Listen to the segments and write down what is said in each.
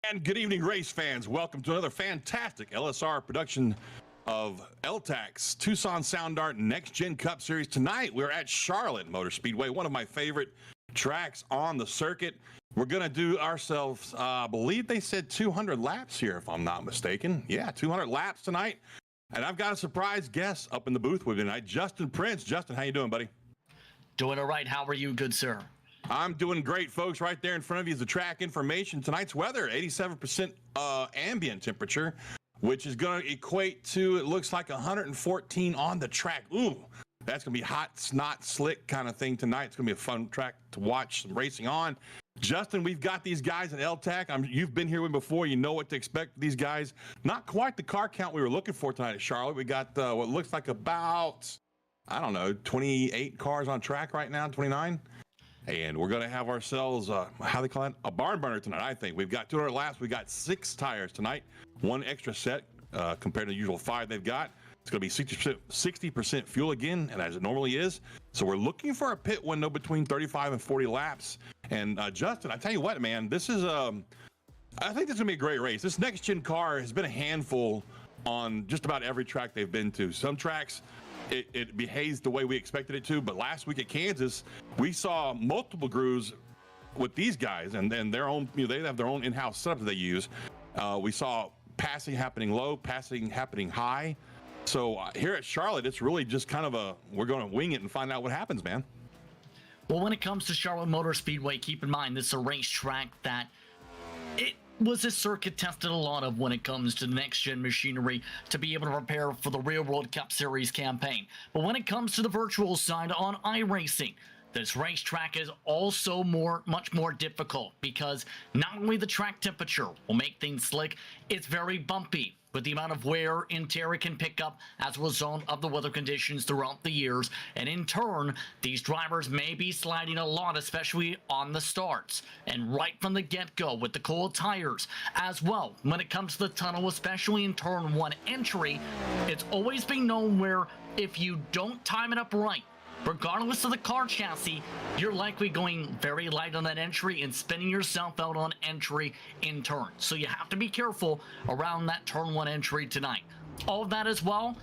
And good evening, race fans. Welcome to another fantastic LSR production of L-TAC's Tucson Sound Art Next Gen Cup Series. Tonight, we're at Charlotte Motor Speedway, one of my favorite tracks on the circuit. We're going to do ourselves, I believe they said 200 laps here, if I'm not mistaken. Yeah, 200 laps tonight. And I've got a surprise guest up in the booth with me tonight, Justin Prince. Justin, how you doing, buddy? Doing all right. How are you, good sir? I'm doing great, folks. Right there in front of you is the track information. Tonight's weather, 87% ambient temperature, which is going to equate to, it looks like 114 on the track. Ooh, that's going to be hot, snot, slick kind of thing tonight. It's going to be a fun track to watch some racing on. Justin, we've got these guys at L-TAC. You've been here with me before. You know what to expect with these guys. Not quite the car count we were looking for tonight at Charlotte. We got what looks like about, I don't know, 28 cars on track right now, 29. And we're going to have ourselves, how they call it, a barn burner tonight, I think. We've got 200 laps. We got 6 tires tonight, 1 extra set compared to the usual 5 they've got. It's going to be 60% fuel again, and as it normally is. So we're looking for a pit window between 35 and 40 laps. And Justin, I tell you what, man, this is, I think this is going to be a great race. This next-gen car has been a handful on just about every track they've been to. Some tracks, it behaves the way we expected it to, but last week at Kansas, we saw multiple grooves with these guys, and their own, they have their own in-house setup that they use. We saw passing happening low, passing happening high. So here at Charlotte, it's really just kind of we're going to wing it and find out what happens, man. Well, when it comes to Charlotte Motor Speedway, keep in mind this is a racetrack that it was a circuit tested a lot of when it comes to next-gen machinery to be able to prepare for the Real World Cup Series campaign. But when it comes to the virtual side on iRacing, this racetrack is also much more difficult because not only the track temperature will make things slick, it's very bumpy with the amount of wear and tear it can pick up as a result of the weather conditions throughout the years. And in turn, these drivers may be sliding a lot, especially on the starts and right from the get-go with the cold tires. As well, when it comes to the tunnel, especially in turn 1 entry, it's always been known where if you don't time it up right, regardless of the car chassis, you're likely going very light on that entry and spinning yourself out on entry in turn. So you have to be careful around that turn 1 entry tonight. All of that as well,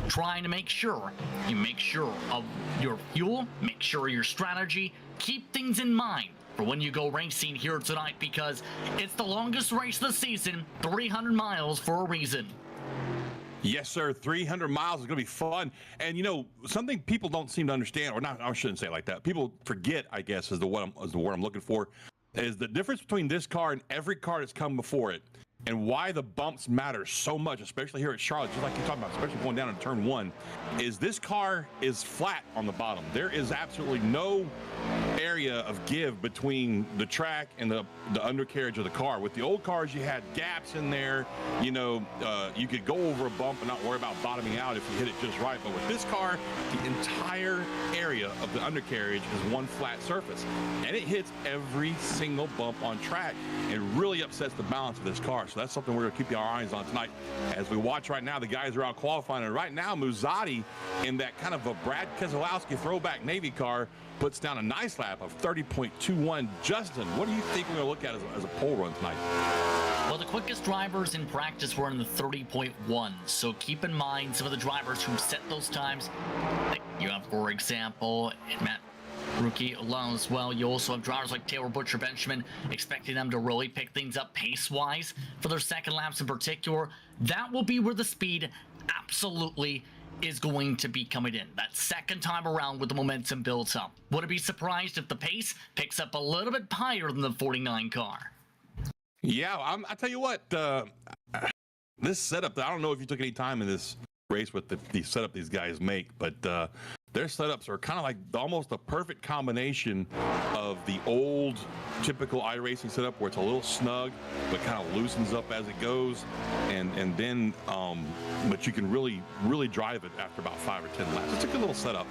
trying to make sure you make sure of your fuel, make sure your strategy, keep things in mind for when you go racing here tonight because it's the longest race of the season, 300 miles for a reason. Yes, sir. 300 miles is going to be fun. And, you know, something people don't seem to understand, or not, I shouldn't say it like that. People forget, I guess, is the word I'm looking for, is the difference between this car and every car that's come before it and why the bumps matter so much, especially here at Charlotte, just like you're talking about, especially going down in turn 1, is this car is flat on the bottom. There is absolutely no area of give between the track and the undercarriage of the car. With the old cars, you had gaps in there. You know, you could go over a bump and not worry about bottoming out if you hit it just right. But with this car, the entire area of the undercarriage is one flat surface, and it hits every single bump on track and really upsets the balance of this car. So that's something we're going to keep our eyes on tonight as we watch right now. The guys are out qualifying, and right now Muzzatti in that kind of a Brad Keselowski throwback Navy car puts down a nice lap of 30.21. Justin, what do you think we're going to look at as a pole run tonight? Well, the quickest drivers in practice were in the 30.1, so keep in mind some of the drivers who set those times. You have, for example, Matt Rookie alone as well. You also have drivers like Taylor Butcher Benjamin, expecting them to really pick things up pace-wise for their second laps in particular. That will be where the speed absolutely is going to be coming in. That second time around with the momentum builds up. Would I be surprised if the pace picks up a little bit higher than the 49 car? Yeah, I tell you what, this setup, I don't know if you took any time in this race with the setup these guys make, but their setups are kind of like almost a perfect combination of the old typical iRacing setup where it's a little snug but kind of loosens up as it goes, and then but you can really drive it after about 5 or 10 laps. It's a good little setup.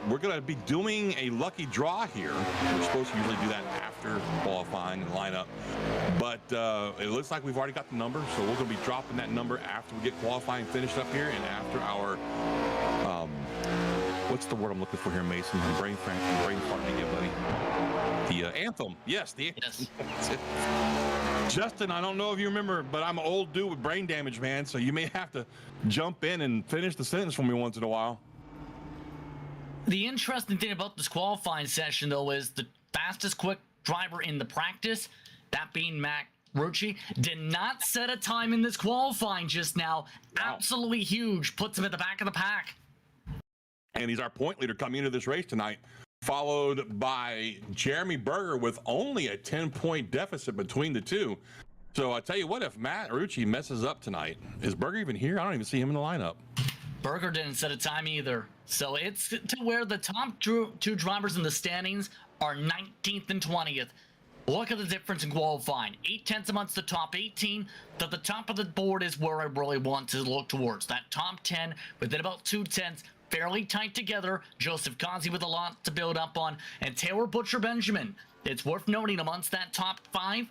We're going to be doing a lucky draw here. We're supposed to usually do that after qualifying and line up, but it looks like we've already got the number, so we're going to be dropping that number after we get qualifying finished up here and after our what's the word I'm looking for here, Mason? I'm brain farting again, buddy. The anthem. Yes, the anthem. Yes. Justin, I don't know if you remember, but I'm an old dude with brain damage, man. So you may have to jump in and finish the sentence for me once in a while. The interesting thing about this qualifying session, though, is the fastest quick driver in the practice, that being Matt Rucci, did not set a time in this qualifying just now. Wow. Absolutely huge. Puts him at the back of the pack. And he's our point leader coming into this race tonight, followed by Jeremy Berger with only a 10-point deficit between the two. So I tell you what, if Matt Rucci messes up tonight, is Berger even here? I don't even see him in the lineup. Berger didn't set a time either. So it's to where the top two drivers in the standings are 19th and 20th. Look at the difference in qualifying. 0.8 amongst the top 18. That the top of the board is where I really want to look towards. That top 10 within about 0.2, fairly tight together. Joseph Kazi with a lot to build up on. And Taylor Butcher Benjamin, it's worth noting amongst that top 5,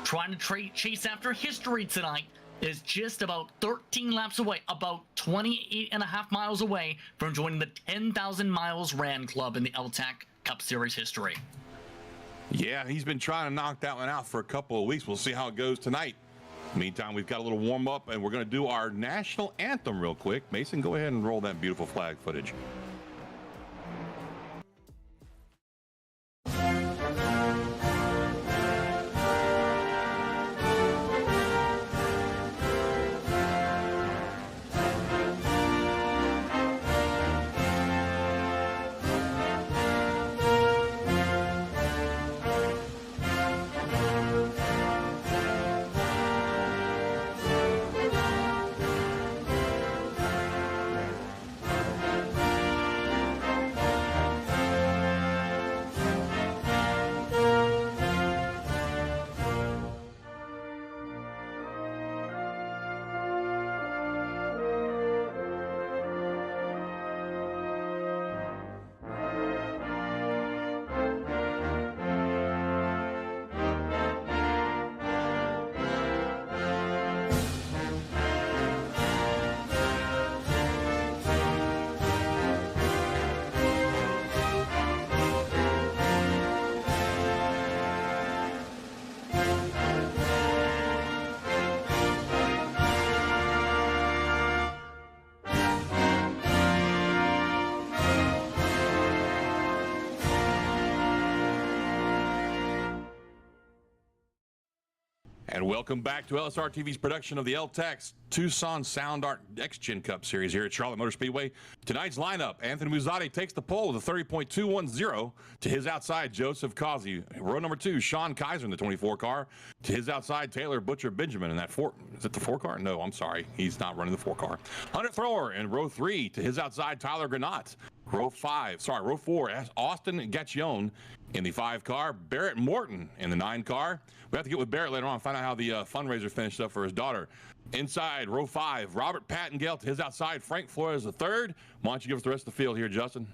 trying to chase after history tonight, is just about 13 laps away, about 28.5 miles away from joining the 10,000 miles ran club in the L-TAC Cup Series history. Yeah, he's been trying to knock that one out for a couple of weeks. We'll see how it goes tonight. Meantime, we've got a little warm up, and we're going to do our national anthem real quick. Mason, go ahead and roll that beautiful flag footage. And welcome back to LSRTV's production of the L-TAC Tucson Sound Art Next Gen Cup Series here at Charlotte Motor Speedway. Tonight's lineup, Anthony Muzzatti takes the pole with a 30.210. To his outside, Joseph Kazi. Row number 2, Sean Kaiser in the 24 car. To his outside, Taylor Butcher Benjamin in that 4. Is it the 4 car? No, I'm sorry. He's not running the 4 car. Hunter Thrower in row 3. To his outside, Tyler Granat. Row 4, Austin Gaccione in the 5 car. Barret Morton in the 9 car. We have to get with Barrett later on and find out how the fundraiser finished up for his daughter. Inside, row 5, Robert Pattengale. To his outside, Frank Flores the 3rd. Why don't you give us the rest of the field here, Justin?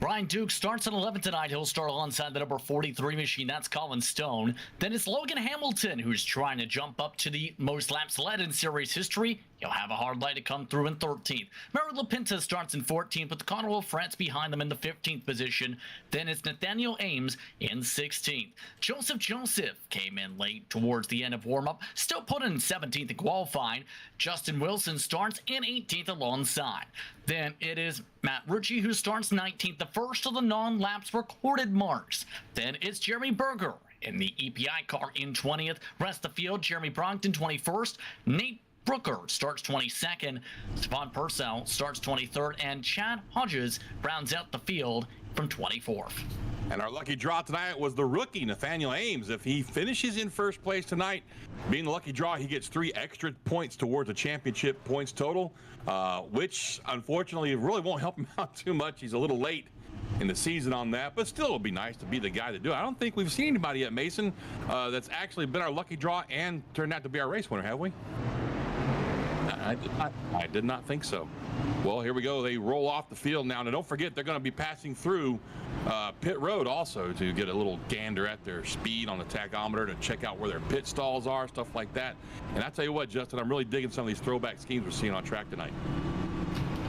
Brian Duke starts at 11 tonight. He'll start alongside the number 43 machine. That's Colin Stone. Then it's Logan Hamilton, who's trying to jump up to the most laps led in series history. He'll have a hard light to come through in 13th. Mary LaPinta starts in 14th, with the Conwell France behind them in the 15th position. Then it's Nathaniel Ames in 16th. Joseph came in late towards the end of warm-up, still put in 17th in qualifying. Justin Wilson starts in 18th alongside. Then it is Matt Rucci who starts 19th, the first of the non-laps recorded marks. Then it's Jeremy Berger in the EPI car in 20th. Rest of the field, Jeremy Brockton 21st. Nate Brooker starts 22nd. Stephon Purcell starts 23rd. And Chad Hodges rounds out the field from 24th. And our lucky draw tonight was the rookie, Nathaniel Ames. If he finishes in first place tonight, being the lucky draw, he gets 3 extra points towards a championship points total, which unfortunately really won't help him out too much. He's a little late in the season on that, but still it would be nice to be the guy to do it. I don't think we've seen anybody yet, Mason, that's actually been our lucky draw and turned out to be our race winner, have we? I did not think so. Well, here we go. They roll off the field now. Now, don't forget, they're going to be passing through pit road also to get a little gander at their speed on the tachometer, to check out where their pit stalls are, stuff like that. And I tell you what, Justin, I'm really digging some of these throwback schemes we're seeing on track tonight.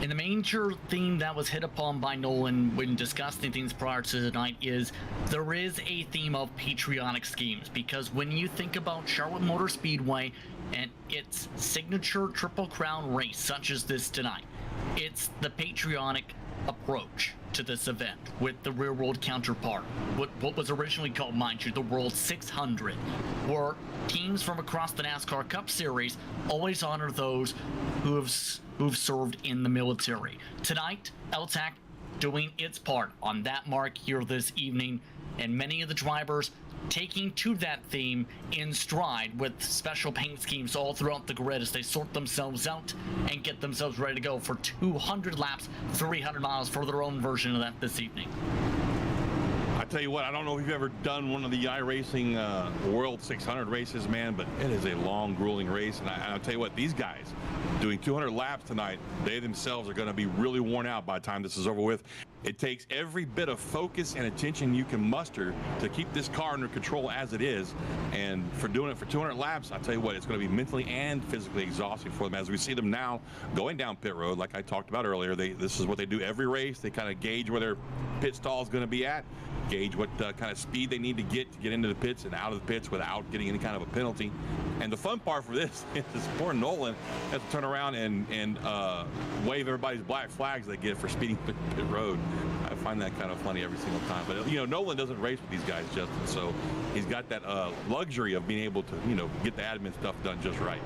And the major theme that was hit upon by Nolan when discussing things prior to tonight is there is a theme of patriotic schemes, because when you think about Charlotte Motor Speedway and its signature Triple Crown race such as this tonight, it's the patriotic approach to this event with the real world counterpart, what was originally called, mind you, the World 600, where teams from across the NASCAR Cup Series always honor those who've served in the military. Tonight, L-TAC doing its part on that mark here this evening, and many of the drivers taking to that theme in stride with special paint schemes all throughout the grid as they sort themselves out and get themselves ready to go for 200 laps, 300 miles for their own version of that this evening. I tell you what, I don't know if you've ever done one of the iRacing World 600 races, man, but it is a long, grueling race. And I'll tell you what, these guys doing 200 laps tonight, they themselves are going to be really worn out by the time this is over with. It takes every bit of focus and attention you can muster to keep this car under control as it is. And for doing it for 200 laps, I tell you what, it's going to be mentally and physically exhausting for them. As we see them now going down pit road, like I talked about earlier, this is what they do every race. They kind of gauge where their pit stall is going to be at, gauge what kind of speed they need to get into the pits and out of the pits without getting any kind of a penalty. And the fun part for this is poor Nolan has to turn around and wave everybody's black flags they get for speeding pit road. I find that kind of funny every single time. But, you know, Nolan doesn't race with these guys, Justin, so he's got that luxury of being able to, you know, get the admin stuff done just right.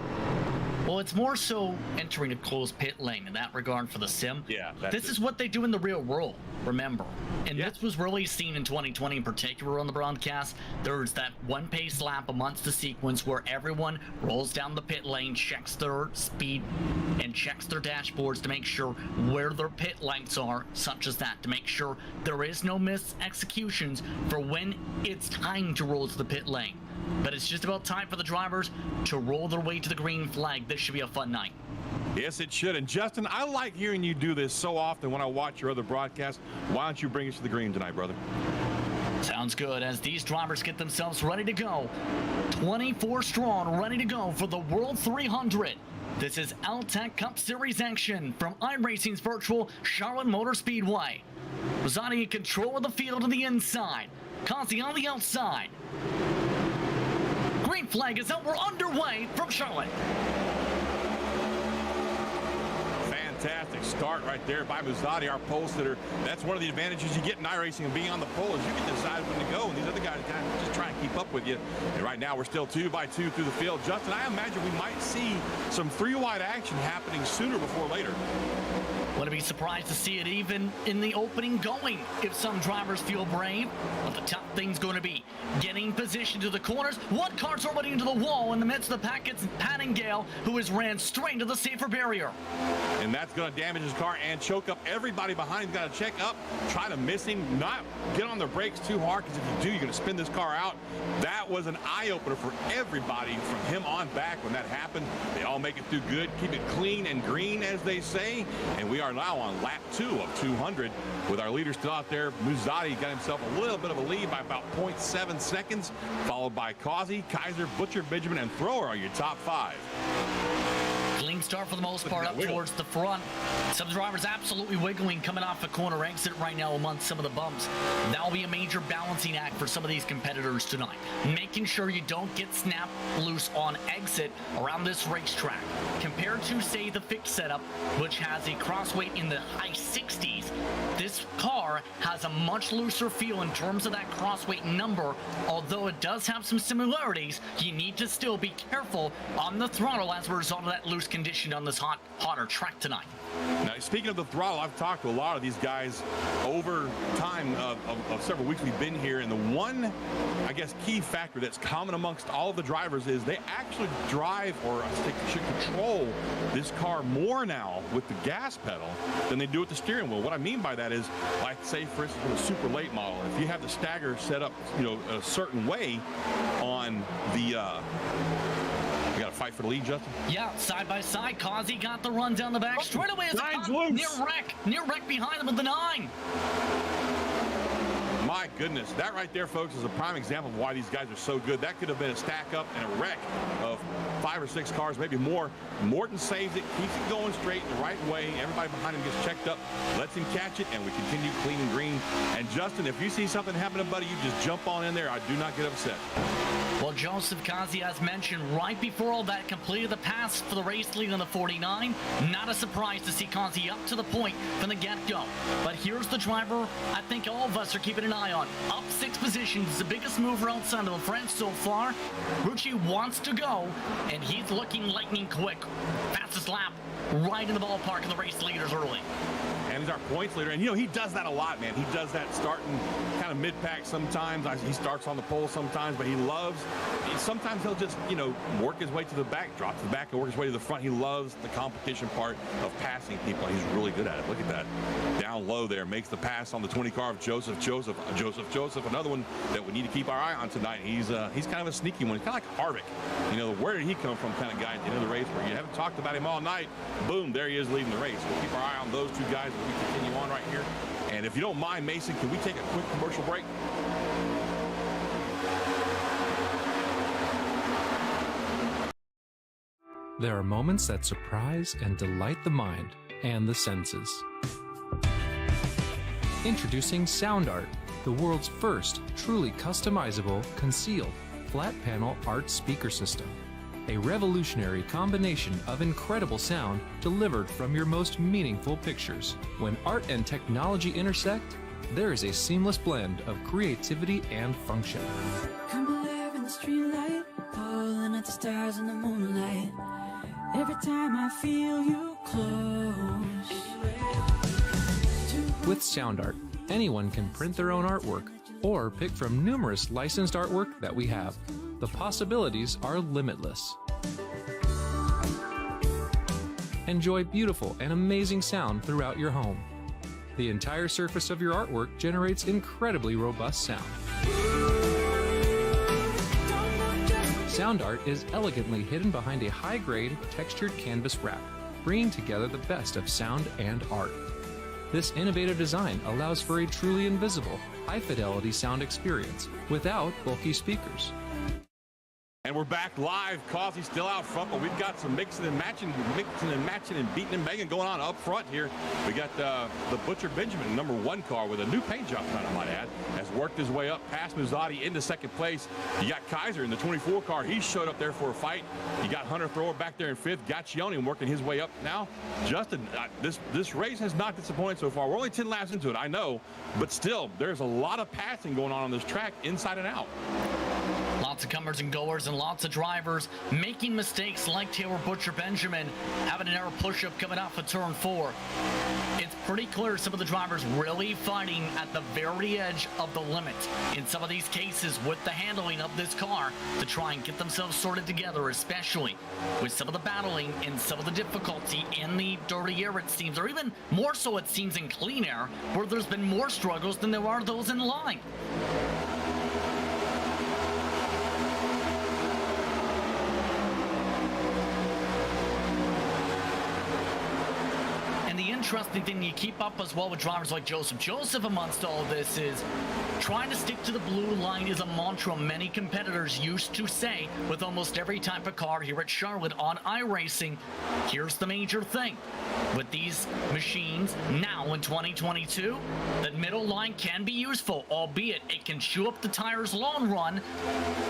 Well, it's more so entering a closed pit lane in that regard for the sim. Yeah. This is what they do in the real world, remember. And this was really seen in 2020 in particular on the broadcast. There's that one pace lap amongst the sequence where everyone rolls down the pit lane, checks their speed, and checks their dashboards to make sure where their pit lights are, such as that, to make sure there is no missed executions for when it's time to roll to the pit lane. But it's just about time for the drivers to roll their way to the green flag. This should be a fun night. Yes, it should. And Justin, I like hearing you do this so often when I watch your other broadcasts. Why don't you bring us to the green tonight, brother? Sounds good, as these drivers get themselves ready to go. 24 strong, ready to go for the World 300. This is L-TAC Cup Series action from iRacing's virtual Charlotte Motor Speedway. Rosati in control of the field on the inside. Kazi on the outside. Green flag is out. We're underway from Charlotte. Fantastic start right there by Muzzati, our pole sitter. That's one of the advantages you get in iRacing and being on the pole is you can decide when to go, and these other guys kind of just try and keep up with you. And right now we're still 2 by 2 through the field. Justin, I imagine we might see some 3-wide action happening sooner before later. Wouldn't be surprised to see it even in the opening going if some drivers feel brave. But the top thing's going to be getting position to the corners. One car's already into the wall in the midst of the pack. It's Pattingale, who has ran straight into the safer barrier. And that's going to damage his car and choke up everybody behind him. Got to check up, try to miss him, not get on the brakes too hard, because if you do, you're going to spin this car out. That was an eye-opener for everybody from him on back when that happened. They all make it through good, keep it clean and green, as they say. And we are now on lap 2 of 200 with our leader still out there. Muzzati got himself a little bit of a lead by about 0.7 seconds, followed by Causey, Kaiser, Butcher, Benjamin, and Thrower are your top 5. Clean start for the most part up towards the front. Some drivers absolutely wiggling coming off a corner exit right now amongst some of the bumps. That will be a major balancing act for some of these competitors tonight. Making sure you don't get snapped loose on exit around this racetrack. Compared to, say, the fixed setup, which has a cross weight in the high 60s, this car has a much looser feel in terms of that cross weight number. Although it does have some similarities, you need to still be careful on the throttle as a result of that loose condition on this hotter track tonight. Now, speaking of the throttle, I've talked to a lot of these guys over time of several weeks we've been here, and the one, I guess, key factor that's common amongst all of the drivers is they actually drive, or should control this car more now with the gas pedal than they do with the steering wheel. What I mean by that is, like, say, for instance, with a super late model, if you have the stagger set up, you know, a certain way on the we got to fight for the lead, Justin? Yeah, side by side. Causey got the run down the back. Straight away is Nine's loose. Near wreck behind him with the 9. My goodness. That right there, folks, is a prime example of why these guys are so good. That could have been a stack up and a wreck of 5 or 6 cars, maybe more. Morton saves it, keeps it going straight the right way. Everybody behind him gets checked up, lets him catch it, and we continue clean and green. And Justin, if you see something happen to Buddy, you just jump on in there. I do not get upset. Well, Joseph Kazi, as mentioned, right before all that, completed the pass for the race lead on the 49. Not a surprise to see Kazi up to the point from the get-go. But here's the driver I think all of us are keeping an eye on. Up 6 positions, the biggest mover outside of the French so far. Rucci wants to go, and he's looking lightning quick. Fastest lap right in the ballpark of the race leaders early. And he's our points leader. And, you know, he does that a lot, man. He does that starting kind of mid-pack sometimes. He starts on the pole sometimes, but he loves, sometimes he'll just, you know, work his way to the back, drop to the back, and work his way to the front. He loves the competition part of passing people. He's really good at it. Look at that. Down low there, makes the pass on the 20 car of Joseph, another one that we need to keep our eye on tonight. He's kind of a sneaky one. He's kind of like Harvick. You know, where did he come from kind of guy at the end of the race where you haven't talked about him all night. Boom, there he is leading the race. We'll keep our eye on those 2 guys as we continue on right here. And if you don't mind, Mason, can we take a quick commercial break? There are moments that surprise and delight the mind and the senses. Introducing Sound Art, the world's first truly customizable, concealed, flat panel art speaker system. A revolutionary combination of incredible sound delivered from your most meaningful pictures. When art and technology intersect, there is a seamless blend of creativity and function. Come alive in the streetlight, pulling at the stars in the moonlight. Every time I feel you close. With Sound Art, anyone can print their own artwork or pick from numerous licensed artwork that we have. The possibilities are limitless. Enjoy beautiful and amazing sound throughout your home. The entire surface of your artwork generates incredibly robust sound. Sound Art is elegantly hidden behind a high-grade, textured canvas wrap, bringing together the best of sound and art. This innovative design allows for a truly invisible, high-fidelity sound experience without bulky speakers. And we're back live. Causey's still out front, but we've got some mixing and matching and beating and banging going on up front here. We got the Butcher Benjamin, number 1 car with a new paint job, I might add, has worked his way up past Muzzati into 2nd place. You got Kaiser in the 24 car. He showed up there for a fight. You got Hunter Thrower back there in 5th. Gaccione working his way up now. Justin, this race has not disappointed so far. We're only 10 laps into it, I know, but still, there's a lot of passing going on this track inside and out. Lots of comers and goers and lots of drivers making mistakes like Taylor Butcher Benjamin having an error push-up coming off of turn 4. It's pretty clear some of the drivers really fighting at the very edge of the limit in some of these cases with the handling of this car to try and get themselves sorted together, especially with some of the battling and some of the difficulty in the dirty air, it seems, or even more so it seems in clean air, where there's been more struggles than there are those in line. Interesting thing you keep up as well with drivers like Joseph amongst all of this is trying to stick to the blue line is a mantra many competitors used to say with almost every type of car here at Charlotte on iRacing. Here's the major thing with these machines now in 2022, that middle line can be useful, albeit it can chew up the tires long run,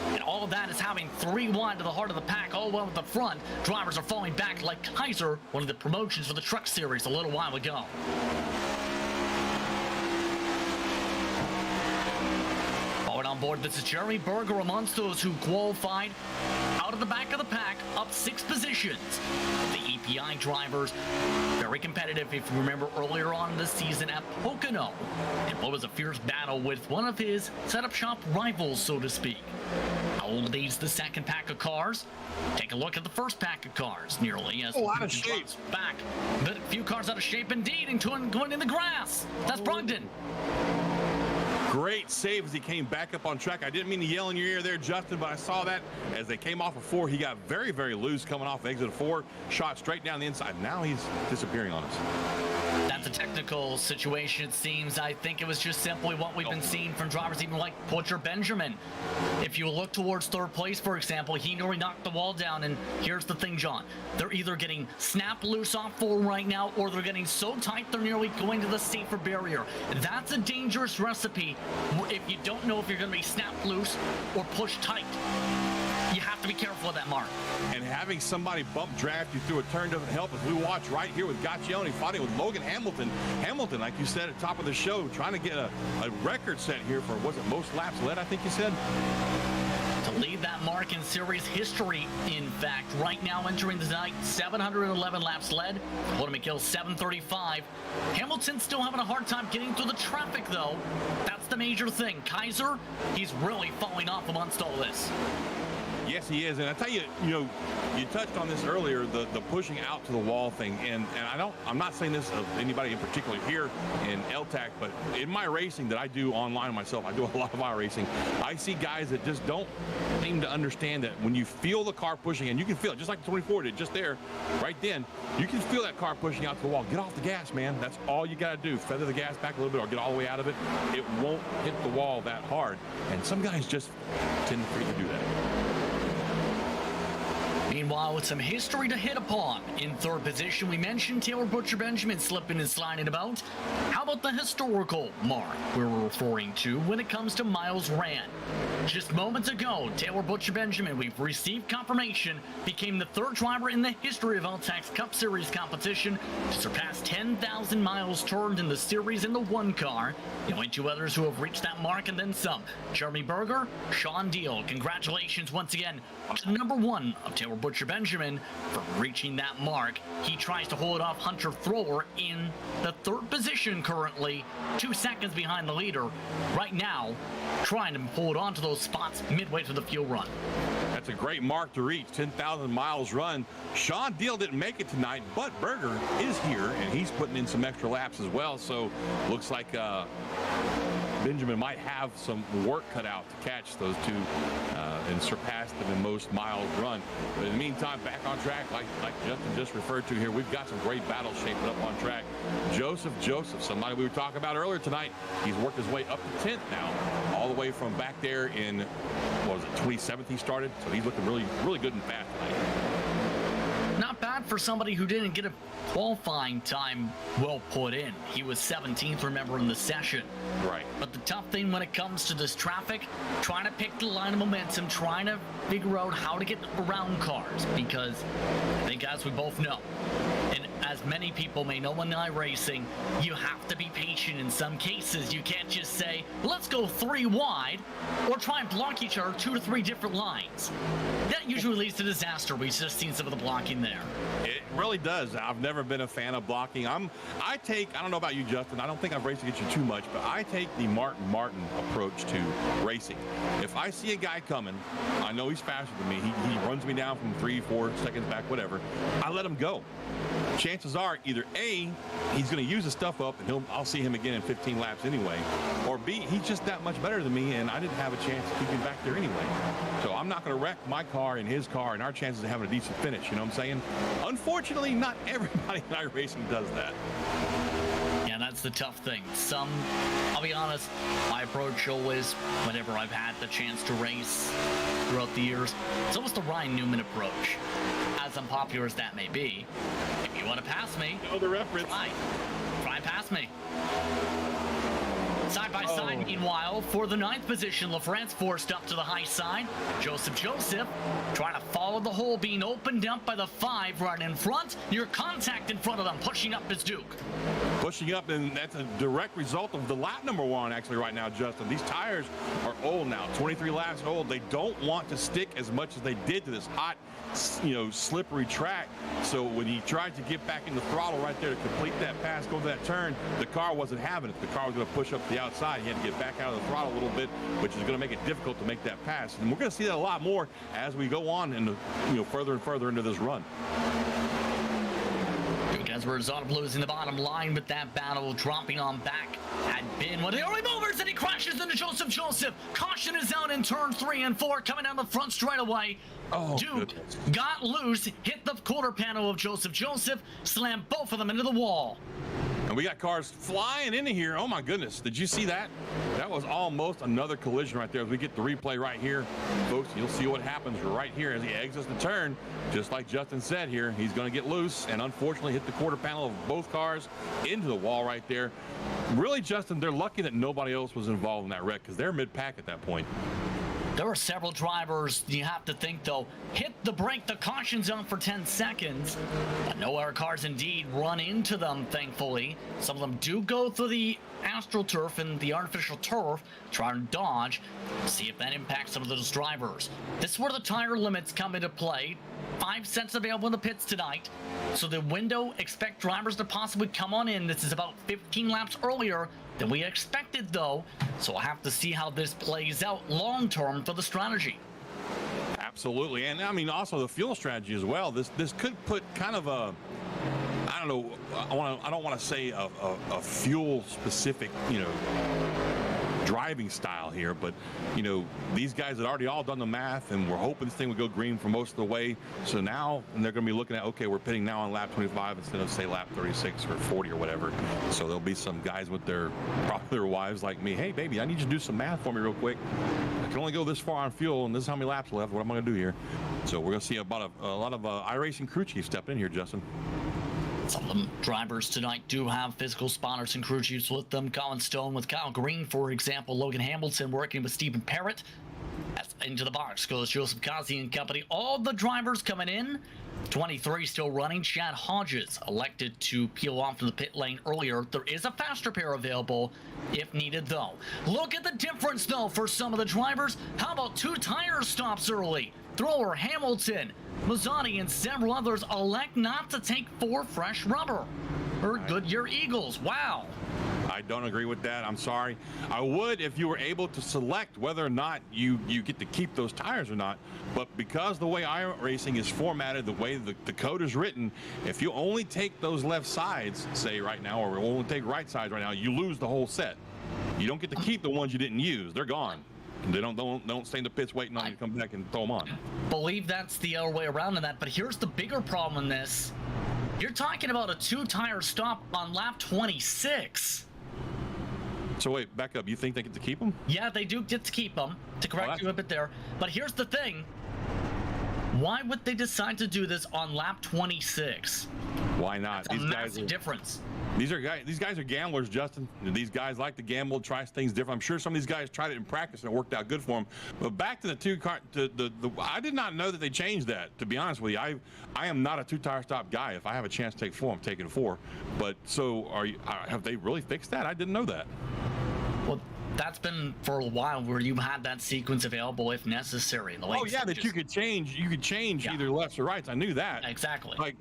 and all of that is having 3 wide to the heart of the pack all the way with the front. Drivers are falling back like Kaiser, one of the promotions for the Truck Series a little while ago. Forward on board, this is Jeremy Berger amongst those who qualified out of the back of the pack, up 6 positions. The EPI drivers, very competitive, if you remember earlier on this season at Pocono. And what was a fierce battle with one of his setup shop rivals, so to speak. How leads the second pack of cars? Take a look at the first pack of cars, nearly as out of shape. Back. But a few cars out of shape indeed, and going in the grass. That's Brogdon. Great save as he came back up on track. I didn't mean to yell in your ear there, Justin, but I saw that as they came off of 4. He got very, very loose coming off exit of 4, shot straight down the inside. Now he's disappearing on us. That's a technical situation, it seems. I think it was just simply what we've been seeing from drivers even like Butcher Benjamin. If you look towards third place, for example, he nearly knocked the wall down, and here's the thing, John. They're either getting snapped loose off 4 right now, or they're getting so tight they're nearly going to the safer barrier. That's a dangerous recipe if you don't know if you're going to be snapped loose or pushed tight. You have to be careful of that, Mark. And having somebody bump draft you through a turn doesn't help. As we watch right here with Gaccione fighting with Logan Hamilton. Hamilton, like you said at the top of the show, trying to get a record set here for, was it most laps led, I think you said? To lead that mark in series history, in fact. Right now entering the night, 711 laps led. William McGill, 735. Hamilton's still having a hard time getting through the traffic, though. That's the major thing. Kaiser, he's really falling off amongst all this. Yes, he is. And I tell you, you touched on this earlier, the pushing out to the wall thing. And I'm not saying this of anybody in particular here in L-TAC, but in my racing that I do online myself, I do a lot of iRacing. I see guys that just don't seem to understand that when you feel the car pushing, and you can feel it just like the 24 did just there, right then, you can feel that car pushing out to the wall. Get off the gas, man. That's all you got to do. Feather the gas back a little bit or get all the way out of it. It won't hit the wall that hard. And some guys just tend to forget to do that. Meanwhile, with some history to hit upon, in third position, we mentioned Taylor Butcher Benjamin slipping and sliding about. How about the historical mark we're referring to when it comes to miles ran? Just moments ago, Taylor Butcher Benjamin, we've received confirmation, became the third driver in the history of L-TAC's Cup Series competition to surpass 10,000 miles turned in the series in the one car. The only 2 others who have reached that mark and then some. Jeremy Berger, Sean Deal. Congratulations once again to number 1 of Taylor Butcher Benjamin for reaching that mark. He tries to hold off Hunter Thrower in the third position currently, 2 seconds behind the leader. Right now, trying to hold on to those spots midway through the fuel run. That's a great mark to reach, 10,000 miles run. Sean Deal didn't make it tonight, but Berger is here, and he's putting in some extra laps as well. So looks like Benjamin might have some work cut out to catch those 2 and surpass them in most miles run. But in the meantime, back on track, like Justin just referred to here, we've got some great battles shaping up on track. Joseph, somebody we were talking about earlier tonight, he's worked his way up to 10th now, all the way from back there in, what was it, 27th he started? So he's looking really, really good and fast tonight. Not bad for somebody who didn't get a qualifying time well put in. He was 17th, remember, in the session. Right. But the tough thing when it comes to this traffic, trying to pick the line of momentum, trying to figure out how to get around cars, because I think, as we both know, and as many people may know in iRacing, you have to be patient in some cases. You can't just say, let's go 3 wide, or try and block each other 2 to 3 different lines. That usually leads to disaster. We've just seen some of the blocking there. It really does. I've never been a fan of blocking. I don't know about you, Justin, I don't think I've raced against you too much, but I take the Martin approach to racing. If I see a guy coming, I know he's faster than me, he runs me down from 3-4 seconds back, whatever, I let him go. Chances are either A, he's going to use his stuff up and I'll see him again in 15 laps anyway, or B, he's just that much better than me and I didn't have a chance to keep him back there anyway. So I'm not going to wreck my car and his car and our chances of having a decent finish, you know what I'm saying? Unfortunately, not everybody in iRacing does that. Yeah, that's the tough thing. I'll be honest, my approach always, whenever I've had the chance to race throughout the years, it's almost the Ryan Newman approach. As unpopular as that may be, if you want to pass me, know the reference. Try and pass me. Side by side, meanwhile, for the 9th position, LaFrance forced up to the high side. Joseph trying to follow the hole, being opened up by the 5 right in front. Near contact in front of them, pushing up is Duke. Pushing up, and that's a direct result of the lap number 1 actually right now, Justin. These tires are old now, 23 laps old. They don't want to stick as much as they did to this hot, slippery track. So when he tried to get back in the throttle right there to complete that pass, go to that turn, the car wasn't having it. The car was going to push up the outside. He had to get back out of the throttle a little bit, which is going to make it difficult to make that pass. And we're going to see that a lot more as we go on and further and further into this run. Because we're losing the bottom line with that battle, dropping on back had been one of the early movers, and he crashes into Joseph. Caution is out in turn 3 and 4, coming down the front straightaway. Oh, Duke goodness. got loose, hit the quarter panel of Joseph, slammed both of them into the wall. And we got cars flying into here. Oh my goodness, did you see that? That was almost another collision right there. As we get the replay right here, folks, you'll see what happens right here as he exits the turn. Just like Justin said here, he's going to get loose and unfortunately hit the quarter panel of both cars into the wall right there. Really, Justin, they're lucky that nobody else was involved in that wreck because they're mid-pack at that point. There were several drivers, you have to think, though, hit the brake, the caution zone for 10 seconds. But no other cars indeed run into them, thankfully. Some of them do go through the AstroTurf and the artificial turf, try to dodge, see if that impacts some of those drivers. This is where the tire limits come into play. 5 sets available in the pits tonight. So the window, expect drivers to possibly come on in. This is about 15 laps earlier than we expected, though. So we'll have to see how this plays out long term for the strategy. Absolutely, and I mean also the fuel strategy as well. This could put kind of a, I don't know, I don't want to say a fuel specific, driving style here, but these guys had already all done the math and we're hoping this thing would go green for most of the way. So now they're going to be looking at, okay, we're pitting now on lap 25 instead of say lap 36 or 40 or whatever. So there'll be some guys with probably their wives like me. Hey baby, I need you to do some math for me real quick. I can only go this far on fuel and this is how many laps left. What am I going to do here? So we're going to see about a lot of iRacing crew chiefs stepping in here, Justin. Some of them drivers tonight do have physical spotters and crew chiefs with them. Colin Stone with Kyle Green, for example. Logan Hamilton working with Stephen Parrott. As into the box goes Joseph Kazi and company. All the drivers coming in. 23 still running. Chad Hodges elected to peel off from the pit lane earlier. There is a faster pair available if needed, though. Look at the difference, though, for some of the drivers. How about 2 tire stops early? Thrower, Hamilton, Mazzani, and several others elect not to take 4 fresh rubber. Or Goodyear Eagles. Wow. I don't agree with that. I'm sorry. I would if you were able to select whether or not you get to keep those tires or not. But because the way iRacing is formatted, the way the code is written, if you only take those left sides, say right now, or only take right sides right now, you lose the whole set. You don't get to keep the ones you didn't use. They're gone. They don't stay in the pits waiting on you to come back and throw them on. Believe that's the other way around in that, but here's the bigger problem in this. You're talking about a 2-tire stop on lap 26. So wait, back up. You think they get to keep them? Yeah, they do get to keep them, to correct you a bit there. But here's the thing. Why would they decide to do this on lap 26? Why not? That's a massive difference. These guys are gamblers, Justin. These guys like to gamble, try things different. I'm sure some of these guys tried it in practice and it worked out good for them. But back to the 2-car, I did not know that they changed that. To be honest with you, I am not a 2-tire stop guy. If I have a chance to take 4, I'm taking 4. But so have they really fixed that? I didn't know that. Well, that's been for a while where you had that sequence available if necessary in the late yeah, that you could change. You could change either lefts or rights. I knew that. Exactly. Like,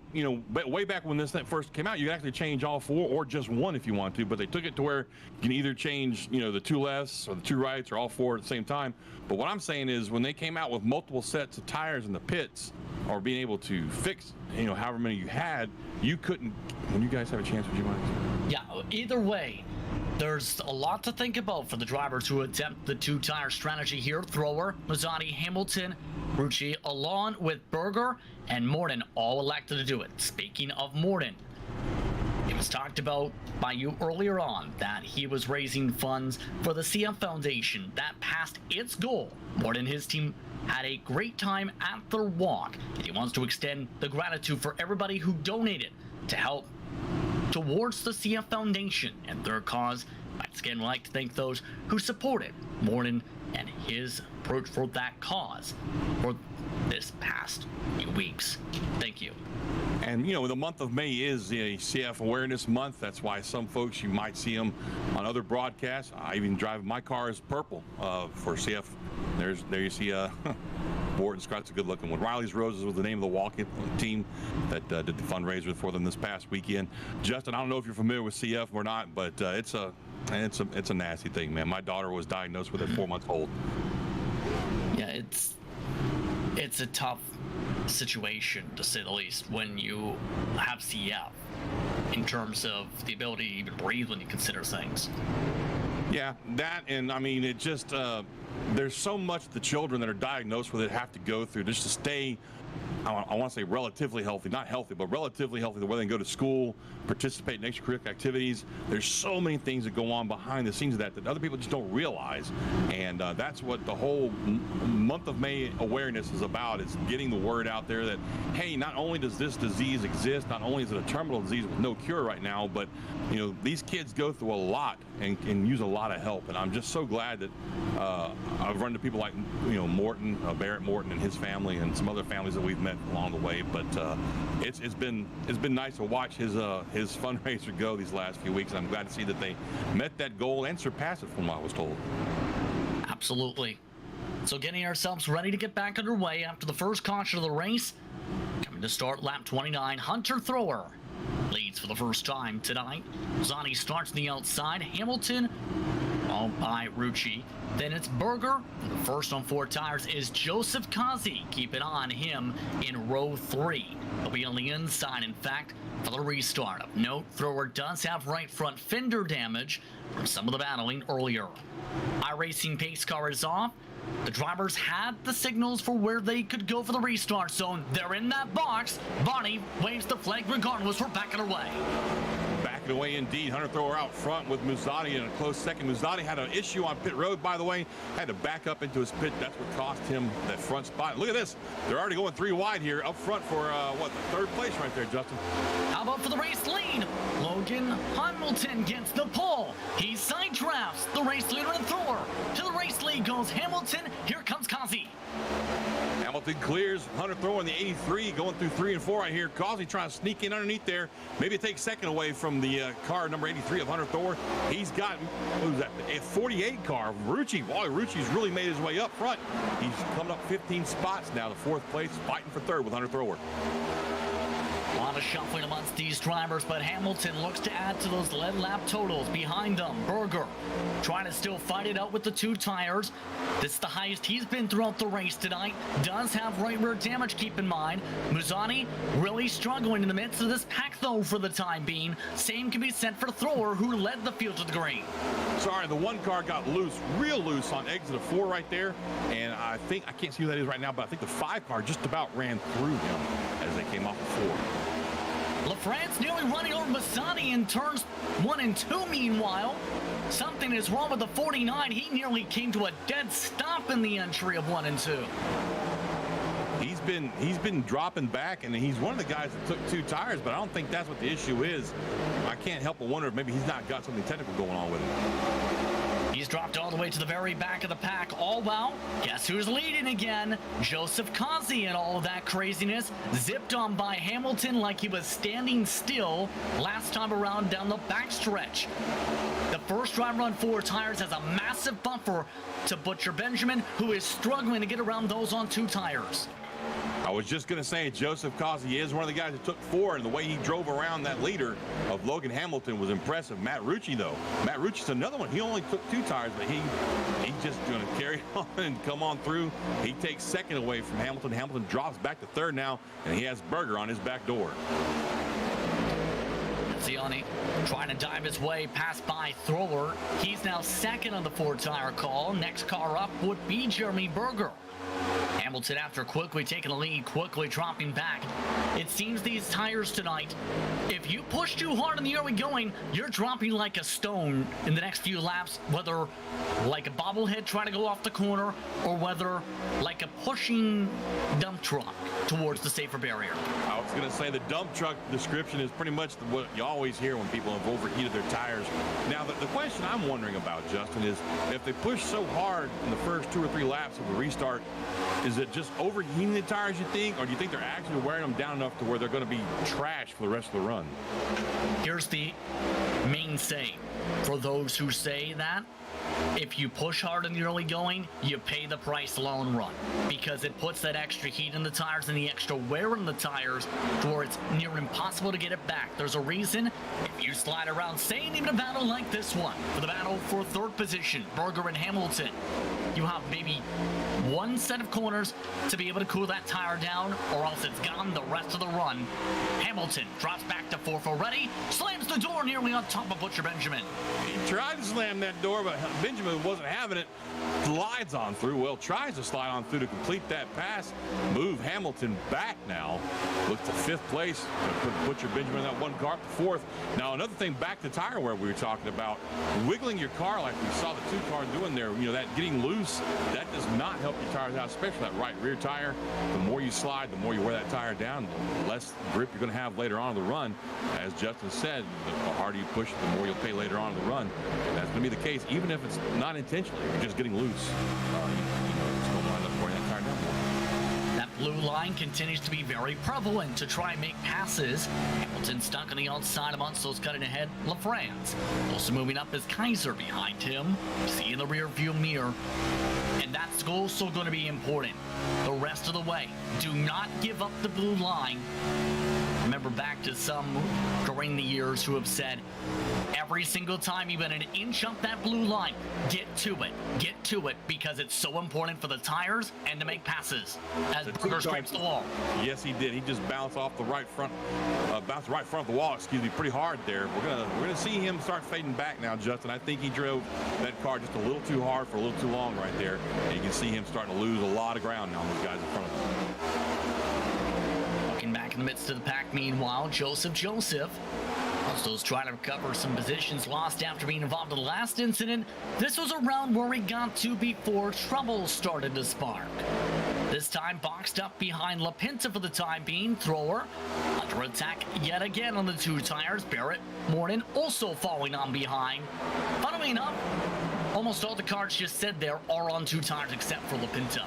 way back when this thing first came out, you could actually change all 4 or just 1 if you want to. But they took it to where you can either change, the 2 lefts or the 2 rights or all 4 at the same time. But what I'm saying is when they came out with multiple sets of tires in the pits or being able to fix, however many you had, you couldn't. When you guys have a chance, would you mind? Yeah, either way. There's a lot to think about for the drivers who attempt the 2-tire strategy here. Thrower, Mazzani, Hamilton, Rucci, along with Berger and Morton, all elected to do it. Speaking of Morton, it was talked about by you earlier on that he was raising funds for the CF Foundation that passed its goal. Morton and his team had a great time at their walk, and he wants to extend the gratitude for everybody who donated to help towards the CF Foundation and their cause. Once again, we'd like to thank those who supported Morton and his approach for that cause for this past few weeks. Thank you. And, the month of May is the CF Awareness Month. That's why some folks, you might see them on other broadcasts. I even drive my car is purple for CF. There you see Morton Scott's a good looking one. Riley's Roses was the name of the walking team that did the fundraiser for them this past weekend. Justin, I don't know if you're familiar with CF or not, but it's a nasty thing, man. My daughter was diagnosed with it 4 months old. Yeah, it's it's a tough situation, to say the least, when you have CF in terms of the ability to even breathe when you consider things. Yeah, that, and I mean, it just, there's so much the children that are diagnosed with it have to go through just to stay, I want to say relatively healthy, not healthy, but relatively healthy, the way they can go to school, participate in extracurricular activities. There's so many things that go on behind the scenes of that other people just don't realize. And that's what the whole month of May awareness is about, is getting the word out there that, hey, not only does this disease exist, not only is it a terminal disease with no cure right now, but, you know, these kids go through a lot and use a lot of help. And I'm just so glad that I've run into people like, you know, Morton, Barret Morton and his family, and some other families that we've met along the way. But it's been nice to watch his fundraiser go these last few weeks. And I'm glad to see that they met that goal and surpassed it from what I was told. Absolutely. So getting ourselves ready to get back underway after the first caution of the race. Coming to start lap 29, Hunter Thrower leads for the first time tonight. Zani starts on the outside. Hamilton, followed by Rucci. Then it's Berger. The first on 4 tires is Joseph Kazi. Keep an eye on him in row 3. He'll be on the inside, in fact, for the restart. Of note, Thrower does have right front fender damage from some of the battling earlier. iRacing pace car is off. The drivers had the signals for where they could go for the restart zone. They're in that box. Bonnie waves the flag regardless. We're backing away. Backing away indeed. Hunter Thrower out front with Muzzatti in a close second. Muzzatti had an issue on pit road, by the way. Had to back up into his pit. That's what cost him that front spot. Look at this. They're already going 3 wide here up front for, the 3rd place right there, Justin. How about for the race lead? Logan Hamilton gets the pole. He side drafts the race leader and Thrower. To the race lead goes Hamilton. Here comes Kazi. Hamilton clears Hunter Thrower in the 83, going through 3 and 4 right here. Causey trying to sneak in underneath there. Maybe take second away from the car number 83 of Hunter Thrower. He's got, who's that? A 48 car. Rucci. Boy, Rucci's really made his way up front. He's coming up 15 spots now. The 4th place, fighting for 3rd with Hunter Thrower. A lot of shuffling amongst these drivers, but Hamilton looks to add to those lead lap totals. Behind them, Berger trying to still fight it out with the 2 tires. This is the highest he's been throughout the race tonight. Does have right rear damage, keep in mind. Muzzatti really struggling in the midst of this pack, though, for the time being. Same can be said for Thrower, who led the field to the green. Sorry, the 1 car got loose, real loose on exit of 4 right there. And I can't see who that is right now, but I think the 5 car just about ran through him as they came off the 4. LaFrance nearly running over Muzzatti in turns 1 and 2. Meanwhile, something is wrong with the 49. He nearly came to a dead stop in the entry of 1 and 2. He's been dropping back, and he's one of the guys that took 2 tires, but I don't think that's what the issue is. I can't help but wonder if maybe he's not got something technical going on with him. He's dropped all the way to the very back of the pack. All while, guess who's leading again? Joseph Kazi, and all of that craziness zipped on by Hamilton like he was standing still last time around down the backstretch. The first driver on 4 tires has a massive buffer to Butcher Benjamin, who is struggling to get around those on 2 tires. I was just going to say Joseph Kazi is one of the guys that took 4, and the way he drove around that leader of Logan Hamilton was impressive. Matt Rucci, though. Matt Rucci's another one. He only took 2 tires, but he's just going to carry on and come on through. He takes 2nd away from Hamilton. Hamilton drops back to 3rd now, and he has Berger on his back door. Ziani trying to dive his way past by Thrower. He's now 2nd on the 4-tire call. Next car up would be Jeremy Berger. Hamilton, after quickly taking a lead, quickly dropping back. It seems these tires tonight, if you push too hard in the early going, you're dropping like a stone in the next few laps, whether like a bobblehead trying to go off the corner or whether like a pushing dump truck towards the safer barrier. I was going to say the dump truck description is pretty much what you always hear when people have overheated their tires. Now, the question I'm wondering about, Justin, is if they push so hard in the first 2 or 3 laps of the restart, is it just overheating the tires, you think, or do you think they're actually wearing them down enough to where they're going to be trash for the rest of the run? Here's the main saying for those who say that. If you push hard in the early going, you pay the price long run, because it puts that extra heat in the tires and the extra wear in the tires to where it's near impossible to get it back. There's a reason if you slide around, say, even a battle like this one, for the battle for 3rd position, Berger and Hamilton. you have maybe one set of corners to be able to cool that tire down, or else it's gone the rest of the run. Hamilton drops back to fourth already, slams the door nearly on top of Butcher Benjamin. He tried to slam that door, but Benjamin wasn't having it. Slides on through. Well, tries to slide on through to complete that pass. Move Hamilton back now. Look to fifth place. Put Butcher Benjamin in that one car up to fourth. Now, another thing, back to tire wear we were talking about. Wiggling your car like we saw the two cars doing there, you know, that getting loose, that does not help your tires out, especially that right rear tire. The more you slide, the more you wear that tire down, the less grip you're going to have later on in the run. As Justin said, the harder you push, the more you'll pay later on in the run. And that's going to be the case, even if it's not intentionally. You're just getting loose. It's going to wind up wearing that tire down more. That blue line continues to be very prevalent to try and make passes. Hamilton stuck on the outside of Unsel's cutting ahead. LaFrance also moving up as Kaiser behind him. See in the rear view mirror. And that's also going to be important the rest of the way. Do not give up the blue line. Remember back to some during the years who have said, every single time you've been an inch up that blue line, get to it, because it's so important for the tires and to make passes as Burger scrapes the wall. Yes, he did. He just bounced off the right front, bounced right front of the wall, excuse me, pretty hard there. We're gonna see him start fading back now, Justin. I think he drove that car just a little too hard for a little too long right there. And you can see him starting to lose a lot of ground now on those guys in front of him. Back in the midst of the pack, meanwhile, Joseph also trying to recover some positions lost after being involved in the last incident. This was a round where he got to before trouble started to spark. This time boxed up behind LaPinta for the time being. Thrower under attack yet again on the two tires. Barret Morton also falling on behind. Funnily enough, almost all the cars just said there are on two tires except for LaPinta.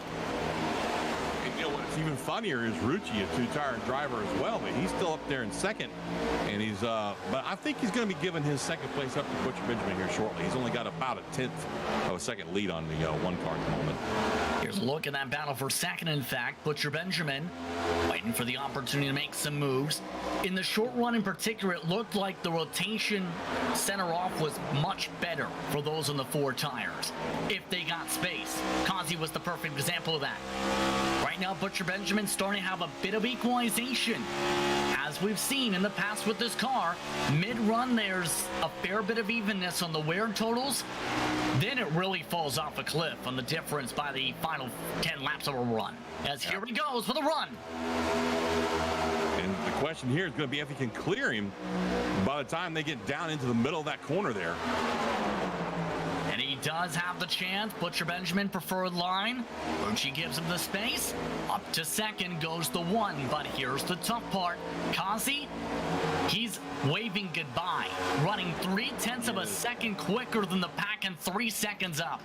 You know what's even funnier is Rucci, a two-tire driver as well, but he's still up there in second. And he's, but I think he's going to be giving his second place up to Butcher Benjamin here shortly. He's only got about a tenth of a second lead on the one car at the moment. Here's a look at that battle for second, in fact. Butcher Benjamin waiting for the opportunity to make some moves. In the short run in particular, it looked like the rotation center off was much better for those on the four tires, if they got space. Kazi was the perfect example of that. Right now, Butcher Benjamin starting to have a bit of equalization. As we've seen in the past with this car, mid-run there's a fair bit of evenness on the wear totals. Then it really falls off a cliff on the difference by the final 10 laps of a run. As here he goes for the run. And the question here is going to be if he can clear him by the time they get down into the middle of that corner there. And he does have the chance. Butcher Benjamin preferred line. Rucci gives him the space. Up to second goes the one, but here's the tough part. Kazi, he's waving goodbye, running 0.3 of a second quicker than the pack and 3 seconds up.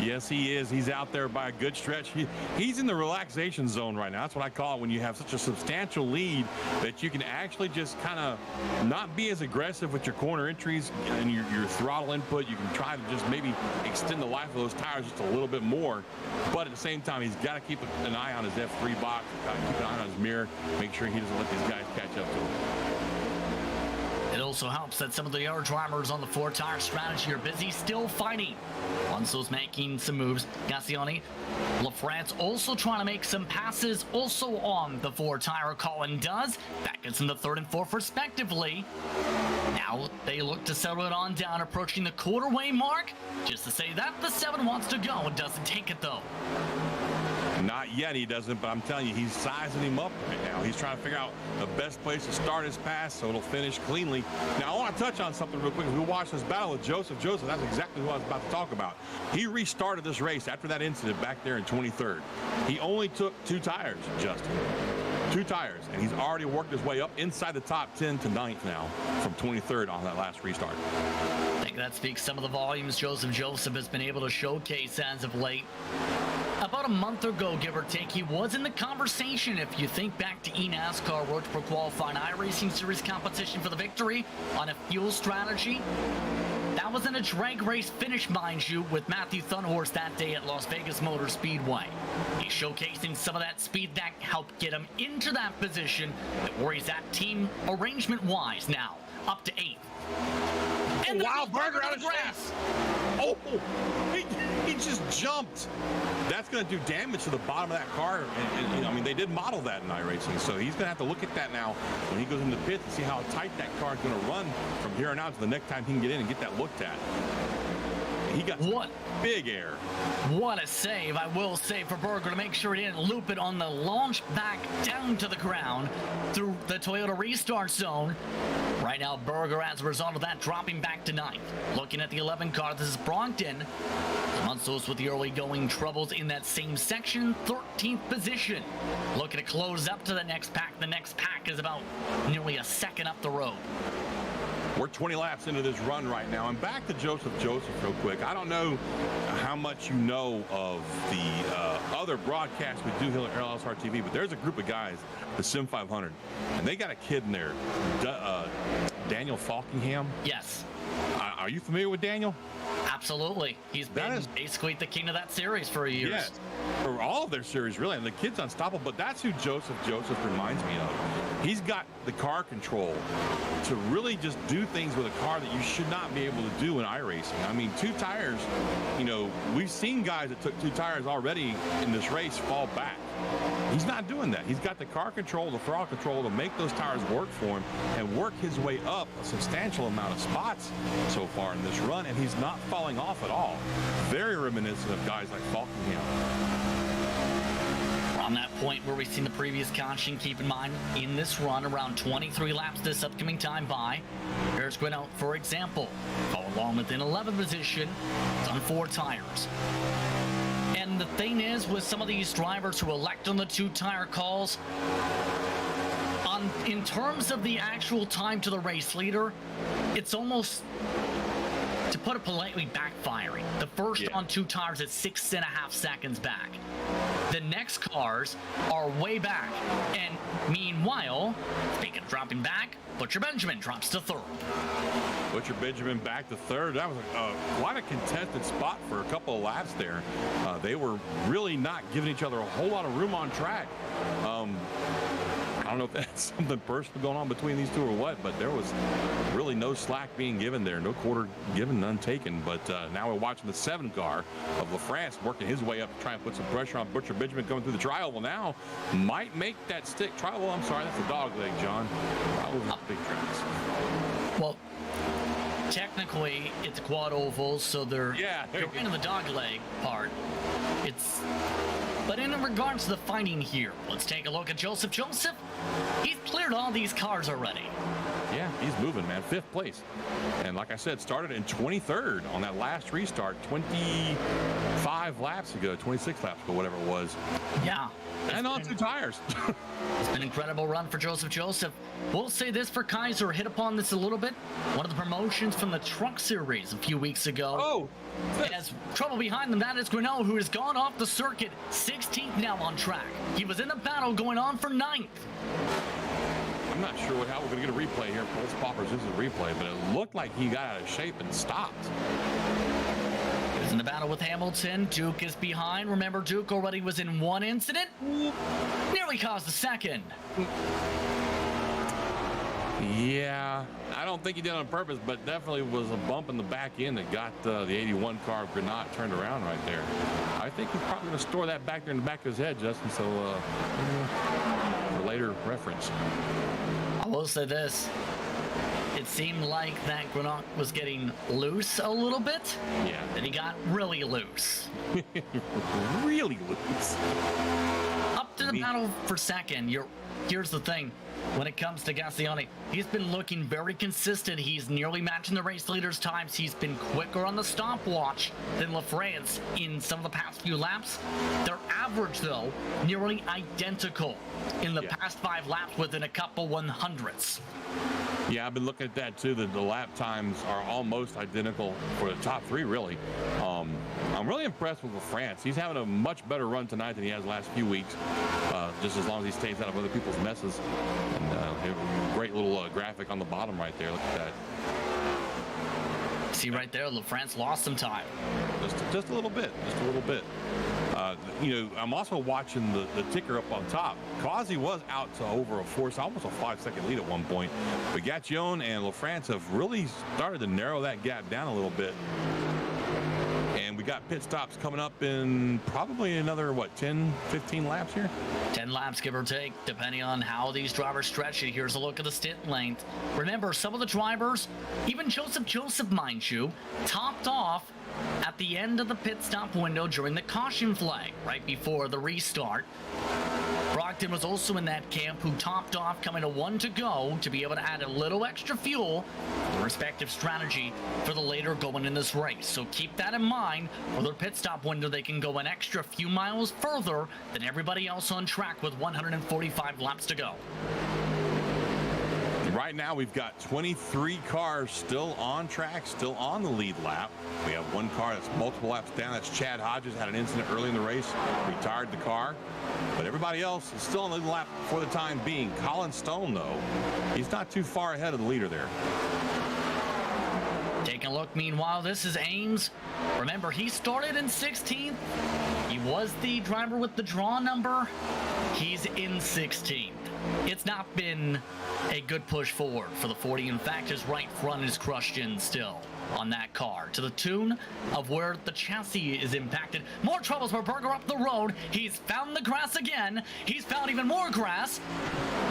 Yes, he is. He's out there by a good stretch. He's in the relaxation zone right now. That's what I call it when you have such a substantial lead that you can actually just kind of not be as aggressive with your corner entries and your throttle input. You can try to just maybe extend the life of those tires just a little bit more. But at the same time, he's got to keep an eye on his F3 box, keep an eye on his mirror, make sure he doesn't let these guys catch up to him. It also helps that some of the other drivers on the four-tire strategy are busy still fighting. Alonso's making some moves. Gassioni, LaFrance also trying to make some passes also on the four-tire. Colin does. That gets in the third and fourth respectively. Now they look to settle it on down, approaching the quarter-way mark. Just to say that the 7 wants to go and doesn't take it though. Not yet, he doesn't, but I'm telling you, he's sizing him up right now. He's trying to figure out the best place to start his pass so it'll finish cleanly. Now, I want to touch on something real quick. We watched this battle with Joseph. That's exactly who I was about to talk about. He restarted this race after that incident back there in 23rd. He only took 2 tires, Justin. 2 tires, and he's already worked his way up inside the top 10 to 9th now from 23rd on that last restart. I think that speaks some of the volumes Joseph has been able to showcase as of late. About a month ago, give or take, he was in the conversation. If you think back to eNASCAR Road Pro Qualifying iRacing Series competition for the victory on a fuel strategy. That was in a drag race finish, mind you, with Matthew Thunhorse that day at Las Vegas Motor Speedway. He's showcasing some of that speed that helped get him into that position, where he's at team arrangement-wise now, up to 8th. And Burger out of grass. Oh, He just jumped. That's going to do damage to the bottom of that car. And, you know, I mean, they did model that in iRacing, so he's going to have to look at that now when he goes into the pits and see how tight that car is going to run from here on out to the next time he can get in and get that looked at. He got what big air. What a save, I will say, for Berger to make sure he didn't loop it on the launch back down to the ground through the Toyota restart zone. Right now, Berger, as a result of that, dropping back to 9th. Looking at the 11 car, this is Brompton. Munsos with the early going troubles in that same section, 13th position. Looking to close up to the next pack. The next pack is about nearly a second up the road. We're 20 laps into this run right now. And back to Joseph real quick. I don't know how much you know of the other broadcasts we do here at LSRTV, but there's a group of guys, the Sim 500, and they got a kid in there, Daniel Falkingham. Yes. Are you familiar with Daniel? Absolutely. He's been basically the king of that series for years. Yes, for all of their series, really. And the kid's unstoppable, but that's who Joseph reminds me of. He's got the car control to really just do things with a car that you should not be able to do in iRacing. I mean, 2 tires, you know, we've seen guys that took 2 tires already in this race fall back. He's not doing that. He's got the car control, the throttle control to make those tires work for him and work his way up a substantial amount of spots so far in this run, and he's not falling off at all. Very reminiscent of guys like Falkingham. On that point where we've seen the previous caution, keep in mind, in this run, around 23 laps this upcoming time by, here's Grinnell, for example, go along within 11th position, it's on 4 tires. And the thing is, with some of these drivers who elect on the 2-tire calls, in terms of the actual time to the race leader, it's almost, to put it politely, backfiring. The first on 2 tires at 6.5 seconds back. The next cars are way back. And meanwhile, speaking of dropping back, Butcher Benjamin drops to 3rd. Butcher Benjamin back to 3rd. That was quite a contested spot for a couple of laps there. They were really not giving each other a whole lot of room on track. I don't know if that's something personal going on between these two or what, but there was really no slack being given there. No quarter given, none taken. But now we're watching the 7 car of LaFrance working his way up to try and put some pressure on Butcher Benjamin coming through the tri-oval now. Might make that stick. Tri-oval, I'm sorry, that's a dog leg, John. Tri-oval big tracks. Well, technically, it's quad oval, so they're into the dog leg part. But in regards to the fighting here, let's take a look at Joseph. He's cleared all these cars already. Yeah, he's moving, man. 5th place. And like I said, started in 23rd on that last restart 25 laps ago, 26 laps ago, whatever it was. Yeah. And on 2 tires. It's been an incredible run for Joseph. We'll say this for Kaiser, hit upon this a little bit. One of the promotions from the Truck Series a few weeks ago. Oh! Has trouble behind them. That is Grinnell, who has gone off the circuit, 16th now on track. He was in the battle going on for 9th. I'm not sure how we're going to get a replay here. Pulse Poppers, this is a replay, but it looked like he got out of shape and stopped. He's in the battle with Hamilton. Duke is behind. Remember, Duke already was in 1 incident. Nearly caused a 2nd. Yeah, I don't think he did it on purpose, but definitely was a bump in the back end that got the 81 car of Granat turned around right there. I think he's probably going to store that back there in the back of his head, Justin, so for later reference. I will say this. It seemed like that Granat was getting loose a little bit. Yeah. Then he got really loose. Really loose. Up to the battle for 2nd. Here's the thing. When it comes to Gasciani, he's been looking very consistent. He's nearly matching the race leader's times. He's been quicker on the stopwatch than LaFrance in some of the past few laps. Their average, though, nearly identical in the past 5 laps within a couple 100ths. Yeah, I've been looking at that too. The lap times are almost identical for the top 3, really. I'm really impressed with LaFrance. He's having a much better run tonight than he has the last few weeks, just as long as he stays out of other people's messes. And great little graphic on the bottom right there. Look at that. See right there, LaFrance lost some time. Just a little bit. Just a little bit. I'm also watching the ticker up on top. Causey was out to over almost a 5-second lead at one point. But Gaccione and LaFrance have really started to narrow that gap down a little bit. And we got pit stops coming up in probably another, 10, 15 laps here? 10 laps, give or take, depending on how these drivers stretch it. Here's a look at the stint length. Remember, some of the drivers, even Joseph, mind you, topped off at the end of the pit stop window during the caution flag, right before the restart. Brockton was also in that camp, who topped off coming to 1 to go to be able to add a little extra fuel for the respective strategy for the later going in this race. So keep that in mind. For their pit stop window, they can go an extra few miles further than everybody else on track with 145 laps to go. Right now, we've got 23 cars still on track, still on the lead lap. We have one car that's multiple laps down. That's Chad Hodges. Had an incident early in the race, retired the car. But everybody else is still on the lead lap for the time being. Colin Stone, though, he's not too far ahead of the leader there. Taking a look, meanwhile, this is Ames. Remember, he started in 16th. He was the driver with the draw number. He's in 16th. It's not been a good push forward for the 40. In fact, his right front is crushed in still on that car, to the tune of where the chassis is impacted. More troubles for Berger up the road. He's found the grass again. He's found even more grass.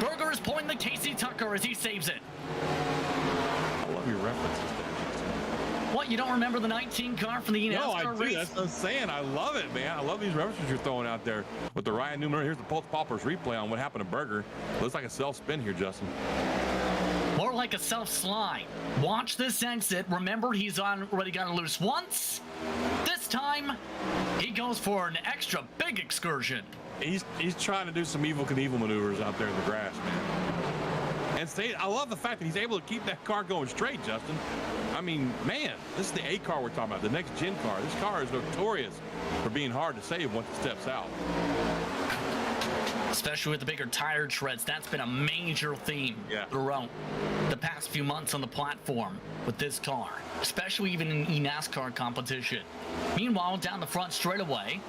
Berger is pulling the Casey Tucker as he saves it. I love your references there. What, you don't remember the 19 car from the NASCAR No, I do. race? That's what I'm saying. I love it, man. I love these references you're throwing out there with the Ryan Newman. Here's the Pulse Poppers replay on what happened to Berger. Looks like a self-spin here, Justin. More like a self-slide. Watch this exit. Remember, he's already got loose once. This time, he goes for an extra big excursion. He's trying to do some Evel Knievel maneuvers out there in the grass, man. And I love the fact that he's able to keep that car going straight, Justin. I mean, man, this is the A car we're talking about, the next gen car. This car is notorious for being hard to save once it steps out. Especially with the bigger tire treads, that's been a major theme throughout the past few months on the platform with this car, especially even in eNASCAR competition. Meanwhile, down the front straightaway,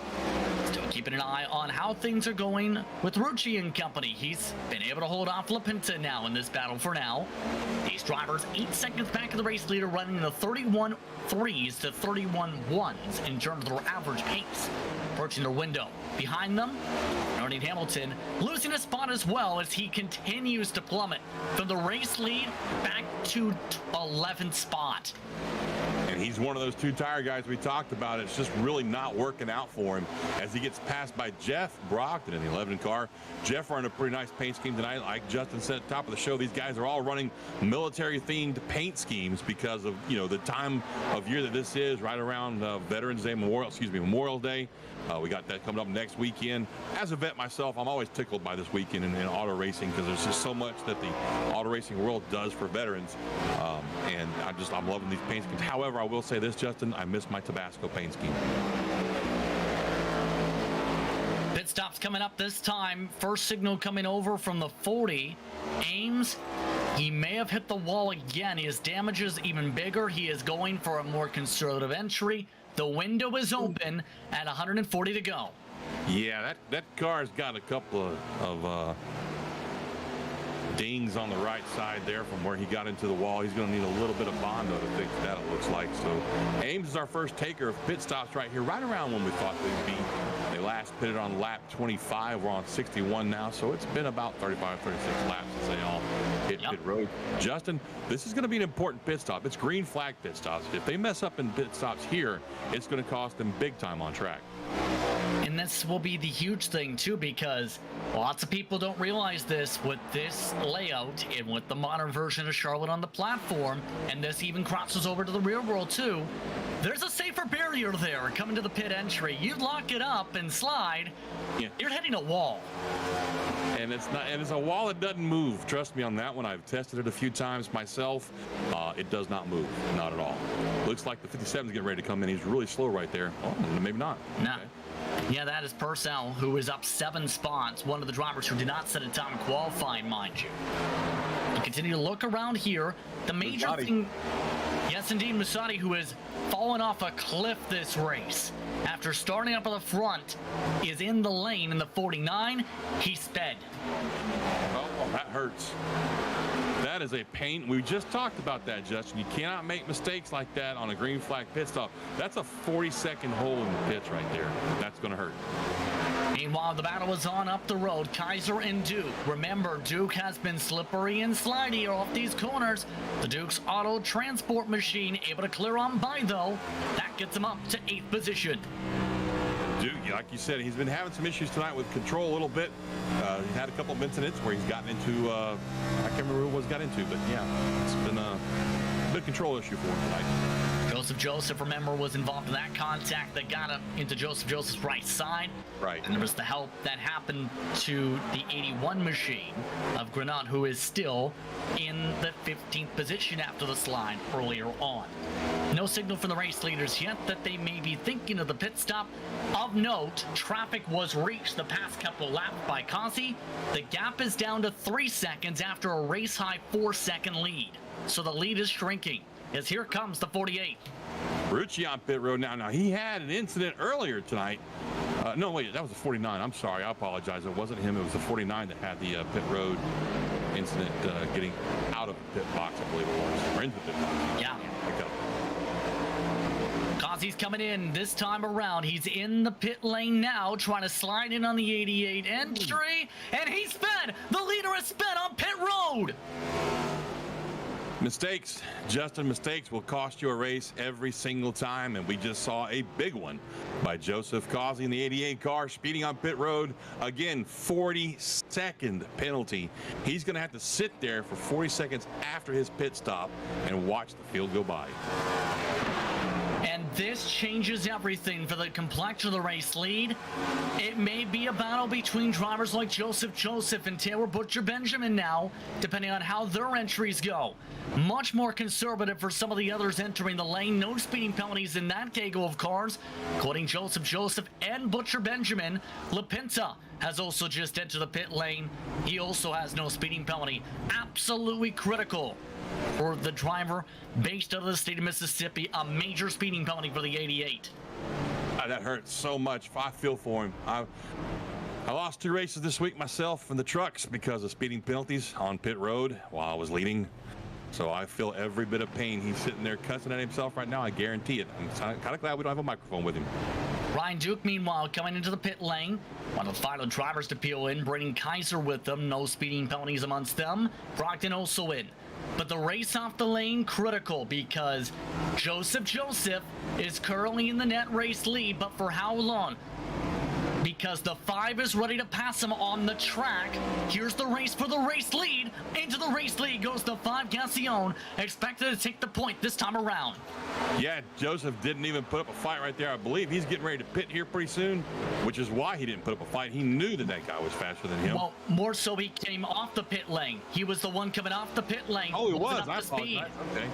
still keeping an eye on how things are going with Rucci and company. He's been able to hold off LaPinta now in this battle for now. These drivers 8 seconds back of the race leader, running in the 31.3s to 31.1s in terms of their average pace, approaching their window. Behind them, Ernie Hamilton losing a spot as well as he continues to plummet from the race lead back to 11th spot. And he's one of those two tire guys we talked about. It's just really not working out for him as he gets passed by Jeff Brockton in the 11 car. Jeff running a pretty nice paint scheme tonight. Like Justin said at the top of the show, these guys are all running military-themed paint schemes because of, the time of year that this is, right around Veterans Day, Memorial Day. We got that coming up next weekend. As a vet myself, I'm always tickled by this weekend in auto racing because there's just so much that the auto racing world does for veterans. And I'm loving these paint schemes. However, I will say this, Justin, I miss my Tabasco paint scheme. Pit stops coming up this time. First signal coming over from the 40. Ames, he may have hit the wall again. His damage is even bigger. He is going for a more conservative entry. The window is open at 140 to go. Yeah, that car's got a couple of dings on the right side there from where he got into the wall. He's going to need a little bit of Bondo to fix that, it looks like. So Ames is our first taker of pit stops right here, right around when we thought they'd be. They last pitted on lap 25. We're on 61 now, so it's been about 35, 36 laps since they all hit pit road. Justin, this is going to be an important pit stop. It's green flag pit stops. If they mess up in pit stops here, it's going to cost them big time on track. And this will be the huge thing, too, because lots of people don't realize this with this layout and with the modern version of Charlotte on the platform, and this even crosses over to the real world, too. There's a safer barrier there coming to the pit entry. You lock it up and slide, you're hitting a wall. And it's a wall that doesn't move. Trust me on that one. I've tested it a few times myself. It does not move, not at all. Looks like the 57's getting ready to come in. He's really slow right there. Oh, maybe not. No. Okay. Yeah, that is Purcell, who is up 7 spots. One of the drivers who did not set a time in qualifying, mind you. You continue to look around here. The major thing... Yes, indeed, Musati, who has fallen off a cliff this race. After starting up at the front, is in the lane in the 49. He sped. Oh, that hurts. That is a pain. We just talked about that, Justin. You cannot make mistakes like that on a green flag pit stop. That's a 40-second hole in the pits right there. That's going to hurt. Meanwhile, the battle is on up the road. Kaiser and Duke. Remember, Duke has been slippery and slidey off these corners. The Duke's auto transport machine able to clear on by, though. That gets him up to 8th position. Duke, like you said, he's been having some issues tonight with control a little bit. He's had a couple of incidents where he's gotten into, I can't remember who it was got into, but yeah, it's been a big control issue for him tonight. Joseph, remember, was involved in that contact that got him into Joseph's right side. Right. And there was the help that happened to the 81 machine of Grenade, who is still in the 15th position after the slide earlier on. No signal from the race leaders yet that they may be thinking of the pit stop. Of note, traffic was reached the past couple of laps by Kazi. The gap is down to 3 seconds after a race-high 4-second lead. So the lead is shrinking, as here comes the 48. Rucci on pit road now. Now, he had an incident earlier tonight. No, wait, that was the 49. I'm sorry. I apologize. It wasn't him. It was the 49 that had the pit road incident getting out of the pit box, I believe it was. Or into the pit box. Yeah. Kazi's coming in this time around. He's in the pit lane now, trying to slide in on the 88 entry, and he's sped. The leader is sped on pit road. Mistakes, Justin, mistakes will cost you a race every single time, and we just saw a big one by Joseph causing the 88 car speeding on pit road. Again, 40-second penalty. He's going to have to sit there for 40 seconds after his pit stop and watch the field go by. And this changes everything for the complexion of the race lead. It may be a battle between drivers like Joseph and Taylor Butcher Benjamin now, depending on how their entries go. Much more conservative for some of the others entering the lane. No speeding penalties in that gaggle of cars, including Joseph and Butcher Benjamin. LaPinta has also just entered the pit lane. He also has no speeding penalty. Absolutely critical for the driver based out of the state of Mississippi. A major speeding penalty for the 88. That hurts so much. I feel for him. I lost 2 races this week myself in the trucks because of speeding penalties on pit road while I was leading. So I feel every bit of pain. He's sitting there cussing at himself right now. I guarantee it. I'm kind of glad we don't have a microphone with him. Ryan Duke, meanwhile, coming into the pit lane. One of the final drivers to peel in, bringing Kaiser with them. No speeding penalties amongst them. Brockton also in. But the race off the lane, critical, because Joseph is currently in the net race lead, but for how long? Because the 5 is ready to pass him on the track. Here's the race for the race lead. Into the race lead goes the 5 Gassione, expected to take the point this time around. Yeah, Joseph didn't even put up a fight right there. I believe he's getting ready to pit here pretty soon, which is why he didn't put up a fight. He knew that guy was faster than him. Well, more so he came off the pit lane. He was the one coming off the pit lane. Oh, he was. I apologize. Okay.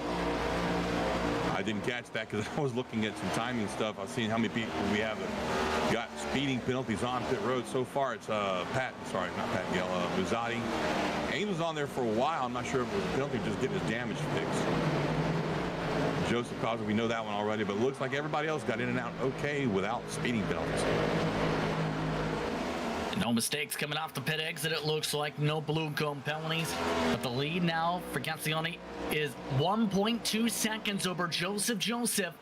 I didn't catch that because I was looking at some timing stuff. I've seen how many people we have that got speeding penalties on pit road. So far, it's Buzzati. Ames was on there for a while. I'm not sure if it was a penalty, just getting his damage fixed. Joseph Causer, we know that one already, but it looks like everybody else got in and out okay without speeding penalties. No mistakes coming off the pit exit, it looks like. No blue cone penalties. But the lead now for Gassione is 1.2 seconds over Joseph.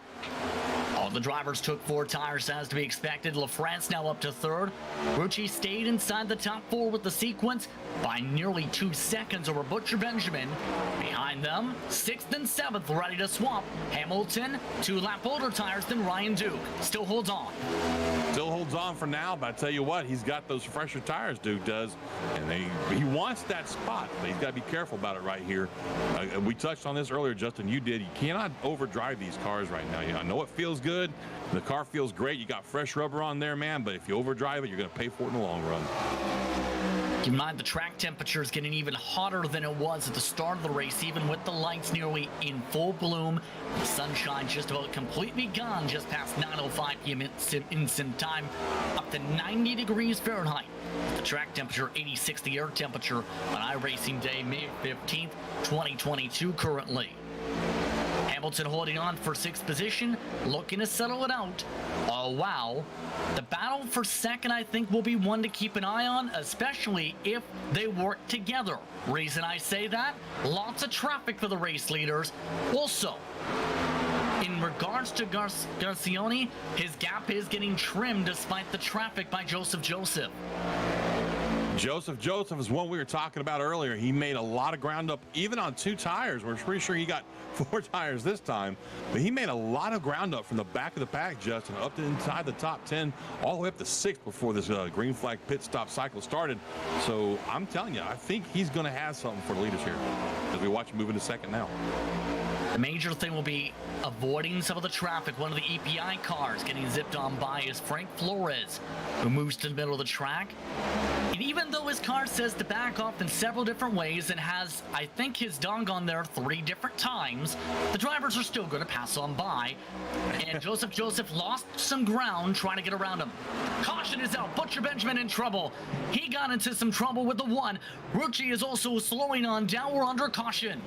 All the drivers took 4 tires, as to be expected. LaFrance now up to 3rd. Rucci stayed inside the top 4 with the sequence by nearly 2 seconds over Butcher Benjamin. Behind them, 6th and 7th ready to swap. Hamilton, 2 lap older tires than Ryan Duke. Still holds on. Still holds on for now, but I tell you what, he's got those fresher tires, Duke does, and he wants that spot, but he's got to be careful about it right here. We touched on this earlier, Justin. You did. You cannot overdrive these cars right now. I know it feels good. The car feels great. You got fresh rubber on there, man, but if you overdrive it, you're going to pay for it in the long run. Keep in mind, the track temperature is getting even hotter than it was at the start of the race, even with the lights nearly in full bloom. The sunshine just about completely gone just past 9:05 p.m. instant time, up to 90 degrees Fahrenheit. The track temperature, 86 the air temperature on iRacing Day, May 15th, 2022 currently. Hamilton holding on for 6th position, looking to settle it out. Oh, wow. The battle for 2nd, I think, will be one to keep an eye on, especially if they work together. Reason I say that? Lots of traffic for the race leaders. Also, in regards to Garcioni, his gap is getting trimmed despite the traffic by Joseph. Joseph is one we were talking about earlier. He made a lot of ground up, even on 2 tires. We're pretty sure he got 4 tires this time, but he made a lot of ground up from the back of the pack, Justin, up to inside the top 10, all the way up to 6th before this green flag pit stop cycle started. So I'm telling you, I think he's going to have something for the leaders here as we watch him move into 2nd now. The major thing will be avoiding some of the traffic. One of the EPI cars getting zipped on by is Frank Flores, who moves to the middle of the track. And even though his car says to back off in several different ways and has, I think, his dog on there 3 different times, the drivers are still going to pass on by. And Joseph lost some ground trying to get around him. Caution is out. Butcher Benjamin in trouble. He got into some trouble with the 1. Rucci is also slowing on down. We're under caution.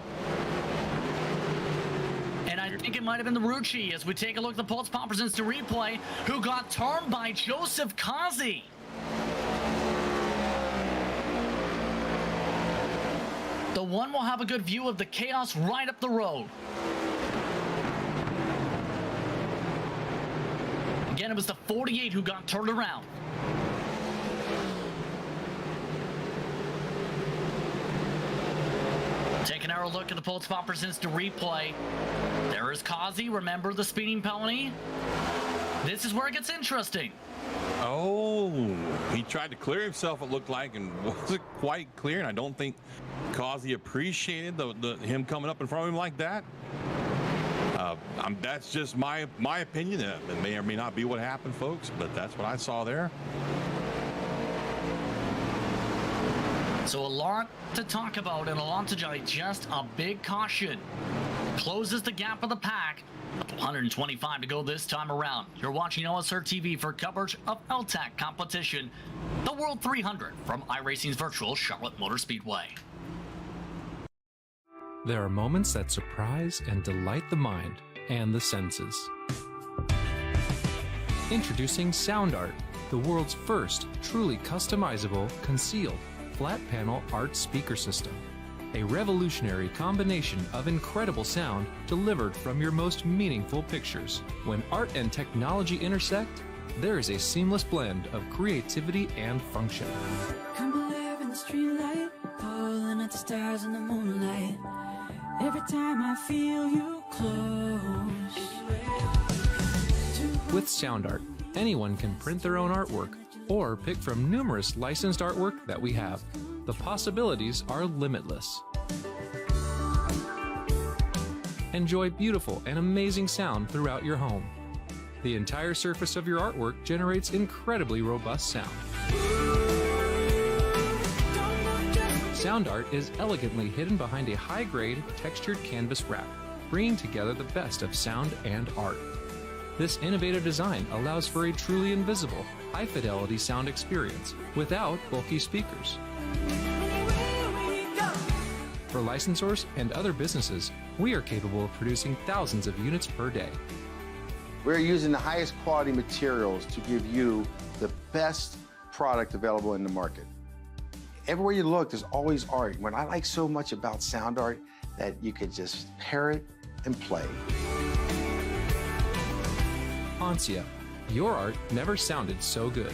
And I think it might have been the Rucci as we take a look at the Pulse Poppers instant replay, who got turned by Joseph Kazi. The 1 will have a good view of the chaos right up the road. Again, it was the 48 who got turned around. Taking our look at the Pulse Poppers instant replay. There is Kazi. Remember the speeding penalty? This is where it gets interesting. Oh, he tried to clear himself, it looked like, and wasn't quite clear. And I don't think Kazi appreciated him coming up in front of him like that. That's just my opinion. It may or may not be what happened, folks, but that's what I saw there. So a lot to talk about and a lot to digest. A big caution closes the gap of the pack. 125 to go this time around. You're watching LSRTV for coverage of L-TAC competition, the World 300 from iRacing's virtual Charlotte Motor Speedway. There are moments that surprise and delight the mind and the senses. Introducing Sound Art, the world's first truly customizable, concealed, flat panel art speaker system. A revolutionary combination of incredible sound delivered from your most meaningful pictures. When art and technology intersect, there is a seamless blend of creativity and function. Come alive in the streetlight, pulling at the stars in the moonlight. Every time I feel you close. With Sound Art, anyone can print their own artwork or pick from numerous licensed artwork that we have. The possibilities are limitless. Enjoy beautiful and amazing sound throughout your home. The entire surface of your artwork generates incredibly robust sound. Sound Art is elegantly hidden behind a high-grade, textured canvas wrap, bringing together the best of sound and art. This innovative design allows for a truly invisible, high-fidelity sound experience without bulky speakers. For licensors and other businesses, we are capable of producing thousands of units per day. We're using the highest quality materials to give you the best product available in the market. Everywhere you look, there's always art. What I like so much about Sound Art, that you could just pair it and play. Ancia, your art never sounded so good.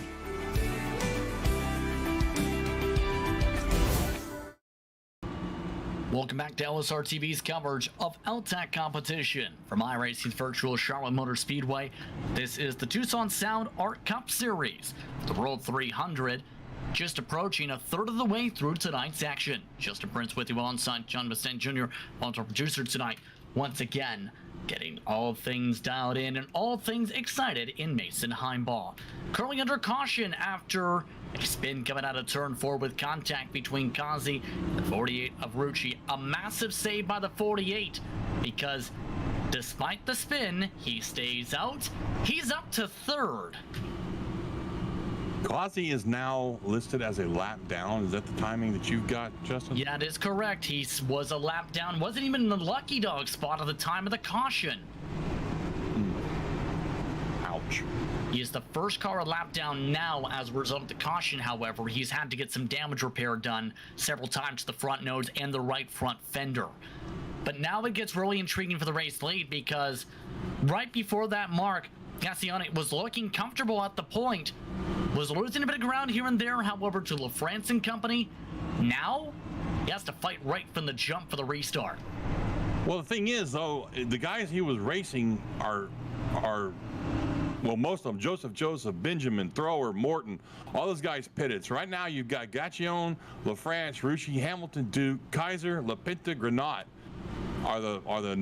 Welcome back to LSRTV's coverage of L-TAC competition from iRacing's virtual Charlotte Motor Speedway. This is the Tucson Sound Art Cup Series, the World 300, just approaching a third of the way through tonight's action. Justin Prince with you alongside John Bassett Jr., our producer tonight, once again, getting all things dialed in and all things excited in Mason Heimball. Currently under caution after a spin coming out of turn 4 with contact between Kazi and the 48 of Rucci. A massive save by the 48 because despite the spin, he stays out. He's up to third. Quasi is now listed as a lap down. Is that the timing that you've got, Justin? Yeah, it is correct. He was a lap down. Wasn't even in the lucky dog spot at the time of the caution. Ouch. He is the first car a lap down now as a result of the caution. However, he's had to get some damage repair done several times to the front nose and the right front fender. But now it gets really intriguing for the race lead, because right before that mark, Gascione was looking comfortable at the point, was losing a bit of ground here and there, however, to LaFrance and company. Now, he has to fight right from the jump for the restart. Well, the thing is, though, the guys he was racing are well, most of them, Joseph, Benjamin, Thrower, Morton, all those guys pitted. So right now you've got Gaccione, LaFrance, Rucci, Hamilton, Duke, Kaiser, LaPinta, Granat are the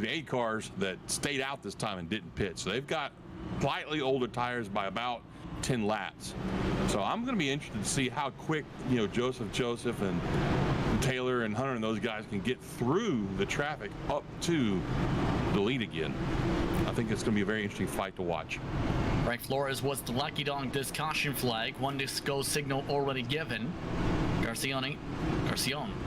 8 cars that stayed out this time and didn't pit. So they've got slightly older tires by about 10 laps. So I'm going to be interested to see how quick, Joseph and Taylor and Hunter and those guys can get through the traffic up to the lead again. I think it's going to be a very interesting fight to watch. Frank Flores was the lucky dog this caution flag. One to go signal already given. Garcione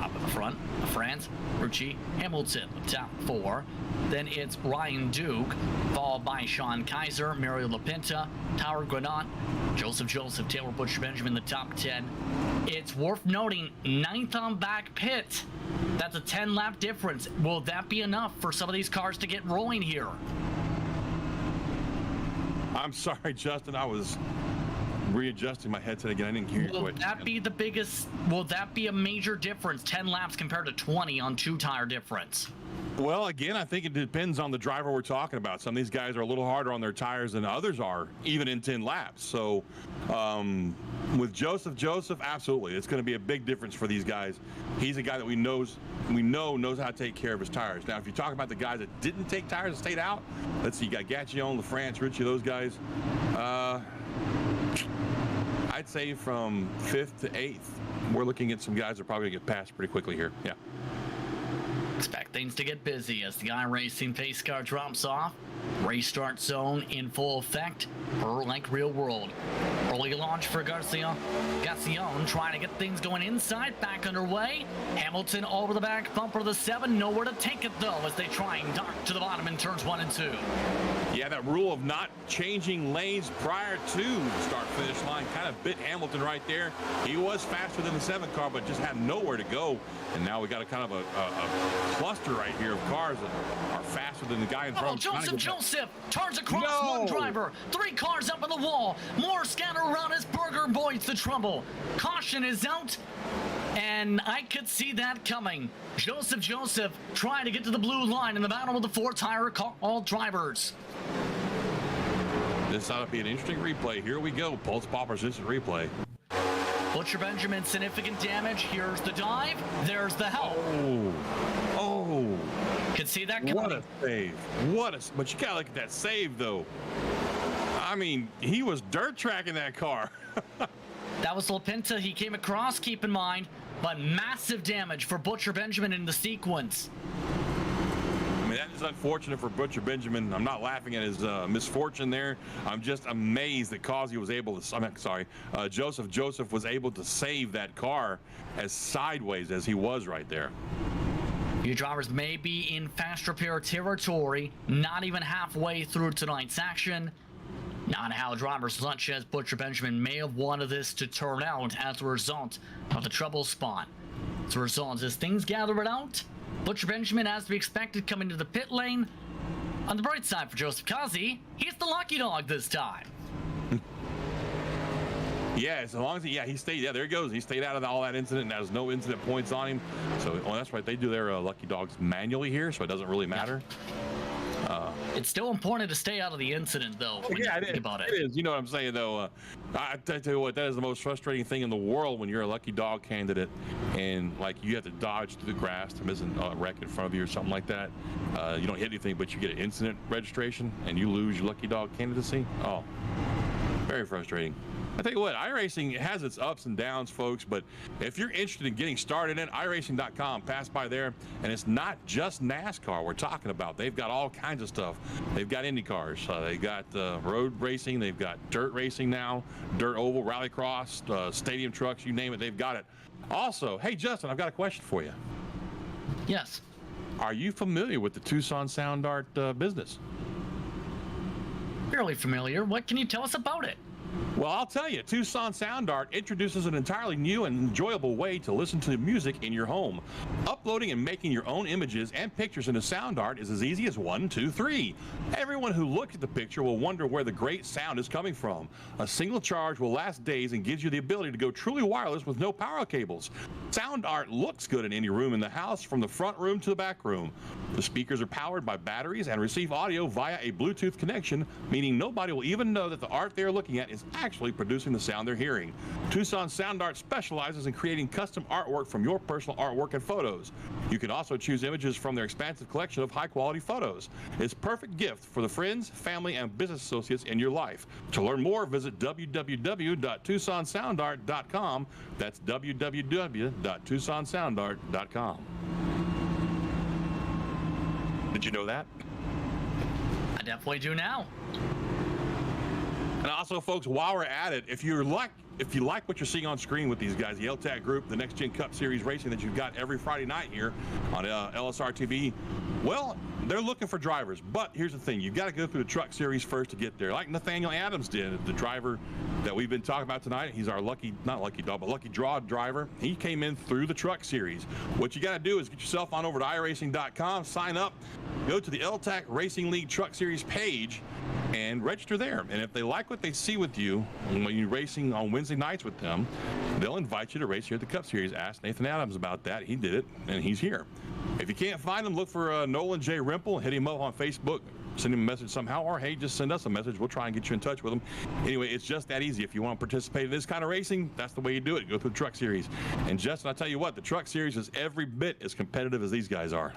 up at the front. France, Rucci, Hamilton, top 4. Then it's Ryan Duke, followed by Sean Kaiser, Mario LaPinta, Tower Granat, Joseph, Taylor Butcher Benjamin, the top 10. It's worth noting, 9th on back pit. That's a 10-lap difference. Will that be enough for some of these cars to get rolling here? I'm sorry, Justin. I was readjusting my headset again. I didn't hear you. Will that be a major difference? 10 laps compared to 20 on 2-tire difference. Well, again, I think it depends on the driver we're talking about. Some of these guys are a little harder on their tires than others are, even in 10 laps. So with Joseph, absolutely. It's going to be a big difference for these guys. He's a guy that we know knows how to take care of his tires. Now, if you talk about the guys that didn't take tires and stayed out, let's see, you got Gaccione, LaFrance, Rucci, those guys. I'd say from 5th to 8th, we're looking at some guys that are probably going to get passed pretty quickly here. Yeah. Expect things to get busy as the iRacing pace car drops off. Restart zone in full effect, like real world. Early launch for Gaccione trying to get things going inside, back underway. Hamilton over the back bumper of the 7, nowhere to take it though as they try and dock to the bottom in turns 1 and 2. Yeah, that rule of not changing lanes prior to the start-finish line kind of bit Hamilton right there. He was faster than the 7 car, but just had nowhere to go. And now we got a kind of a cluster right here of cars that are faster than the guy in front. Joseph turns across one driver. 3 cars up on the wall. More scatter around as Burger avoids the trouble. Caution is out. And I could see that coming. Joseph trying to get to the blue line in the battle with the 4-tire all drivers. This ought to be an interesting replay. Here we go. Pulse Poppers, this is replay. Butcher Benjamin, significant damage. Here's the dive. There's the help. Oh. Could see that coming. What a save. But you gotta look at that save, though. I mean, he was dirt tracking that car. That was LaPinta he came across, keep in mind, but massive damage for Butcher Benjamin in the sequence. I mean, that is unfortunate for Butcher Benjamin. I'm not laughing at his misfortune there. I'm just amazed that Causey was able to, Joseph was able to save that car as sideways as he was right there. Your drivers may be in fast repair territory, not even halfway through tonight's action. Not how drivers such as Butcher Benjamin may have wanted this to turn out as a result of the trouble spot. As a result, as things gather it out, Butcher Benjamin, as we expected, coming to the pit lane. On the bright side for Joseph Causey, he's the lucky dog this time. Yeah, as long as he stayed. Yeah, there he goes. He stayed out of all that incident, and there's no incident points on him. So, that's right. They do their lucky dogs manually here, so it doesn't really matter. It's still important to stay out of the incident, though. When you think about it. It is. You know what I'm saying, though. I tell you what, that is the most frustrating thing in the world when you're a lucky dog candidate, and you have to dodge through the grass to miss a wreck in front of you or something like that. You don't hit anything, but you get an incident registration, and you lose your lucky dog candidacy. Oh, very frustrating. I tell you what, iRacing has its ups and downs, folks, but if you're interested in getting started in iRacing.com, pass by there, and it's not just NASCAR we're talking about. They've got all kinds of stuff. They've got Indy cars, they've got road racing, they've got dirt racing now, dirt oval, rallycross, stadium trucks, you name it, they've got it. Also, hey, Justin, I've got a question for you. Yes. Are you familiar with the Tucson Sound Art business? Fairly familiar. What can you tell us about it? Well, I'll tell you, Tucson Sound Art introduces an entirely new and enjoyable way to listen to music in your home. Uploading and making your own images and pictures into Sound Art is as easy as 1, 2, 3. Everyone who looks at the picture will wonder where the great sound is coming from. A single charge will last days and gives you the ability to go truly wireless with no power cables. Sound Art looks good in any room in the house, from the front room to the back room. The speakers are powered by batteries and receive audio via a Bluetooth connection, meaning nobody will even know that the art they are looking at is actually producing the sound they're hearing. Tucson Sound Art specializes in creating custom artwork from your personal artwork and photos. You can also choose images from their expansive collection of high-quality photos. It's a perfect gift for the friends, family, and business associates in your life. To learn more, visit www.tucsonsoundart.com. That's www.tucsonsoundart.com. Did you know that? I definitely do now. And also, folks, while we're at it, if you like what you're seeing on screen with these guys, the L-TAC group, the Next Gen Cup Series racing that you've got every Friday night here on LSRTV, well, they're looking for drivers. But here's the thing. You've got to go through the Truck Series first to get there. Like Nathaniel Adams did, the driver that we've been talking about tonight. He's our lucky draw driver. He came in through the Truck Series. What you got to do is get yourself on over to iRacing.com, sign up, go to the L-TAC Racing League Truck Series page, and register there. And if they like what they see with you when you're racing on Wednesday nights with them, they'll invite you to race here at the Cup Series. Ask Nathan Adams about that. He did it, and he's here. If you can't find him, look for Nolan J. Rimple. Hit him up on Facebook. Send him a message somehow, or hey, just send us a message. We'll try and get you in touch with him. Anyway, it's just that easy. If you want to participate in this kind of racing, that's the way you do it. Go through the Truck Series. And Justin, I'll tell you what, the Truck Series is every bit as competitive as these guys are.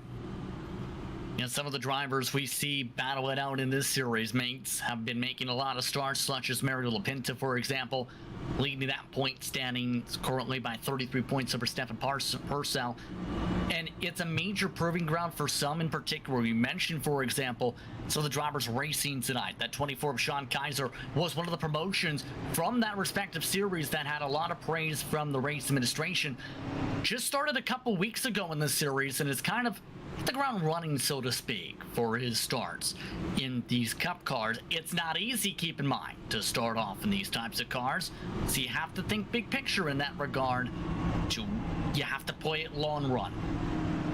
You know, some of the drivers we see battle it out in this series have been making a lot of starts, such as Mario Lapinta, for example, leading that point standing currently by 33 points over Stefan Purcell. And it's a major proving ground for some in particular. We mentioned, for example, some of the drivers racing tonight. That 24 of Sean Kaiser was one of the promotions from that respective series that had a lot of praise from the race administration. Just started a couple weeks ago in this series, and it's kind of hit the ground running, so to speak, for his starts in these Cup cars. It's not easy, keep in mind, to start off in these types of cars, so you have to think big picture in that regard. You have to play it long run.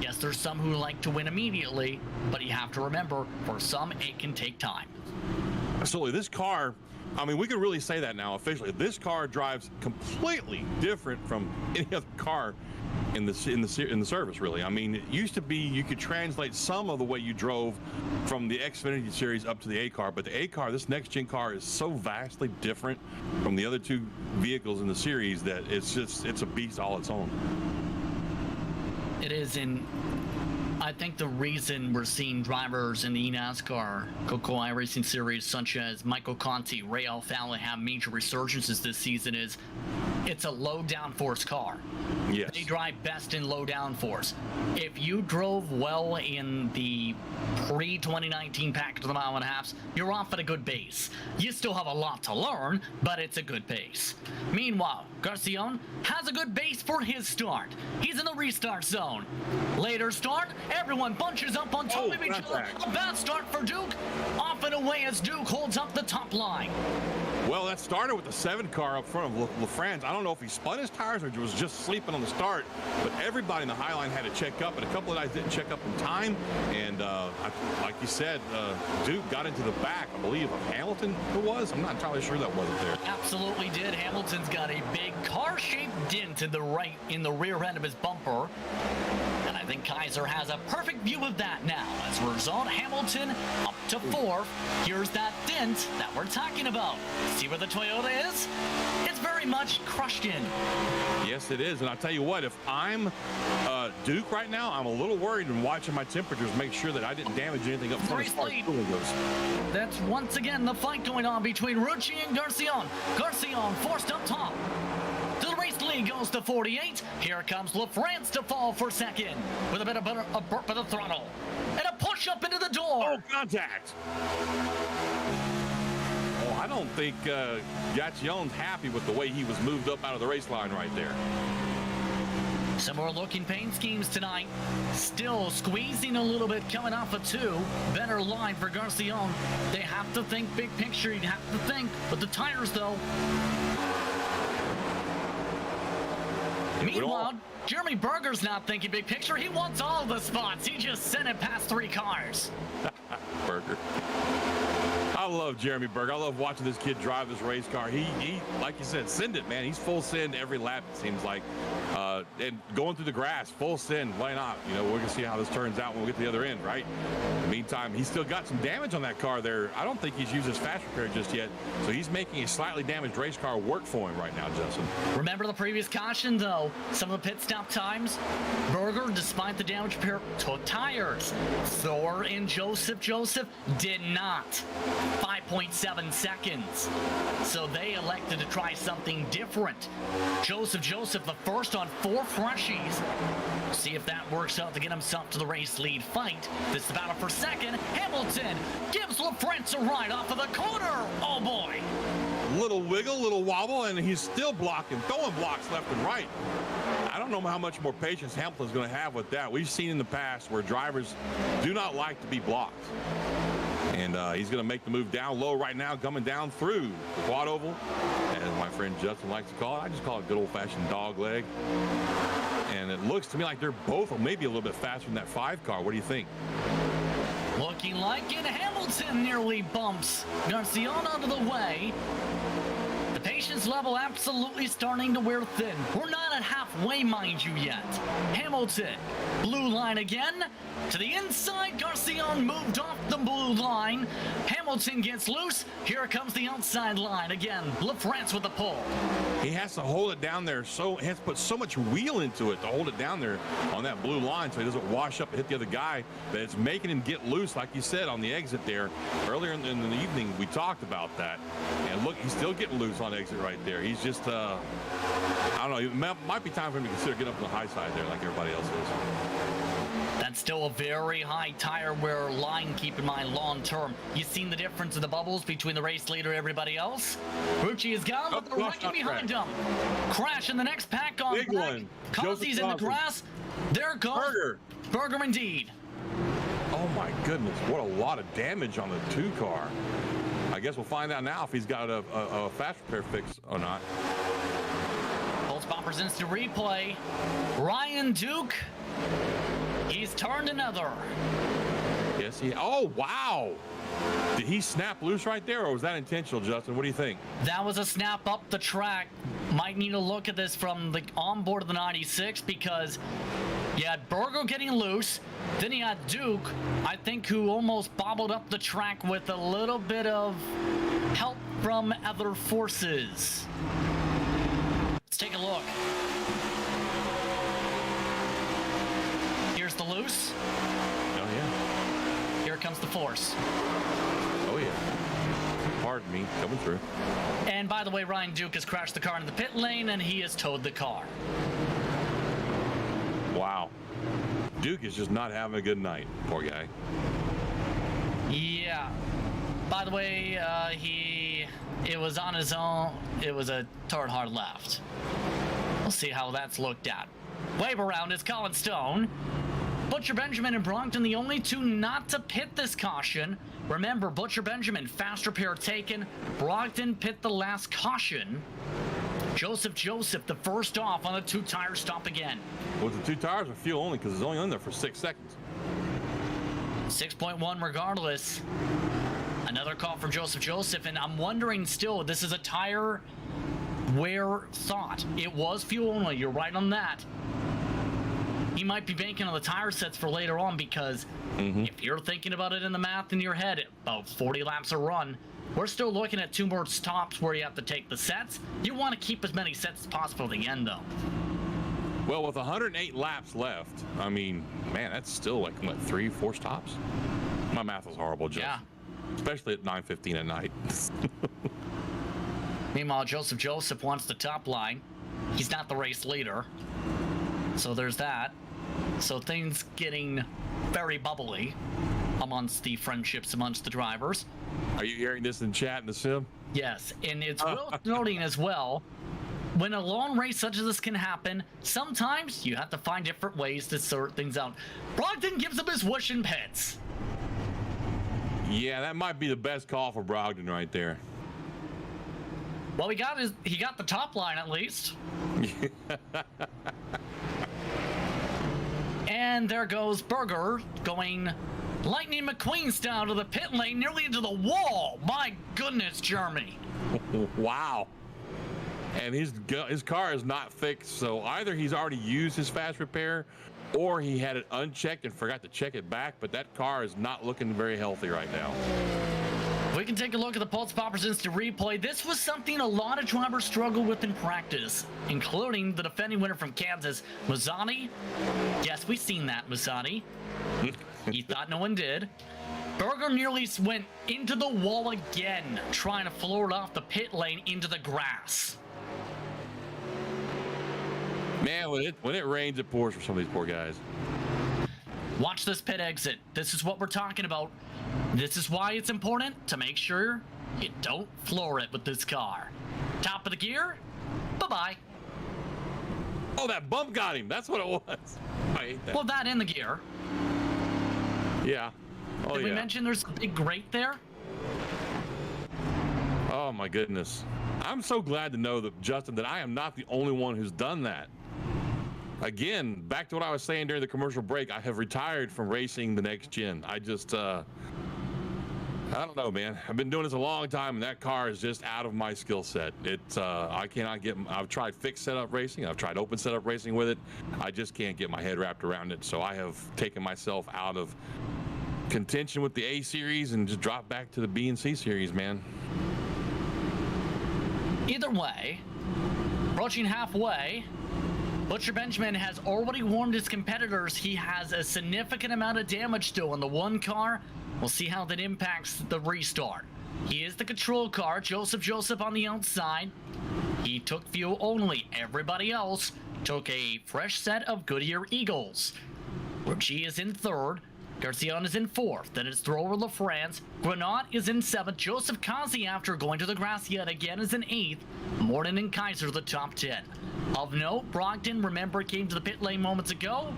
Yes, there's some who like to win immediately, but you have to remember, for some, it can take time. Absolutely. This car, I mean, we can really say that now officially. This car drives completely different from any other car in the service, really. I mean, it used to be you could translate some of the way you drove from the Xfinity series up to the A car, but the A car, this next gen car, is so vastly different from the other two vehicles in the series that it's a beast all its own. It is, and I think the reason we're seeing drivers in the eNASCAR Coco iRacing series such as Michael Conti, Ray Alfalla have major resurgences this season is it's a low downforce car. Yes. They drive best in low downforce. If you drove well in the pre-2019 package of the mile and a halves, you're off at a good base. You still have a lot to learn, but it's a good base. Meanwhile, Garcion has a good base for his start. He's in the restart zone. Later start, everyone bunches up on top of each other. A bad start for Duke. Off and away as Duke holds up the top line. Well, that started with the 7 car up front of LaFrance. I don't know if he spun his tires or was just sleeping on the start, but everybody in the high line had to check up, and a couple of guys didn't check up in time. And like you said, Duke got into the back, I believe, of Hamilton, who was? I'm not entirely sure that wasn't there. Absolutely did. Hamilton's got a big car-shaped dent in the rear end of his bumper. And I think Kaiser has a perfect view of that now. As a result, Hamilton, a to 4th. Here's that dent that we're talking about. See where the Toyota is? It's very much crushed in. Yes, it is. And I'll tell you what, if I'm Duke right now, I'm a little worried and watching my temperatures, make sure that I didn't damage anything up front as far as cooling goes. That's once again the fight going on between Rucci and Garcion. Garcion forced up top. To the race lead goes to 48. Here comes LaFrance to fall for second with a bit of a burp of the throttle. And a push up into the door. Oh, contact. I don't think Gatchion's happy with the way he was moved up out of the race line right there. Some more looking paint schemes tonight. Still squeezing a little bit coming off a 2. Better line for Garcion. They have to think big picture. You'd have to think. But the tires, though. Meanwhile, Jeremy Berger's not thinking big picture. He wants all the spots. He just sent it past 3 cars. Berger. I love Jeremy Berger. I love watching this kid drive this race car. He like you said, send it, man. He's full send every lap, it seems like. And going through the grass, full send. Why not? You know, we're going to see how this turns out when we get to the other end, right? In the meantime, he's still got some damage on that car there. I don't think he's used his fast repair just yet. So he's making a slightly damaged race car work for him right now, Justin. Remember the previous caution, though. Some of the pit stop times. Berger, despite the damage repair, took tires. Thor and Joseph did not. 5.7 seconds. So they elected to try something different. Joseph the first on 4 freshies. See if that works out to get himself to the race lead fight. This is battle for second. Hamilton gives LaFrance a ride off of the corner. Oh boy. Little wiggle, little wobble, and he's still blocking, throwing blocks left and right. I don't know how much more patience Hamilton's going to have with that. We've seen in the past where drivers do not like to be blocked. And he's going to make the move down low right now, coming down through the quad oval, as my friend Justin likes to call it. I just call it good old-fashioned dog leg. And it looks to me like they're both maybe a little bit faster than that 5 car. What do you think? Looking like it. Hamilton nearly bumps Garcion out of the way. The patience level absolutely starting to wear thin. We're not at halfway, mind you, yet. Hamilton, blue line again. To the inside, Garcion moved off the blue line. Hamilton gets loose. Here comes the outside line again. LaFrance with the pull. He has to hold it down there. He has to put so much wheel into it to hold it down there on that blue line so he doesn't wash up and hit the other guy. But it's making him get loose, like you said, on the exit there. Earlier in the evening, we talked about that. And look, he's still getting loose on exit right there. He's just, I don't know, it might be time for him to consider getting up on the high side there like everybody else is. That's still a very high tire wear line, keep in mind, long term. You seen the difference in the bubbles between the race leader and everybody else? Rucci is gone, but they're right behind him. Crash in the next pack on big back. one. Cozzi's in the grass. There goes Berger indeed. Oh my goodness, what a lot of damage on the 2 car. I guess we'll find out now if he's got a fast repair fix or not. Pulse Bombers instant replay. Ryan Duke. He's turned another. Yes, oh, wow. Did he snap loose right there, or was that intentional, Justin? What do you think? That was a snap up the track. Might need to look at this from the onboard of the 96 because you had Berger getting loose. Then you had Duke, I think, who almost bobbled up the track with a little bit of help from other forces. Let's take a look. Here's the loose. Oh, yeah. Here comes the force. Oh, yeah. Pardon me, coming through. And by the way, Ryan Duke has crashed the car into the pit lane, and he has towed the car. Wow. Duke is just not having a good night. Poor guy. Yeah. By the way, it was on his own. It was a turn hard left. We'll see how that's looked at. Wave around is Colin Stone. Butcher Benjamin and Brockton, the only 2 not to pit this caution. Remember, Butcher Benjamin, fast repair taken. Brockton pit the last caution. Joseph, the first off on a 2-tire stop again. Well, the 2 tires are fuel only because it's only on there for 6 seconds. 6.1 regardless. Another call from Joseph, and I'm wondering still, this is a tire wear thought. It was fuel only, you're right on that. he might be banking on the tire sets for later on because if you're thinking about it in the math in your head, about 40 laps a run, we're still looking at 2 more stops where you have to take the sets. You want to keep as many sets as possible at the end, though. Well, with 108 laps left, I mean, man, that's still like, what, 3-4 stops? My math was horrible, Joe. Yeah. Especially at 9:15 at night. Meanwhile, Joseph wants the top line. He's not the race leader. So there's that. So things getting very bubbly amongst the friendships amongst the drivers. Are you hearing this in chat in the sim? Yes, and it's worth noting as well, when a long race such as this can happen, sometimes you have to find different ways to sort things out. Brogdon gives him his whoosh and pits. Yeah, that might be the best call for Brogdon right there. Well, he got the top line at least. And there goes Berger going Lightning McQueen style to the pit lane, nearly into the wall. My goodness, Germany. Wow. And his car is not fixed, so either he's already used his fast repair or he had it unchecked and forgot to check it back, but that car is not looking very healthy right now. We can take a look at the Pulse Poppers Instant Replay. This was something a lot of drivers struggled with in practice, including the defending winner from Kansas, Mazzani. Yes, we've seen that, Mazzani. He thought no one did. Berger nearly went into the wall again, trying to float off the pit lane into the grass. Man, when it rains, it pours for some of these poor guys. Watch this pit exit. This is what we're talking about. This is why it's important to make sure you don't floor it with this car. Top of the gear, bye-bye. Oh, that bump got him. That's what it was. I hate that. Well, that in the gear. Yeah. Oh, Did yeah. we mention there's a big grate there? Oh, my goodness. I'm so glad to know that, Justin, that I am not the only one who's done that. Again, back to what I was saying during the commercial break, I have retired from racing the next gen. I just, I don't know, man. I've been doing this a long time, and that car is just out of my skill set. I cannot get, I've tried fixed setup racing. I've tried open setup racing with it. I just can't get my head wrapped around it. So I have taken myself out of contention with the A series and just dropped back to the B and C series, man. Either way, approaching halfway, Butcher Benjamin has already warned his competitors he has a significant amount of damage still in the one car. We'll see how that impacts the restart. He is the control car, Joseph on the outside. He took fuel only. Everybody else took a fresh set of Goodyear Eagles. Rucci is in third. Garcian is in fourth. Then it's Thrower LaFrance. Granat is in seventh. Joseph Kazi, after going to the grass yet again, is in eighth. Morton and Kaiser the top 10. Of note, Brogdon, remember, came to the pit lane moments ago.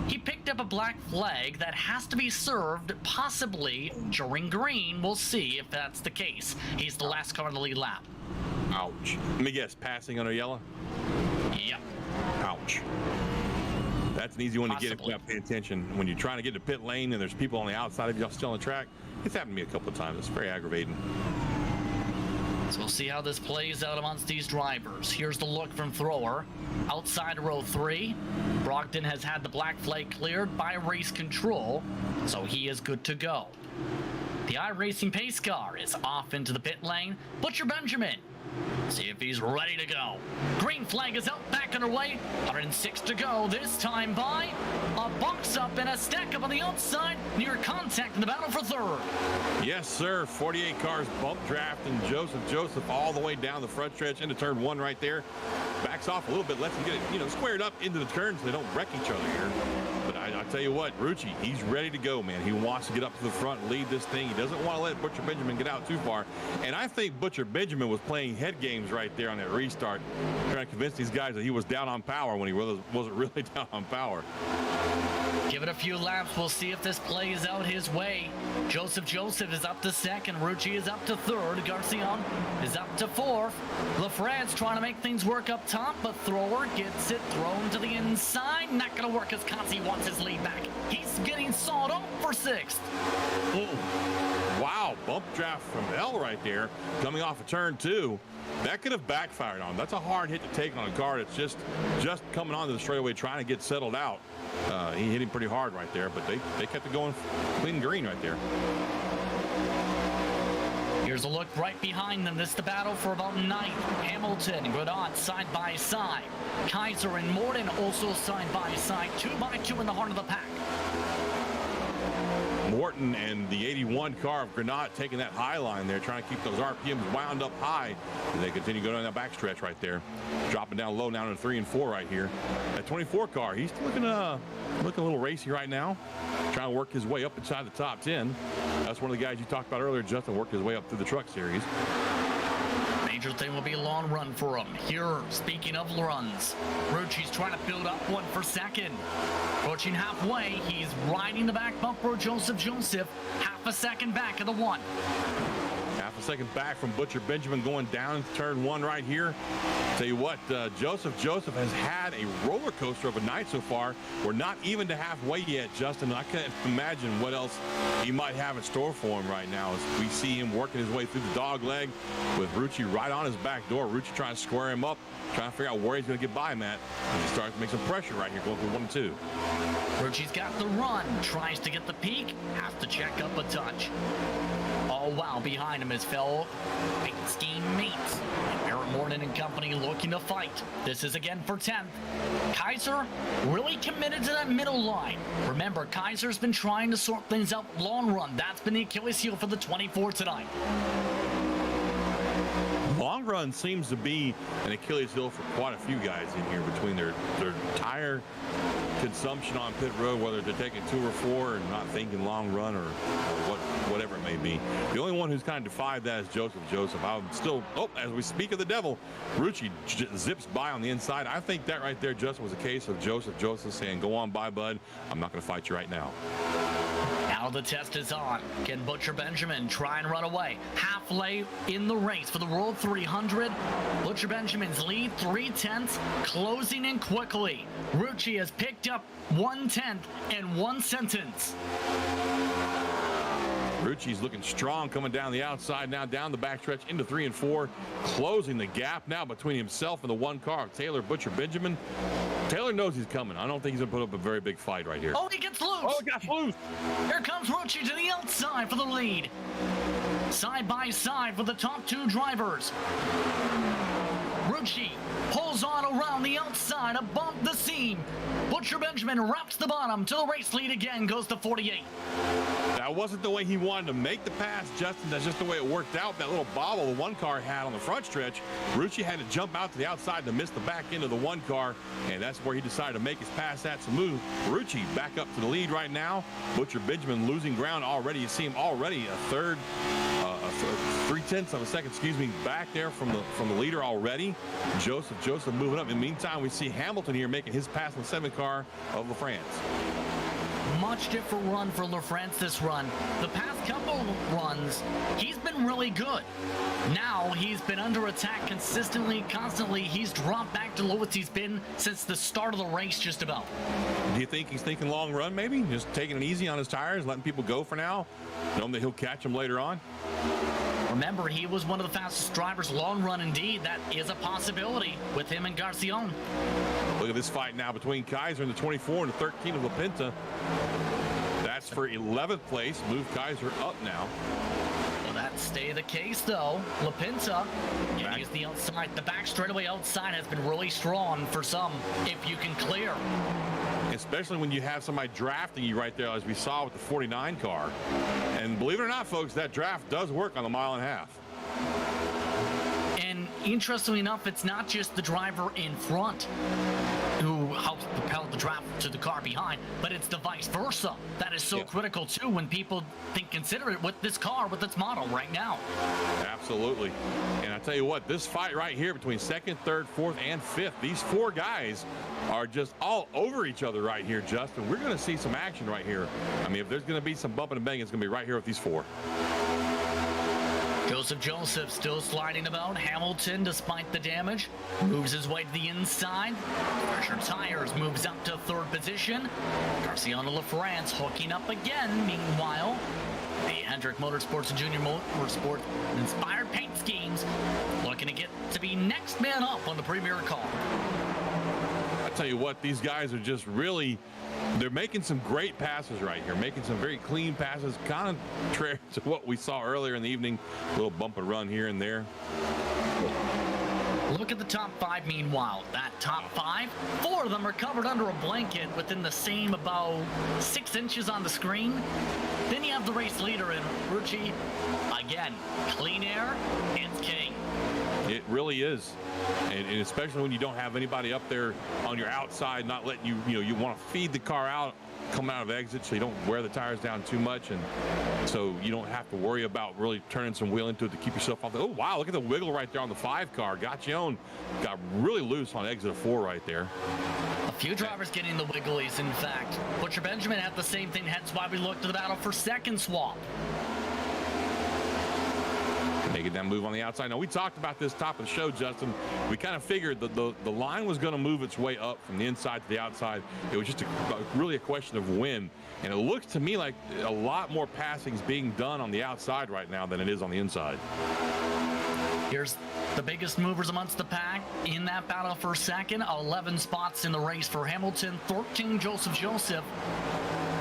He picked up a black flag that has to be served, possibly during green. We'll see if that's the case. He's the last car in the lead lap. Ouch. Let me guess, passing under yellow? Yep. Ouch. That's an easy one to get if you're not paying attention. When you're trying to get to pit lane and there's people on the outside of you still on the track, it's happened to me a couple of times. It's very aggravating. So we'll see how this plays out amongst these drivers. Here's the look from Thrower. Outside row 3, Brogdon has had the black flag cleared by race control, so he is good to go. The iRacing pace car is off into the pit lane. Butcher Benjamin, see if he's ready to go. Green flag is out, back underway. 106 to go, this time by a box up and a stack up on the outside, near contact in the battle for third. Yes, sir. 48 cars bump draft, and Joseph all the way down the front stretch into turn 1 right there. Backs off a little bit, lets him get it, squared up into the turn so they don't wreck each other here. But I tell you what, Rucci, he's ready to go, man. He wants to get up to the front and lead this thing. He doesn't want to let Butcher Benjamin get out too far. And I think Butcher Benjamin was playing head games right there on that restart, trying to convince these guys that he was down on power when he wasn't really down on power. Give it a few laps. We'll see if this plays out his way. Joseph is up to second. Rucci is up to third. Garcian is up to fourth. LaFrance trying to make things work up top, but Thrower gets it thrown to the inside. Not going to work as Kazi wants his lead back. He's getting sawed off for sixth. Wow, bump draft from L right there, coming off of turn 2. That could have backfired on him. That's a hard hit to take on a car that's just coming onto the straightaway trying to get settled out. He hit him pretty hard right there, but they kept it going clean and green right there. Here's a look right behind them. This is the battle for about 9th. Hamilton and Gradot side by side. Kaiser and Morton also side by side. 2 by 2 in the heart of the pack. Morton and the 81 car of Granat taking that high line there, trying to keep those RPMs wound up high as they continue going down that backstretch right there. Dropping down low down to 3 and 4 right here. That 24 car, he's looking a little racy right now, trying to work his way up inside the top 10. That's one of the guys you talked about earlier, Justin, worked his way up through the truck series. Major thing will be a long run for him. Here, speaking of runs, Rucci's trying to build up one for second. Approaching halfway, he's riding the back bumper of Joseph. Half a second back of the 1. Half a second back from Butcher Benjamin going down turn 1 right here. Tell you what, Joseph has had a roller coaster of a night so far. We're not even to halfway yet, Justin. I can't imagine what else he might have in store for him right now as we see him working his way through the dog leg with Rucci right on his back door. Rucci trying to square him up, trying to figure out where he's going to get by him at. And he starts to make some pressure right here going through 1 and 2. Rucci's got the run, tries to get the peak, has to check up a touch. Oh wow, behind him is fellow paint scheme mates. Barret Morton and company looking to fight. This is again for 10th. Kaiser really committed to that middle line. Remember, Kaiser's been trying to sort things out long run. That's been the Achilles heel for the 24 tonight. Long run seems to be an Achilles heel for quite a few guys in here between their tire consumption on pit road, whether they're taking 2 or 4 and not thinking long run or whatever it may be. The only one who's kind of defied that is Joseph. I'm still, as we speak of the devil, Rucci zips by on the inside. I think that right there, Justin, was a case of Joseph saying, go on by, bud. I'm not going to fight you right now. Now the test is on. Can Butcher Benjamin try and run away? Halfway in the race for the World 300. Butcher Benjamin's lead, 3/10, closing in quickly. Rucci has picked up 1/10 and 1 sentence. Rucci's looking strong coming down the outside now, down the backstretch into 3 and 4, closing the gap now between himself and the 1 car of Taylor Butcher Benjamin. Taylor knows he's coming. I don't think he's going to put up a very big fight right here. Oh, he gets loose. Oh, he got loose. Here comes Rucci to the outside for the lead. Side by side for the top 2 drivers. Rucci pulls on around the outside, above the seam. Butcher Benjamin wraps the bottom to the race lead again, goes to 48. That wasn't the way he wanted to make the pass, Justin. That's just the way it worked out. That little bobble the 1 car had on the front stretch. Rucci had to jump out to the outside to miss the back end of the 1 car, and that's where he decided to make his pass at Samu. Rucci back up to the lead right now. Butcher Benjamin losing ground already. You see him already a 3/10 of a second, back there from the leader already. Joseph moving up. In the meantime, we see Hamilton here making his pass on the 7 car of LaFrance. Much different run for LaFrance this run. The past couple runs, he's been really good. Now he's been under attack consistently, constantly. He's dropped back to lowest he's been since the start of the race just about. Do you think he's thinking long run maybe? Just taking it easy on his tires, letting people go for now, knowing that he'll catch them later on? Remember, he was one of the fastest drivers, long run indeed. That is a possibility with him and Garcion. Look at this fight now between Kaiser and the 24 and the 13 of LaPinta. That's for 11th place. Move Kaiser up now. Will that stay the case, though? LaPinta, use the outside. The back straightaway outside has been really strong for some, if you can clear. Especially when you have somebody drafting you right there, as we saw with the 49 car. And believe it or not, folks, that draft does work on the 1.5 miles. And interestingly enough, it's not just the driver in front who helps propel the draft to the car behind, but it's the vice versa. That is so critical, too, when people consider it with this car, with its model right now. Absolutely. And I tell you what, this fight right here between 2nd, 3rd, 4th, and 5th, these 4 guys are just all over each other right here, Justin. We're going to see some action right here. I mean, if there's going to be some bumping and banging, it's going to be right here with these 4. Joseph still sliding about. Hamilton, despite the damage, moves his way to the inside. Pressure Tires moves up to third position. Garciano LaFrance hooking up again. Meanwhile, the Hendrick Motorsports and Junior Motorsport inspired paint schemes looking to get to be next man up on the premier car. I tell you what, these guys are just really, they're making some great passes right here, making some very clean passes, contrary to what we saw earlier in the evening. A little bump and run here and there. Look at the top 5 meanwhile. That top 5, 4 of them are covered under a blanket within the same about 6 inches on the screen. Then you have the race leader in Rucci. Again, clean air, it's king. It really is. And especially when you don't have anybody up there on your outside, not letting you want to feed the car out, come out of exit so you don't wear the tires down too much, and so you don't have to worry about really turning some wheel into it to keep yourself off the, oh wow, look at the wiggle right there on the 5 car. Gaccione got really loose on exit 4 right there. A few drivers getting the wigglies, in fact. Butcher Benjamin had the same thing, hence why we looked to the battle for second swap. Making that move on the outside. Now, we talked about this top of the show, Justin. We kind of figured that the line was going to move its way up from the inside to the outside. It was just really a question of when. And it looks to me like a lot more passings being done on the outside right now than it is on the inside. Here's the biggest movers amongst the pack in that battle for second. 11 spots in the race for Hamilton, 13 Joseph.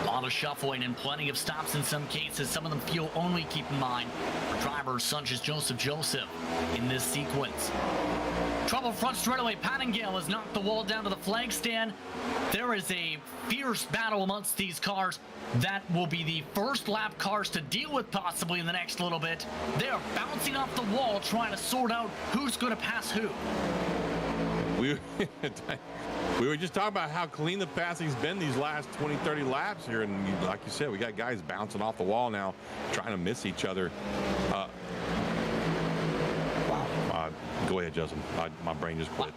A lot of shuffling and plenty of stops in some cases. Some of them fuel only, keep in mind, for drivers such as Joseph in this sequence. Trouble front straightaway. Pattingale has knocked the wall down to the flag stand. There is a fierce battle amongst these cars. That will be the first lap cars to deal with possibly in the next little bit. They are bouncing off the wall trying to sort out who's going to pass who. We were just talking about how clean the passing's been these last 20, 30 laps here. And like you said, we got guys bouncing off the wall now, trying to miss each other. Go ahead, Justin. My brain just quit.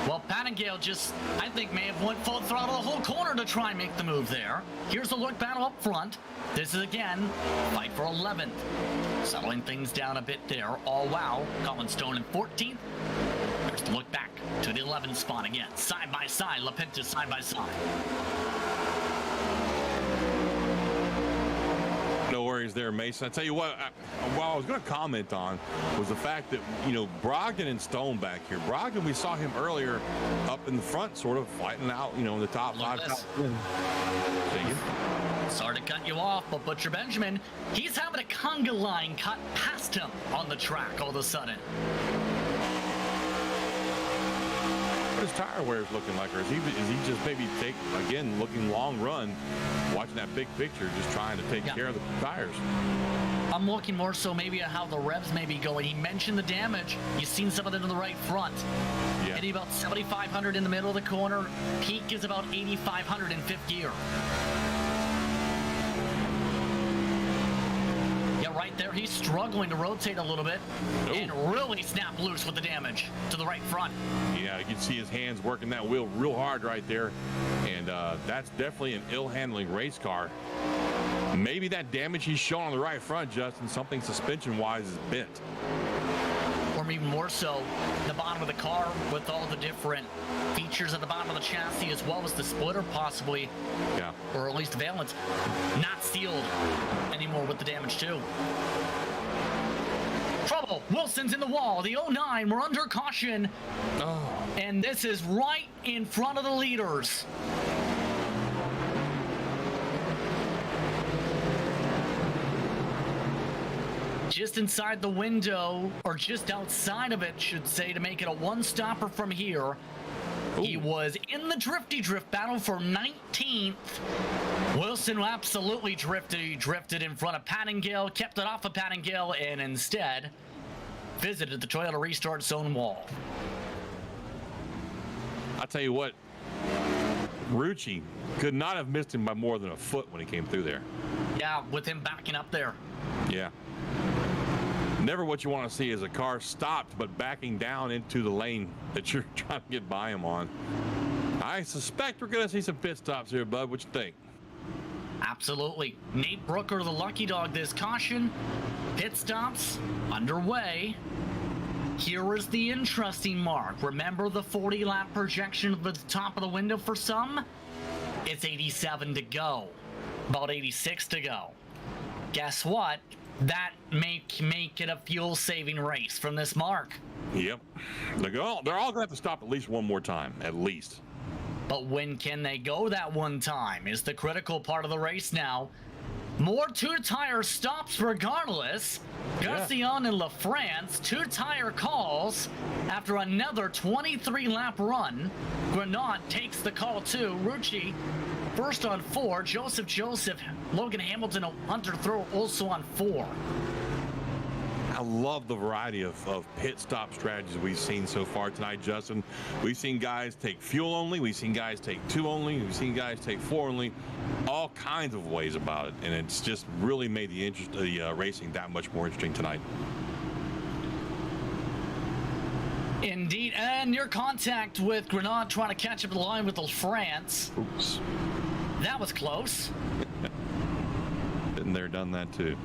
Well, Pattingale just, I think, may have went full throttle the whole corner to try and make the move there. Here's the look battle up front. This is, again, fight for 11th. Settling things down a bit there. All wow. Colin Stone in 14th. There's the look back to the 11th spot again. Side by side. LaPinta side by side. No worries there, Mason. I tell you what, what I was going to comment on was the fact that, Brogdon and Stone back here. Brogdon, we saw him earlier up in the front, sort of fighting out, in the top 5. Sorry to cut you off, but Butcher Benjamin, he's having a conga line cut past him on the track all of a sudden. What his tire wear is looking like, or is he just maybe looking long run, watching that big picture, just trying to take care of the tires? I'm looking more so maybe at how the revs may be going. He mentioned the damage. You've seen some of it in the right front. Yeah. Hitting about 7,500 in the middle of the corner. Peak is about 8,500 in fifth gear. Right there, he's struggling to rotate a little bit and really snap loose with the damage to the right front. Yeah, you can see his hands working that wheel real hard right there, and that's definitely an ill-handling race car. Maybe that damage he's showing on the right front, Justin, something suspension-wise is bent. Or even more so, the bottom of the car with all the different features at the bottom of the chassis, as well as the splitter possibly, or at least the valence, not sealed anymore with the damage too. Trouble, Wilson's in the wall, the 09, we're under caution. And this is right in front of the leaders. Just inside the window, or just outside of it, should say, to make it a one-stopper from here. Ooh. He was in the drifty drift battle for 19th. Wilson absolutely drifted. He drifted in front of Pattingale, kept it off of Pattingale, and instead visited the Toyota Restart Zone wall. I'll tell you what, Rucci could not have missed him by more than a foot when he came through there. Yeah, with him backing up there. Yeah. Never what you want to see is a car stopped but backing down into the lane that you're trying to get by him on. I suspect we're going to see some pit stops here, bud. What you think? Absolutely. Nate Brooker, the lucky dog, this caution. Pit stops underway. Here is the interesting mark. Remember the 40-lap projection at the top of the window for some? It's 87 to go. About 86 to go. Guess what? That make it a fuel-saving race from this mark. Yep. They're all going to have to stop at least one more time, at least. But when can they go that one time is the critical part of the race now. More two-tire stops regardless. Garcion and LaFrance, two-tire calls. After another 23-lap run, Grenade takes the call too. Rucci first on 4. Joseph, Logan Hamilton, Hunter Throw also on 4. I love the variety of pit stop strategies we've seen so far tonight, Justin. We've seen guys take fuel only. We've seen guys take 2 only. We've seen guys take 4 only. All kinds of ways about it, and it's just really made the racing that much more interesting tonight. Indeed, and near contact with Grenade trying to catch up the line with LaFrance. Oops. That was close. Been there, done that too.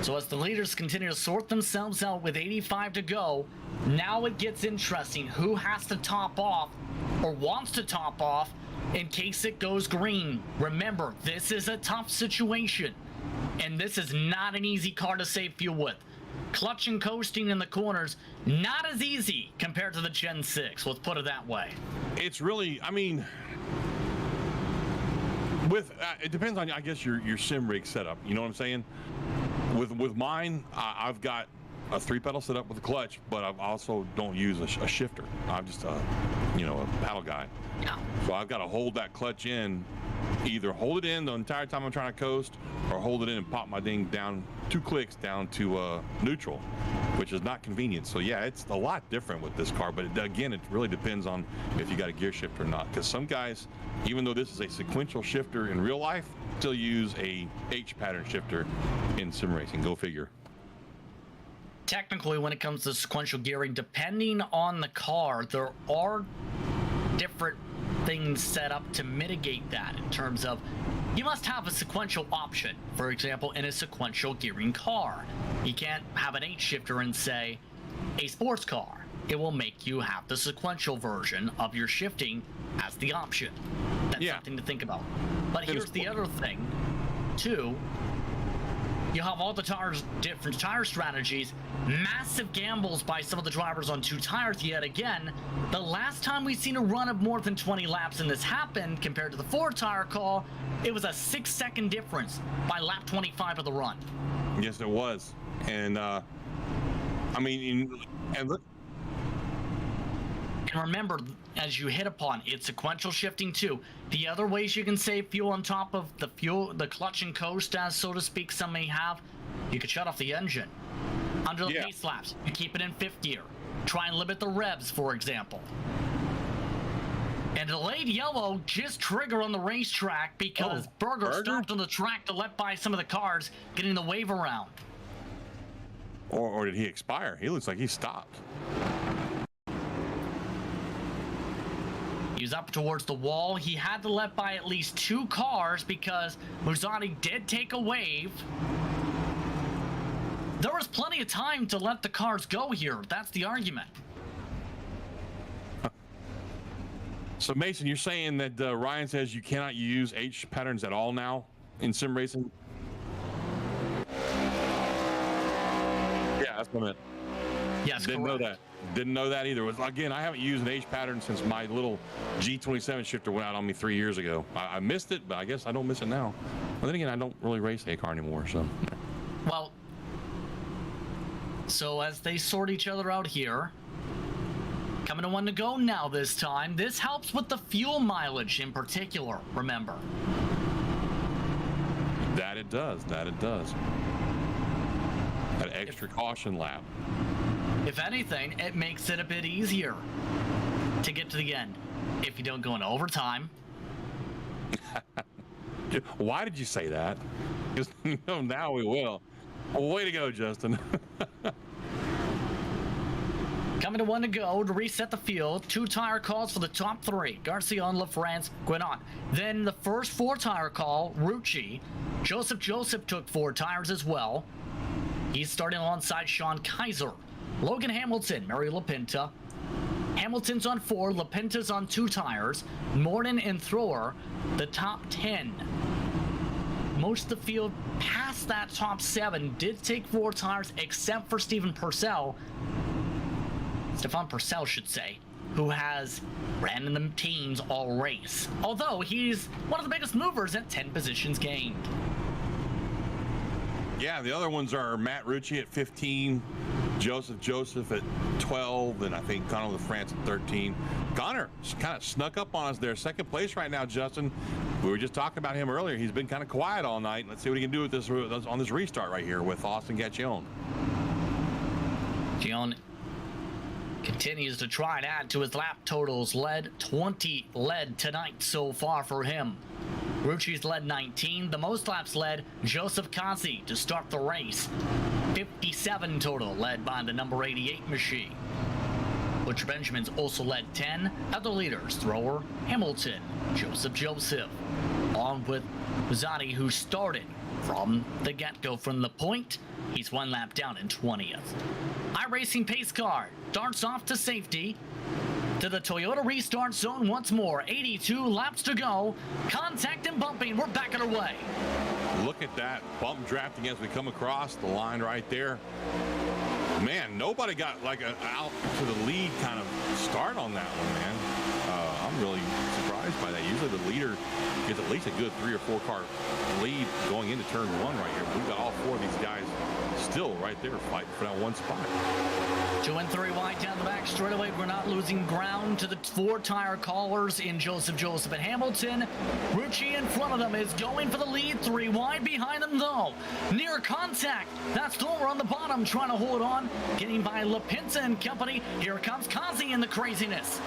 So as the leaders continue to sort themselves out with 85 to go, now it gets interesting. Who has to top off or wants to top off in case it goes green? Remember, this is a tough situation, and this is not an easy car to save fuel with. Clutch and coasting in the corners, not as easy compared to the Gen 6. Let's put it that way. It's really, I mean, it depends on, I guess, your sim rig setup. You know what I'm saying? With mine, I've got a 3-pedal setup with a clutch, but I also don't use a shifter. I'm just a paddle guy. Yeah. So I've got to hold that clutch in, either hold it in the entire time I'm trying to coast, or hold it in and pop my ding down 2 clicks down to neutral, which is not convenient. So yeah, it's a lot different with this car, but again, it really depends on if you got a gear shifter or not, because some guys, even though this is a sequential shifter in real life, still use a H pattern shifter in sim racing. Go figure. Technically, when it comes to sequential gearing, depending on the car, there are different things set up to mitigate that in terms of you must have a sequential option. For example, in a sequential gearing car, you can't have an H shifter and say a sports car. It will make you have the sequential version of your shifting as the option. That's something to think about. But here's the other thing, too. You have all the tires, different tire strategies, massive gambles by some of the drivers on 2 tires yet again. The last time we've seen a run of more than 20 laps and this happened compared to the 4-tire call, it was a 6-second difference by lap 25 of the run. Yes, it was. And, I mean, look. And remember, as you hit upon, it's sequential shifting too. The other ways you can save fuel on top of the clutch and coast, as so to speak, some may have, you could shut off the engine. Under the pace laps, you keep it in 5th gear. Try and limit the revs, for example. And delayed yellow just triggered on the racetrack because Berger stopped on the track to let by some of the cars getting the wave around. Or did he expire? He looks like he stopped. He was up towards the wall. He had to let by at least 2 cars because Muzzani did take a wave. There was plenty of time to let the cars go here. That's the argument. So Mason, you're saying that Ryan says you cannot use H patterns at all now in sim racing? Yeah, that's what I meant. Yes, Didn't know that. Didn't know that either. Again, I haven't used an H pattern since my little G27 shifter went out on me 3 years ago. I missed it, but I guess I don't miss it now. But then again, I don't really race a car anymore, so. Well, so as they sort each other out here, coming to 1 to go now this time. This helps with the fuel mileage in particular, remember. That it does. That it does. That extra caution lap. If anything, it makes it a bit easier to get to the end if you don't go into overtime. Why did you say that? Because now we will. Well, way to go, Justin. Coming to 1 to go to reset the field. 2 tire calls for the top 3. Garcia, LaFrance, Guinot. Then the first 4 tire call, Rucci. Joseph took 4 tires as well. He's starting alongside Sean Kaiser. Logan Hamilton, Mary LaPinta. Hamilton's on 4, LaPinta's on 2 tires. Morton and Thrower, the top 10. Most of the field past that top 7 did take 4 tires, except for Stefan Purcell, should say, who has ran in the teens all race. Although he's one of the biggest movers at 10 positions gained. Yeah, the other ones are Matt Rucci at 15, Joseph at 12, and I think Connor LaFrance at 13. Connor kind of snuck up on us there. Second place right now, Justin. We were just talking about him earlier. He's been kind of quiet all night. Let's see what he can do with this on this restart right here with Austin Gaccione. Gion continues to try and add to his lap totals. 20 led tonight so far for him. Rucci's led 19. The most laps led Joseph Kasi to start the race. 57 total, led by the number 88 machine. Butcher Benjamin's also led 10. Other leaders, Thrower, Hamilton, Joseph, along with Zadi, who started from the get-go from the point. He's 1 lap down in 20th. iRacing pace car darts off to safety. To the Toyota restart zone once more. 82 laps to go. Contact and bumping. We're back underway. Look at that bump drafting as we come across the line right there. Man, nobody got like an out to the lead kind of start on that one, man. I'm really surprised by that. Usually the leader gets at least a good 3 or 4 car lead going into turn 1 right here. We've got all 4 of these guys still right there fighting for that 1 spot. 2 and 3 wide down the back straightaway. We're not losing ground to the 4 tire callers in Joseph and Hamilton. Rucci in front of them is going for the lead. 3 wide behind them though. Near contact. That's Thrower on the bottom trying to hold on. Getting by LaPinta and company. Here comes Kazi in the craziness.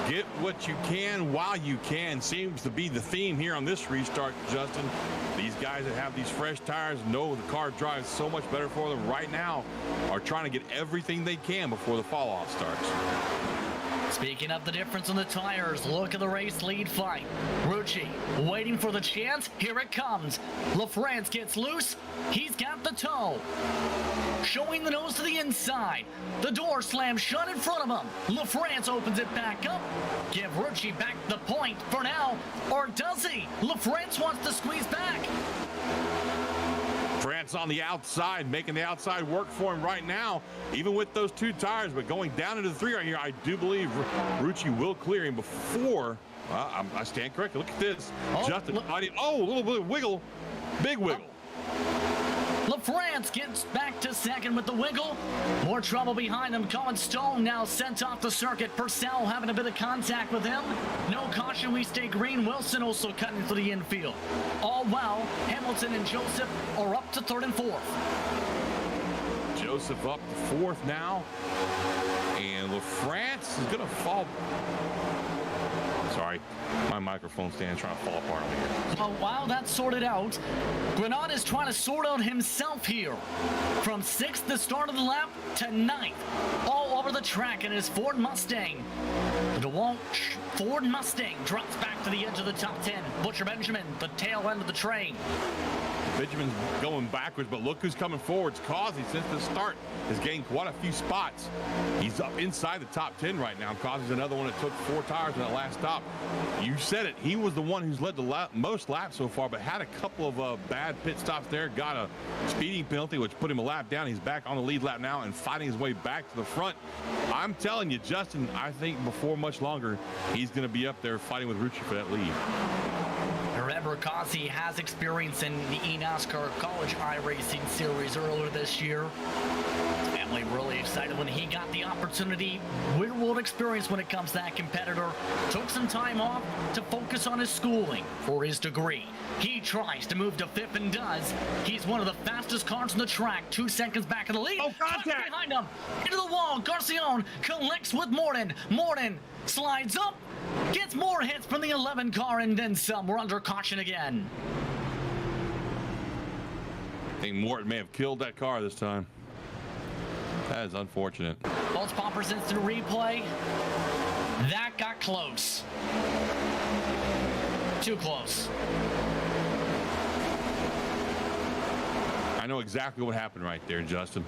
Get what you can while you can seems to be the theme here on this restart, Justin. These guys that have these fresh tires know the car drives so much better for them right now, are trying to get everything they can before the fall off starts. Speaking of the difference in the tires, look at the race lead fight. Rucci waiting for the chance. Here it comes. LaFrance gets loose. He's got the toe. Showing the nose to the inside. The door slams shut in front of him. LaFrance opens it back up. Give Rucci back the point for now. Or does he? LaFrance wants to squeeze back. France on the outside, making the outside work for him right now, even with those 2 tires, but going down into the 3 right here, I do believe Rucci will clear him before. I stand corrected. Look at this. Justin, a little bit of wiggle. Big wiggle. LaFrance gets back to second with the wiggle. More trouble behind him. Colin Stone now sent off the circuit. Purcell having a bit of contact with him. No caution, we stay green. Wilson also cutting through the infield. All well, Hamilton and Joseph are up to 3rd and 4th. Joseph up to 4th now. And LaFrance is going to fall. Sorry, my microphone stand's trying to fall apart over here. Oh, wow, that's sorted out. Grenade is trying to sort out himself here. From 6th the start of the lap to 9th. All over the track in his Ford Mustang. The DeWalt Ford Mustang drops back to the edge of the top 10. Butcher Benjamin, the tail end of the train. Benjamin's going backwards, but look who's coming forward. It's Causey since the start has gained quite a few spots. He's up inside the top 10 right now. Causey's another one that took 4 tires in that last stop. You said it. He was the one who's led the most laps so far, but had a couple of bad pit stops there. Got a speeding penalty, which put him a lap down. He's back on the lead lap now and fighting his way back to the front. I'm telling you, Justin, I think before much longer, he's going to be up there fighting with Rucci for that lead. Remember, Kasi has experience in the eNASCAR College iRacing Series earlier this year. Family really excited when he got the opportunity. Real-world experience when it comes to that competitor. Took some time off to focus on his schooling for his degree. He tries to move to 5th and does. He's one of the fastest cars on the track. 2 seconds back in the lead. Oh, contact! Behind him. Into the wall. Garcion collects with Morton. Morton slides up. Gets more hits from the 11 car and then some. We're under caution again. I think Morton may have killed that car this time. That is unfortunate. Pulse Poppers instant replay. That got close. Too close. I know exactly what happened right there, Justin.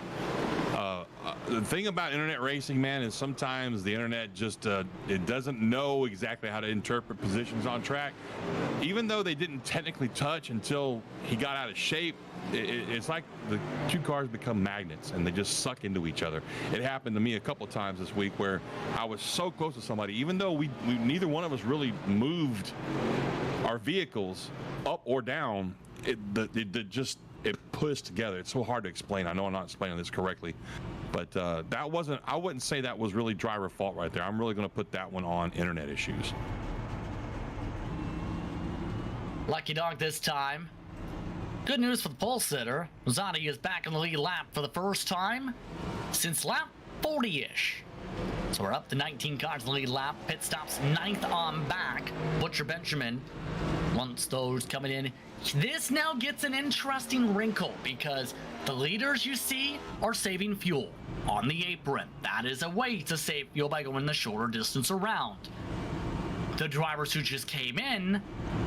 The thing about internet racing, man, is sometimes the internet just it doesn't know exactly how to interpret positions on track. Even though they didn't technically touch until he got out of shape, it's like the two cars become magnets and they just suck into each other. It happened to me a couple of times this week where I was so close to somebody, even though we neither one of us really moved our vehicles up or down, it pushed together. It's so hard to explain. I know I'm not explaining this correctly, but that wasn't, I wouldn't say that was really driver fault right there. I'm really going to put that one on internet issues. Lucky dog this time. Good news for the pole sitter. Rosati is back in the lead lap for the first time since lap 40-ish. So we're up to 19 cars in the lead lap. Pit stops 9th on back. Butcher Benjamin, once those coming in. This now gets an interesting wrinkle because the leaders you see are saving fuel on the apron. That is a way to save fuel by going the shorter distance around. The drivers who just came in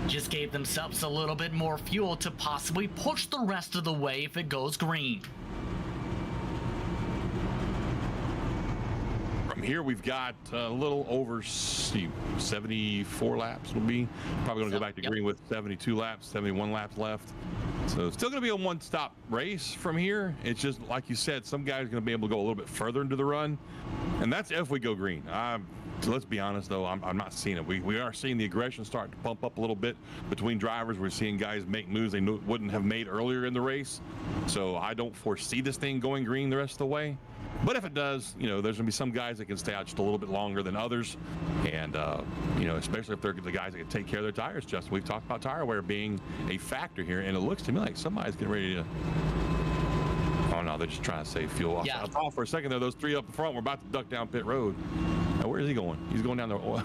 just gave themselves a little bit more fuel to possibly push the rest of the way if it goes green. From here, we've got a little over 74 laps. Will be probably going to go back to green with 72 laps, 71 laps left. So it's still going to be a one-stop race from here. It's just like you said, some guys are going to be able to go a little bit further into the run, and that's if we go green. So let's be honest, though, I'm not seeing it. We are seeing the aggression start to pump up a little bit between drivers. We're seeing guys make moves they wouldn't have made earlier in the race. So I don't foresee this thing going green the rest of the way. But if it does, there's going to be some guys that can stay out just a little bit longer than others. And, especially if they're the guys that can take care of their tires, Justin. We've talked about tire wear being a factor here. And it looks to me like somebody's getting ready to... Oh, no, they're just trying to save fuel. Yeah. I thought for a second there, those three up front were about to duck down pit road. Now, where is he going? He's going down the...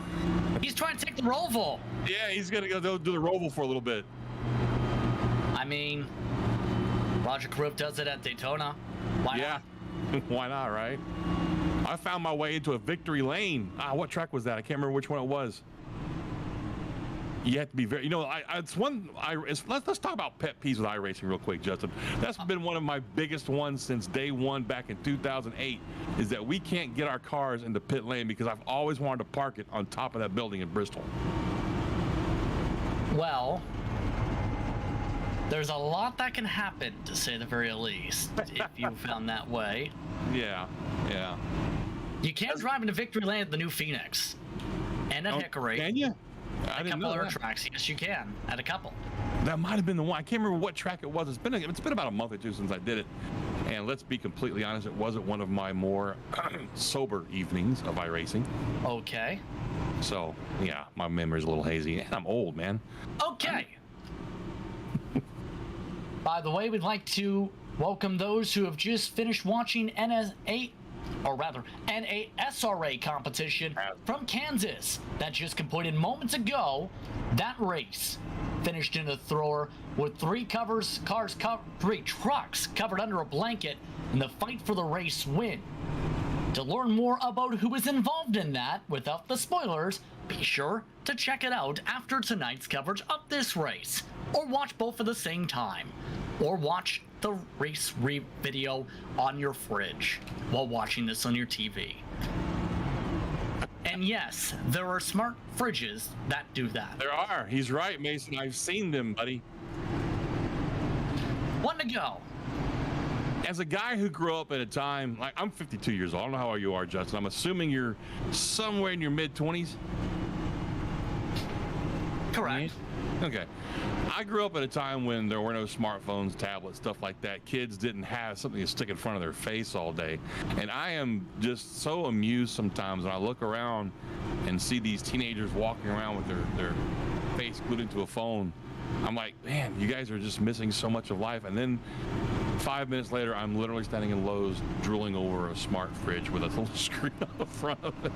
He's trying to take the Roval. Yeah, he's going to go do the Roval for a little bit. I mean, Roger Carruth does it at Daytona. Why not? Why not, right? I found my way into a victory lane. What track was that? I can't remember which one it was. You have to be very, let's talk about pet peeves with iRacing real quick, Justin. That's been one of my biggest ones since day one back in 2008, is that we can't get our cars into pit lane because I've always wanted to park it on top of that building in Bristol. Well, there's a lot that can happen, to say the very least, if you found that way. Yeah. You can't drive into victory lane at the new Phoenix and at Hickory. Can you? A couple other tracks, yes, you can. At a couple. That might have been the one. I can't remember what track it was. It's been about a month or two since I did it. And let's be completely honest, it wasn't one of my more sober evenings of iRacing. Okay. So, yeah, my memory's a little hazy. And I'm old, man. Okay. By the way, we'd like to welcome those who have just finished watching NASRA competition from Kansas that just completed moments ago. That race finished in a thrower with three trucks covered under a blanket in the fight for the race win. To learn more about who is involved in that without the spoilers, be sure to check it out after tonight's coverage of this race, or watch both at the same time, or watch the race video on your fridge while watching this on your TV. And yes, there are smart fridges that do that. There are. He's right, Mason. I've seen them, buddy. One to go. As a guy who grew up at a time, like I'm 52 years old. I don't know how old you are, Justin. I'm assuming you're somewhere in your mid-20s. Correct. Okay. I grew up at a time when there were no smartphones, tablets, stuff like that. Kids didn't have something to stick in front of their face all day. And I am just so amused sometimes when I look around and see these teenagers walking around with their face glued into a phone. I'm like, man, you guys are just missing so much of life. And then 5 minutes later, I'm literally standing in Lowe's drooling over a smart fridge with a little screen on the front of it.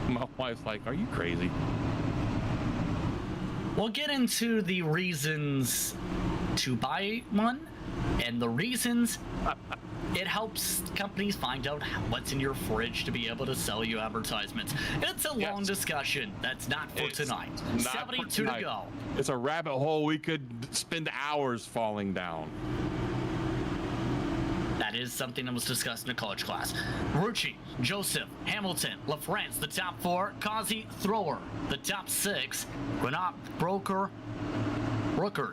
My wife's like, are you crazy? We'll get into the reasons to buy one and the reasons it helps companies find out what's in your fridge to be able to sell you advertisements. It's a long discussion. That's not for tonight. 72 to go. It's a rabbit hole we could spend hours falling down. That is something that was discussed in a college class. Rucci, Joseph, Hamilton, LaFrance, the top 4. Kazi, Thrower, the top 6. Granat, Brooker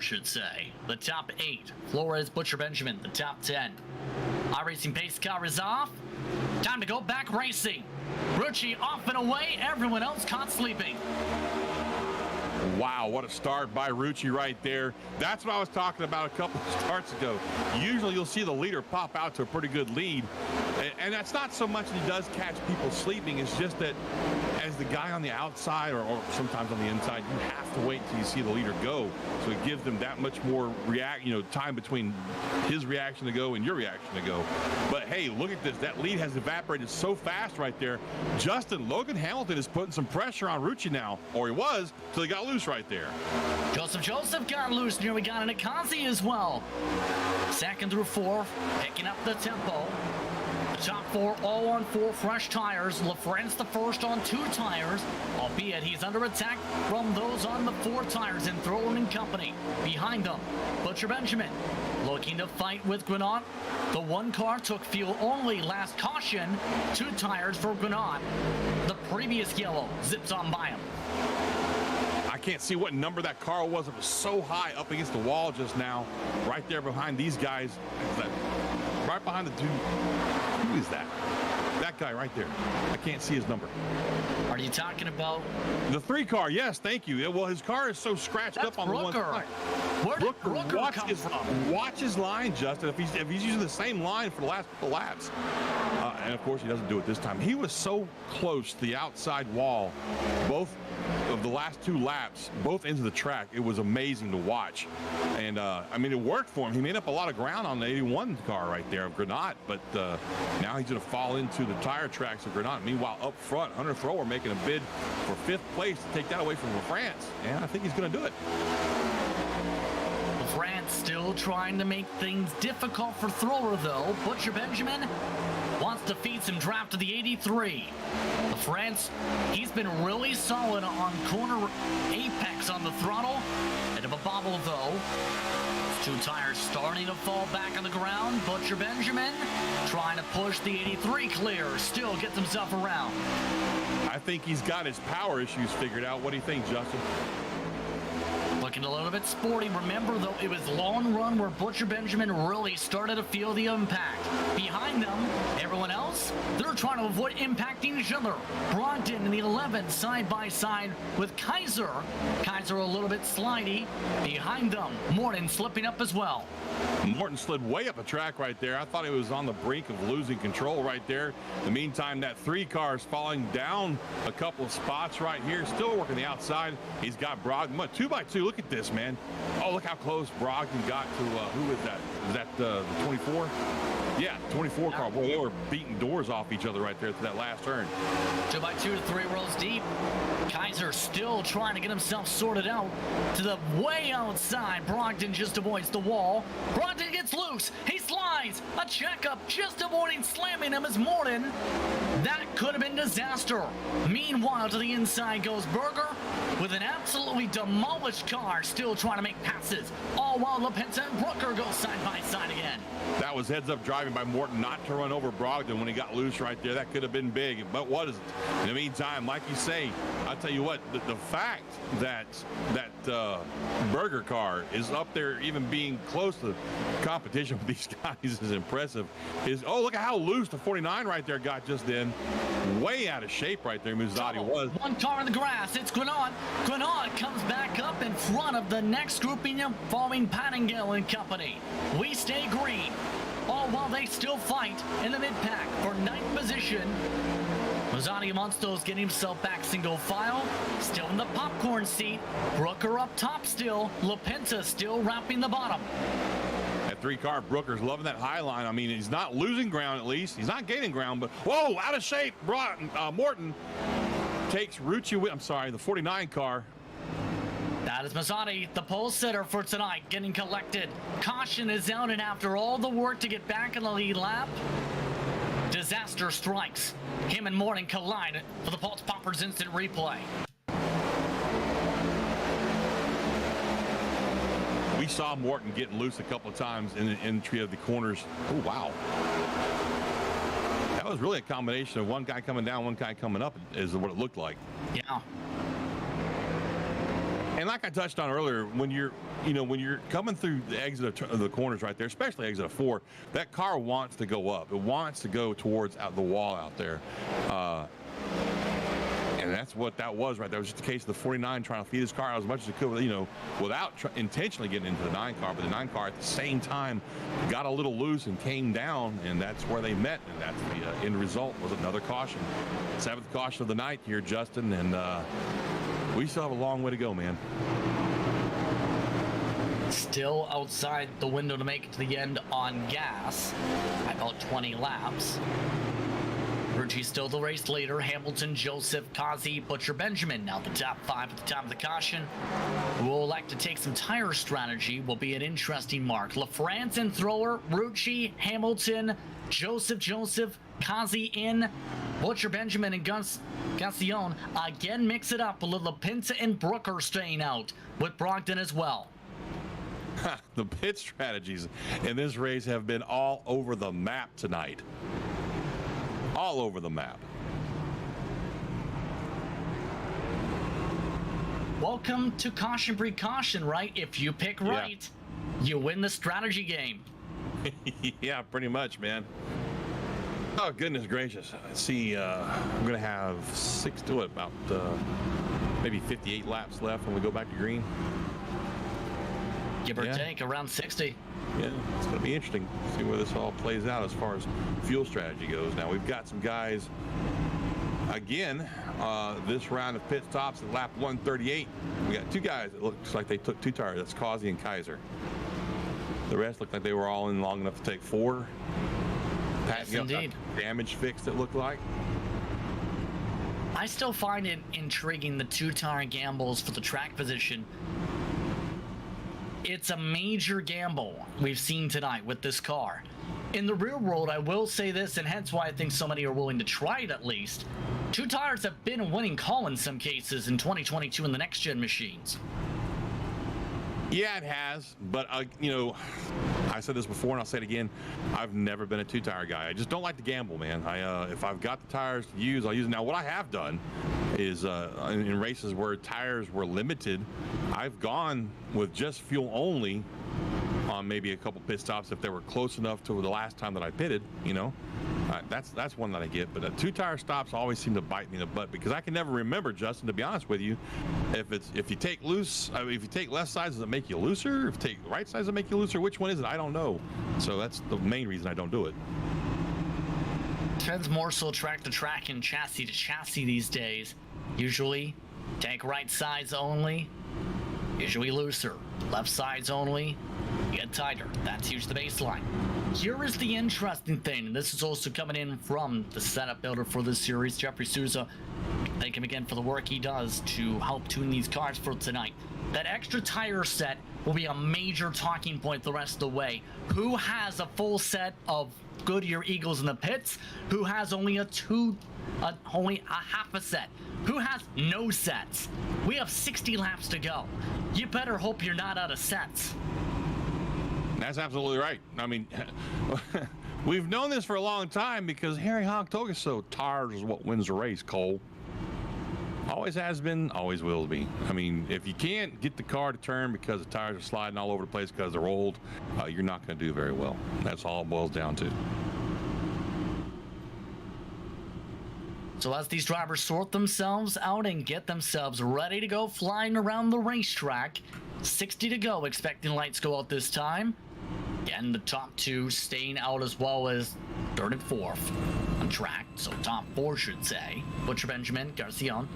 should say, the top 8. Flores, Butcher, Benjamin, the top 10. iRacing pace car is off. Time to go back racing. Rucci off and away. Everyone else caught sleeping. Wow, what a start by Rucci right there. That's what I was talking about a couple of starts ago. Usually you'll see the leader pop out to a pretty good lead. And that's not so much that he does catch people sleeping. It's just that as the guy on the outside or sometimes on the inside, you have to wait till you see the leader go. So it gives them that much more time between his reaction to go and your reaction to go. But hey, look at this. That lead has evaporated so fast right there. Logan Hamilton is putting some pressure on Rucci now, or he was, till he got loose right there. Joseph got loose. Nearly got an Akazi as well. Second through 4, picking up the tempo. The top 4 all on 4 fresh tires. LaFrance the first on 2 tires, albeit he's under attack from those on the 4 tires and Thrower and company. Behind them, Butcher Benjamin looking to fight with Granat. The 1 car took fuel only. Last caution, 2 tires for Granat. The previous yellow zips on by him. I can't see what number that car was. It was so high up against the wall just now. Right there behind these guys. Right behind the dude. Who is that? That guy right there. I can't see his number. Are you talking about the 3 car? Yes, thank you. Well, his car is so scratched up on the one side. Where did Brooker come from? Watch his line, Justin. If he's using the same line for the last couple laps, and of course he doesn't do it this time. He was so close to the outside wall, both of the last 2 laps, both ends of the track. It was amazing to watch. And I mean, it worked for him. He made up a lot of ground on the 81 car right there of Granat, but now he's going to fall into the tire tracks of Granat. Meanwhile, up front, Hunter Thrower making a bid for 5th place to take that away from France. And I think he's going to do it. France still trying to make things difficult for Thrower, though. Butcher Benjamin wants to feed some draft to the 83. The France, he's been really solid on corner apex on the throttle. Bit of a bobble, though. 2 tires starting to fall back on the ground. Butcher Benjamin trying to push the 83 clear. Still gets himself around. I think he's got his power issues figured out. What do you think, Justin? Looking a little bit sporty. Remember, though, it was long run where Butcher Benjamin really started to feel the impact. Behind them, everyone else, they're trying to avoid impacting each other. Brogdon in the 11 side by side with Kaiser. Kaiser a little bit slidey. Behind them, Morton slipping up as well. Morton slid way up the track right there. I thought he was on the brink of losing control right there. In the meantime, that 3 car is falling down a couple of spots right here. Still working the outside. He's got Brogdon. 2x2. Look at this, man. Oh, look how close Brogdon got to, who is that? Is that the 24? Yeah, 24 car. Boy, they were beating doors off each other right there to that last turn. 2x2 to 3 rows deep. Kaiser still trying to get himself sorted out to the way outside. Brogdon just avoids the wall. Brogdon gets loose. He slides. A checkup just avoiding slamming him as Morton. That could have been disaster. Meanwhile, to the inside goes Berger with an absolutely demolished car, still trying to make passes. All while LaPenta and Brooker go side by side again. That was heads-up driving by Morton not to run over Brogdon when he got loose right there. That could have been big, but what is it? In the meantime, like you say, I'll tell you what, the fact that Berger car is up there, even being close to competition with these guys is impressive. Oh, look at how loose the 49 right there got just then. Way out of shape right there, Muzzatti was. 1 car in the grass. It's Granat. Granat comes back up in front of the next grouping following Pattingale and company. We stay green. All while they still fight in the mid-pack for 9th position. Muzzatti amongst those getting himself back single file. Still in the popcorn seat. Brooker up top still. LaPenta still wrapping the bottom. That 3 car, Brooker's loving that high line. I mean, he's not losing ground at least. He's not gaining ground, but whoa, out of shape. Morton takes Rucci with, I'm sorry, the 49 car. That is Mazzotti, the pole sitter for tonight, getting collected. Caution is out, and after all the work to get back in the lead lap, disaster strikes. Him and Morton collide for the Pulse Poppers instant replay. We saw Morton getting loose a couple of times in the entry of the corners. Oh, wow. That was really a combination of one guy coming down, one guy coming up, is what it looked like. Yeah. And like I touched on earlier, when you're coming through the exit of the corners right there, especially exit of 4, that car wants to go up. It wants to go towards the wall out there. And that's what that was right there. It was just a case of the 49 trying to feed his car out as much as it could, without intentionally getting into the 9 car. But the 9 car at the same time got a little loose and came down, and that's where they met. And that's the end result was another caution. 7th caution of the night here, Justin. And we still have a long way to go, man. Still outside the window to make it to the end on gas by about 20 laps. Rucci's still the race leader. Hamilton, Joseph, Kazi, Butcher, Benjamin now the top 5 at the top of the caution. Who will elect to take some tire strategy will be an interesting mark. LaFrance and Thrower, Rucci, Hamilton, Joseph, Kazi in, Butcher, Benjamin, and Gacion again mix it up with LaPinta and Brooker staying out, with Brogdon as well. The pit strategies in this race have been all over the map tonight. All over the map. Welcome to Caution Precaution, right? If you pick right, you win the strategy game. Yeah, pretty much, man. Oh, goodness gracious. Let's see, I'm going to have maybe 58 laps left when we go back to green. Give or take, around 60. Yeah, it's going to be interesting to see where this all plays out as far as fuel strategy goes. Now, we've got some guys, again, this round of pit stops at lap 138. We got 2 guys that looks like they took 2 tires. That's Kazi and Kaiser. The rest looked like they were all in long enough to take 4. Yes, indeed. Damage fixed, it looked like. I still find it intriguing, the 2-tire gambles for the track position. It's a major gamble we've seen tonight with this car. In the real world, I will say this, and hence why I think so many are willing to try it at least. 2 tires have been a winning call in some cases in 2022 in the next-gen machines. Yeah, it has, but I said this before and I'll say it again. I've never been a 2-tire guy. I just don't like to gamble, man. If I've got the tires to use, I'll use it. Now, what I have done is in races where tires were limited, I've gone with just fuel only on maybe a couple pit stops if they were close enough to the last time that I pitted. That's one that I get. But 2-tire stops always seem to bite me in the butt because I can never remember, Justin, to be honest with you, if you take left sides, does it make you looser? If you take right sides, does it make you looser? Which one is it? I don't know. So that's the main reason I don't do it. Depends more so track to track and chassis to chassis these days. Usually, take right sides only, usually looser. Left sides only, get tighter. That's usually the baseline. Here is the interesting thing, and this is also coming in from the setup builder for this series, Jeffrey Souza. Thank him again for the work he does to help tune these cars for tonight. That extra tire set will be a major talking point the rest of the way. Who has a full set of Goodyear Eagles in the pits? Who has only only a half a set? Who has no sets? We have 60 laps to go. You better hope you're not out of sets. That's absolutely right. I mean, we've known this for a long time because Harry Hogg told us so. Tires is what wins the race, Cole. Always has been, always will be. I mean, if you can't get the car to turn because the tires are sliding all over the place because they're old, you're not going to do very well. That's all it boils down to. So as these drivers sort themselves out and get themselves ready to go flying around the racetrack, 60 to go, expecting lights go out this time. Again, the top 2 staying out as well as 3rd and 4th on track, so top 4 should say. Butcher, Benjamin, Garcion.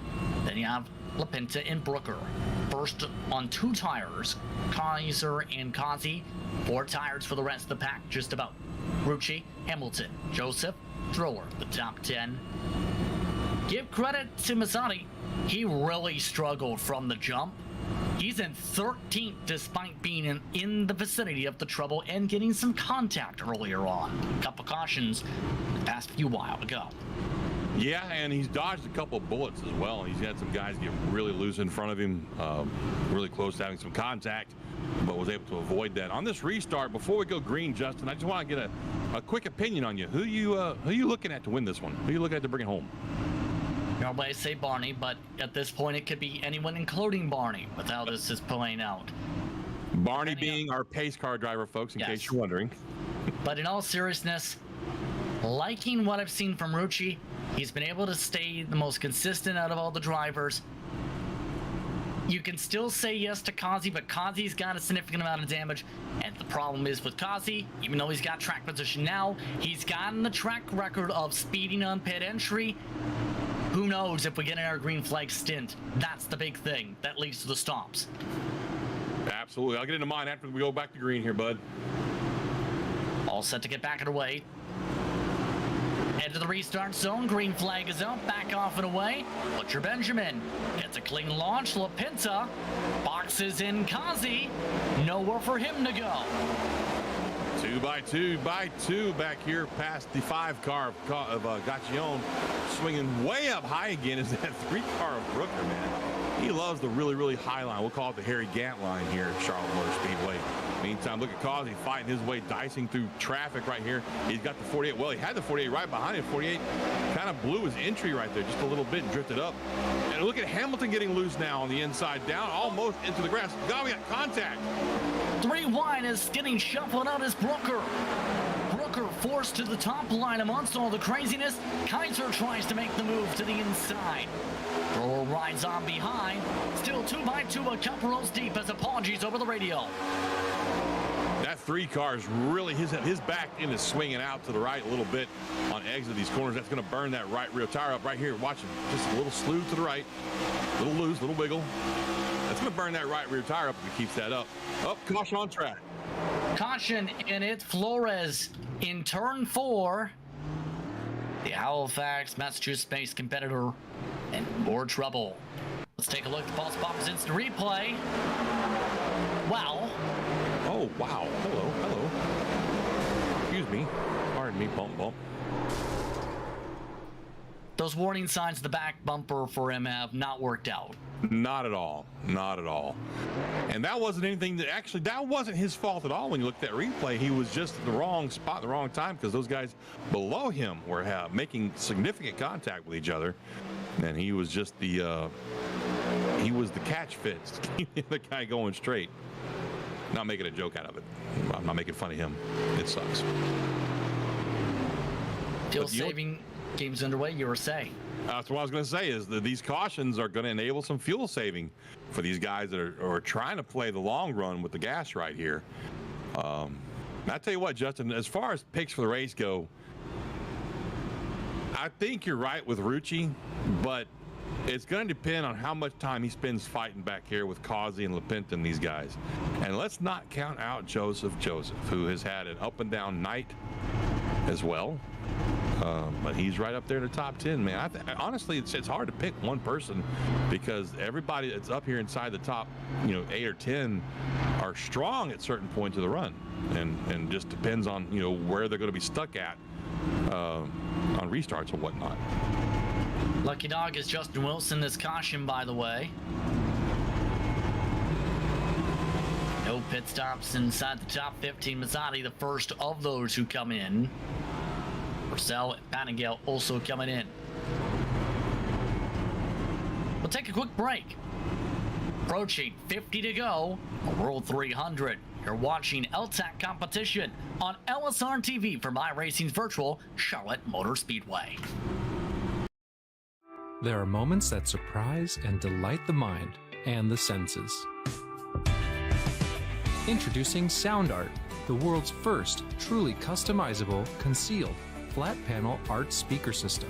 Then you have LaPinta and Brooker. First on 2 tires, Kaiser and Kazi. 4 tires for the rest of the pack, just about. Rucci, Hamilton, Joseph, Thrower, the top 10. Give credit to Mazzotti. He really struggled from the jump. He's in 13th despite being in the vicinity of the trouble and getting some contact earlier on. A couple cautions the past few while ago. Yeah, and he's dodged a couple of bullets as well. He's had some guys get really loose in front of him, really close to having some contact, but was able to avoid that. On this restart, before we go green, Justin, I just want to get a quick opinion on you. Who you looking at to win this one? Who you looking at to bring it home? Normally I say Barney, but at this point it could be anyone including Barney with how this is playing out. Barney being our pace car driver, folks, in case you're wondering. But in all seriousness, liking what I've seen from Rucci, he's been able to stay the most consistent out of all the drivers. You can still say yes to Kazi, but Kazi's got a significant amount of damage. And the problem is with Kazi, even though he's got track position now, he's gotten the track record of speeding on pit entry. Who knows if we get in our green flag stint? That's the big thing that leads to the stops. Absolutely. I'll get into mine after we go back to green here, bud. All set to get back underway. Head to the restart zone. Green flag is up. Back off and away. Butcher Benjamin gets a clean launch. LaPinta boxes in Kazi. Nowhere for him to go. 2 by 2 by 2 back here past the 5 car of Gaccione. Swinging way up high again is that 3 car of Brooker, man. He loves the really, really high line. We'll call it the Harry Gant line here at Charlotte Motor Speedway. Meantime, look at Causey fighting his way, dicing through traffic right here. He's got the 48. Well, he had the 48 right behind him. 48 kind of blew his entry right there just a little bit and drifted up. And look at Hamilton getting loose now on the inside down, almost into the grass. God, we got contact. 3 wide is getting shuffled out as Brooker. Brooker forced to the top line amongst all the craziness. Kaiser tries to make the move to the inside. Thrower rides on behind. Still 2 by 2, a couple rows deep as apologies over the radio. That 3 car is really, his back end is swinging out to the right a little bit on exit of these corners. That's going to burn that right rear tire up right here. Watch him, just a little slew to the right, little loose, little wiggle. That's going to burn that right rear tire up if he keeps that up. Oh, caution on track. Caution in it. Flores in turn 4. The Halifax, Massachusetts-based competitor in more trouble. Let's take a look at the Pulse Bombers instant replay. Well. Oh, wow. Hello. Excuse me. Pardon me, bump. Those warning signs of the back bumper for him have not worked out. Not at all. Not at all. And that wasn't anything that actually, that wasn't his fault at all. When you look at that replay, he was just in the wrong spot, the wrong time, because those guys below him were making significant contact with each other. And he was just the catch fits, the guy going straight. Not making a joke out of it. I'm not making fun of him. It sucks. Fuel saving game's underway, you were saying. That's what I was going to say, is that these cautions are going to enable some fuel saving for these guys that are trying to play the long run with the gas right here. I tell you what, Justin, as far as picks for the race go, I think you're right with Rucci, but it's going to depend on how much time he spends fighting back here with Causey and LaPinta and these guys. And let's not count out Joseph, who has had an up and down night as well. But he's right up there in the top 10, man. Honestly, it's hard to pick one person because everybody that's up here inside the top, 8 or 10 are strong at certain points of the run, and just depends on where they're going to be stuck at on restarts and whatnot. Lucky dog is Justin Wilson. This caution, by the way. No pit stops inside the top 15. Mazzotti, the first of those who come in. Purcell and Panagale also coming in. We'll take a quick break. Approaching 50 to go. World 300. You're watching L-TAC competition on LSRTV for iRacing's virtual Charlotte Motor Speedway. There are moments that surprise and delight the mind and the senses. Introducing Sound Art, the world's first truly customizable, concealed, flat panel art speaker system.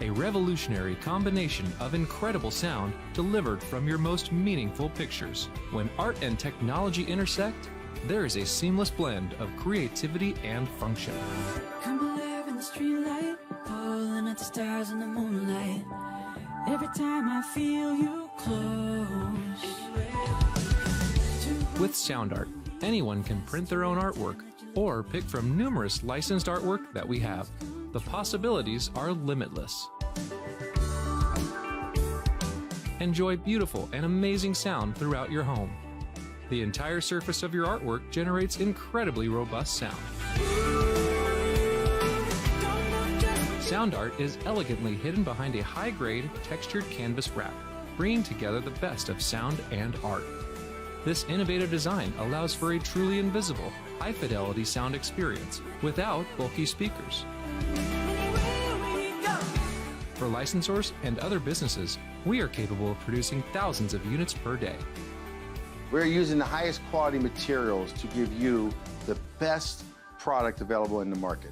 A revolutionary combination of incredible sound delivered from your most meaningful pictures. When art and technology intersect, there is a seamless blend of creativity and function. Come alive in the streetlight, pulling at the stars in the moonlight. Every time I feel you close. With SoundArt, anyone can print their own artwork or pick from numerous licensed artwork that we have. The possibilities are limitless. Enjoy beautiful and amazing sound throughout your home. The entire surface of your artwork generates incredibly robust sound. SoundArt is elegantly hidden behind a high-grade, textured canvas wrap, bringing together the best of sound and art. This innovative design allows for a truly invisible, high-fidelity sound experience without bulky speakers. For licensors and other businesses, we are capable of producing thousands of units per day. We're using the highest quality materials to give you the best product available in the market.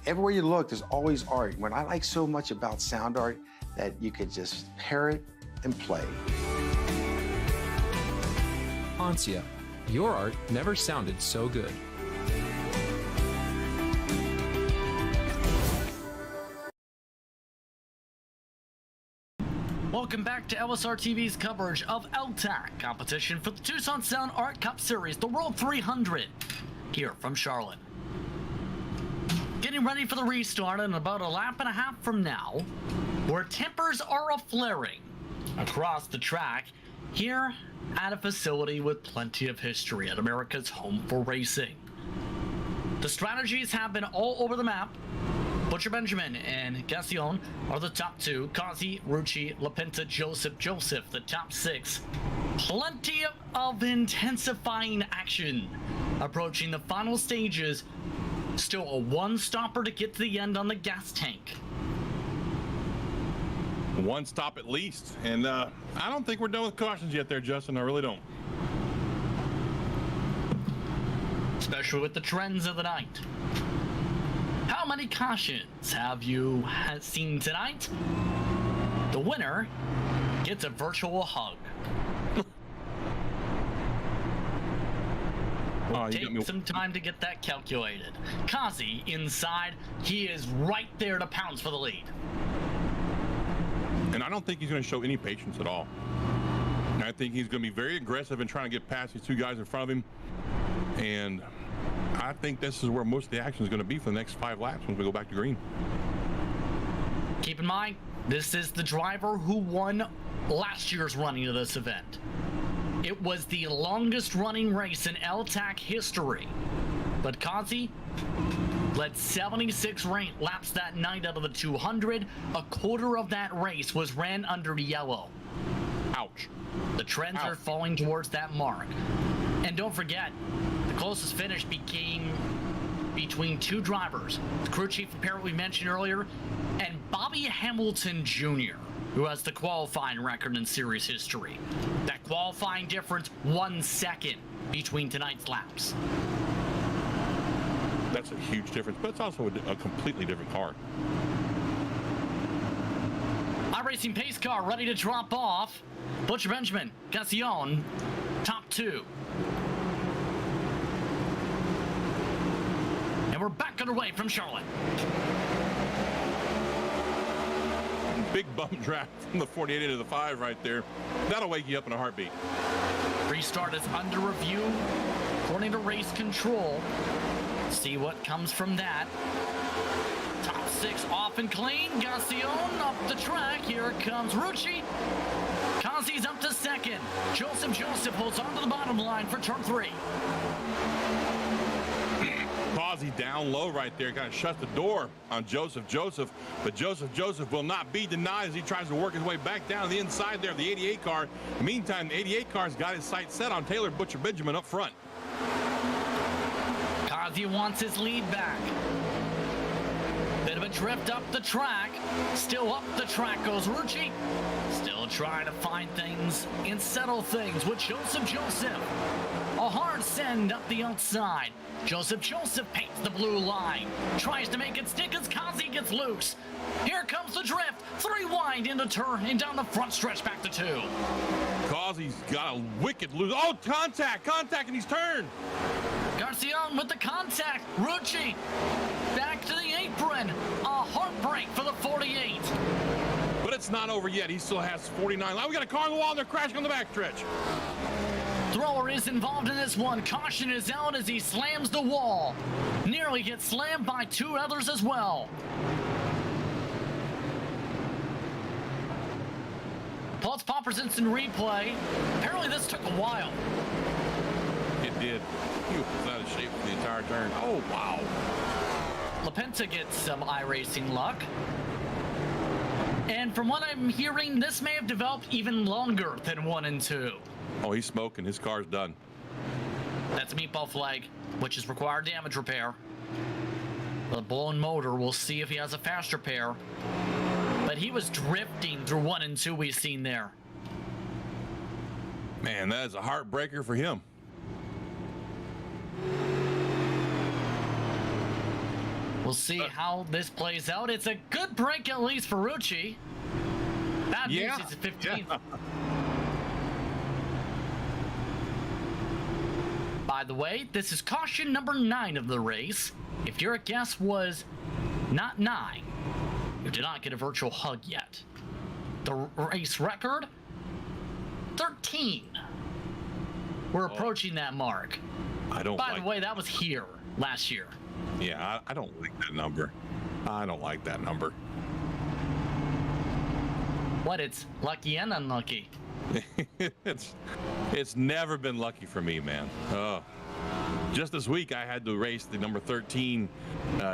Everywhere you look, there's always art. What I like so much about SoundArt, that you could just pair it and play. Ansia, your art never sounded so good. Welcome back to LSRTV's coverage of L-TAC competition for the Tucson Sound Art Cup Series, the World 300, here from Charlotte. Getting ready for the restart in about a lap and a half from now, where tempers are a-flaring across the track here at a facility with plenty of history at America's home for racing. The strategies have been all over the map. Butcher Benjamin and Gassion are the top two. Kazi, Rucci, Lapinta, Joseph, the top six. Plenty of intensifying action approaching the final stages. Still a one-stopper to get to the end on the gas tank. One stop at least. And I don't think we're done with cautions yet there, Justin. I really don't. Especially with the trends of the night. How many cautions have you seen tonight? The winner gets a virtual hug. Take some time to get that calculated. Kazi inside, he is right there to pounce for the lead. And I don't think he's going to show any patience at all. I think he's going to be very aggressive in trying to get past these two guys in front of him. And I think this is where most of the action is going to be for the next 5 laps when we go back to green. Keep in mind, this is the driver who won last year's running of this event. It was the longest running race in L-TAC history. But Kazi led 76 laps that night out of the 200. A quarter of that race was ran under yellow. Ouch. The trends are falling towards that mark. And don't forget, the closest finish became between two drivers. The crew chief apparently mentioned earlier, and Bobby Hamilton Jr., who has the qualifying record in series history. That qualifying difference, 1 second between tonight's laps. That's a huge difference, but it's also a completely different car. iRacing pace car ready to drop off. Butcher Benjamin, Gassion, top two. And we're back underway from Charlotte. Big bump draft from the 48 into the 5 right there. That'll wake you up in a heartbeat. Restart is under review according to race control. See what comes from that. Top 6 off and clean. Gassion up the track. Here comes Rucci. Kazi's up to second. Joseph holds on to the bottom line for turn 3. Kazi down low right there, kind of shuts the door on Joseph, but Joseph will not be denied as he tries to work his way back down to the inside there of the 88 car. In the meantime, the 88 car's got his sights set on Taylor Butcher Benjamin up front. Kazi wants his lead back. Bit of a drift up the track. Still up the track goes Rucci. Still trying to find things and settle things with Joseph. A hard send up the outside. Joseph paints the blue line. Tries to make it stick as Kazi gets loose. Here comes the drift. 3 wide into turn and down the front stretch back to 2. Kazi's got a wicked loose. Oh, contact, and he's turned. Gassion with the contact. Rucci back to the apron. A heartbreak for the 48. But it's not over yet. He still has 49. We got a car on the wall and they're crashing on the backstretch. Thrower is involved in this one. Caution is out as he slams the wall. Nearly gets slammed by two others as well. Pulse Poppers instant replay. Apparently this took a while. It did. He was out of shape for the entire turn. Oh, wow. LaPenta gets some iRacing luck. And from what I'm hearing, this may have developed even longer than 1 and 2. Oh, he's smoking. His car's done. That's a meatball flag, which is required damage repair. The blown motor, we'll see if he has a fast repair. But he was drifting through 1 and 2 we've seen there. Man, that is a heartbreaker for him. We'll see how this plays out. It's a good break, at least for Rucci. Bad news, he's at 15th. Yeah. By the way, this is caution number 9 of the race. If your guess was not 9, you did not get a virtual hug yet. The race record, 13. We're approaching that mark. I don't By the way, that was here last year. Yeah, I don't like that number. I don't like that number. What, it's lucky and unlucky? It's never been lucky for me, man. Just this week, I had to race the number 13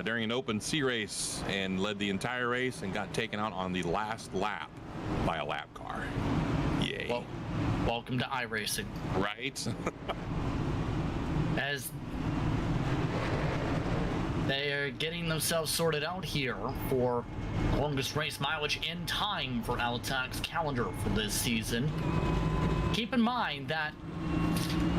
during an open C race and led the entire race and got taken out on the last lap by a lap car. Yay. Well, welcome to iRacing. Right? As they are getting themselves sorted out here for longest race mileage in time for L-TAC's calendar for this season. Keep in mind that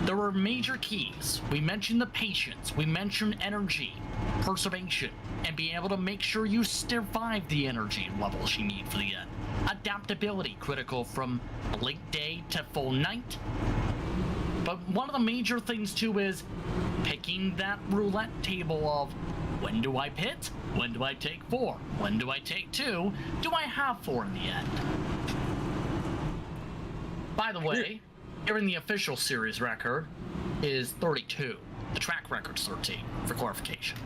there were major keys. We mentioned the patience, we mentioned energy, preservation, and being able to make sure you survive the energy levels you need for the end. Adaptability, critical from late day to full night. But one of the major things too is picking that roulette table of when do I pit? When do I take 4? When do I take 2? Do I have 4 in the end? By the way, here in the official series record is 32. The track record's 13, for clarification.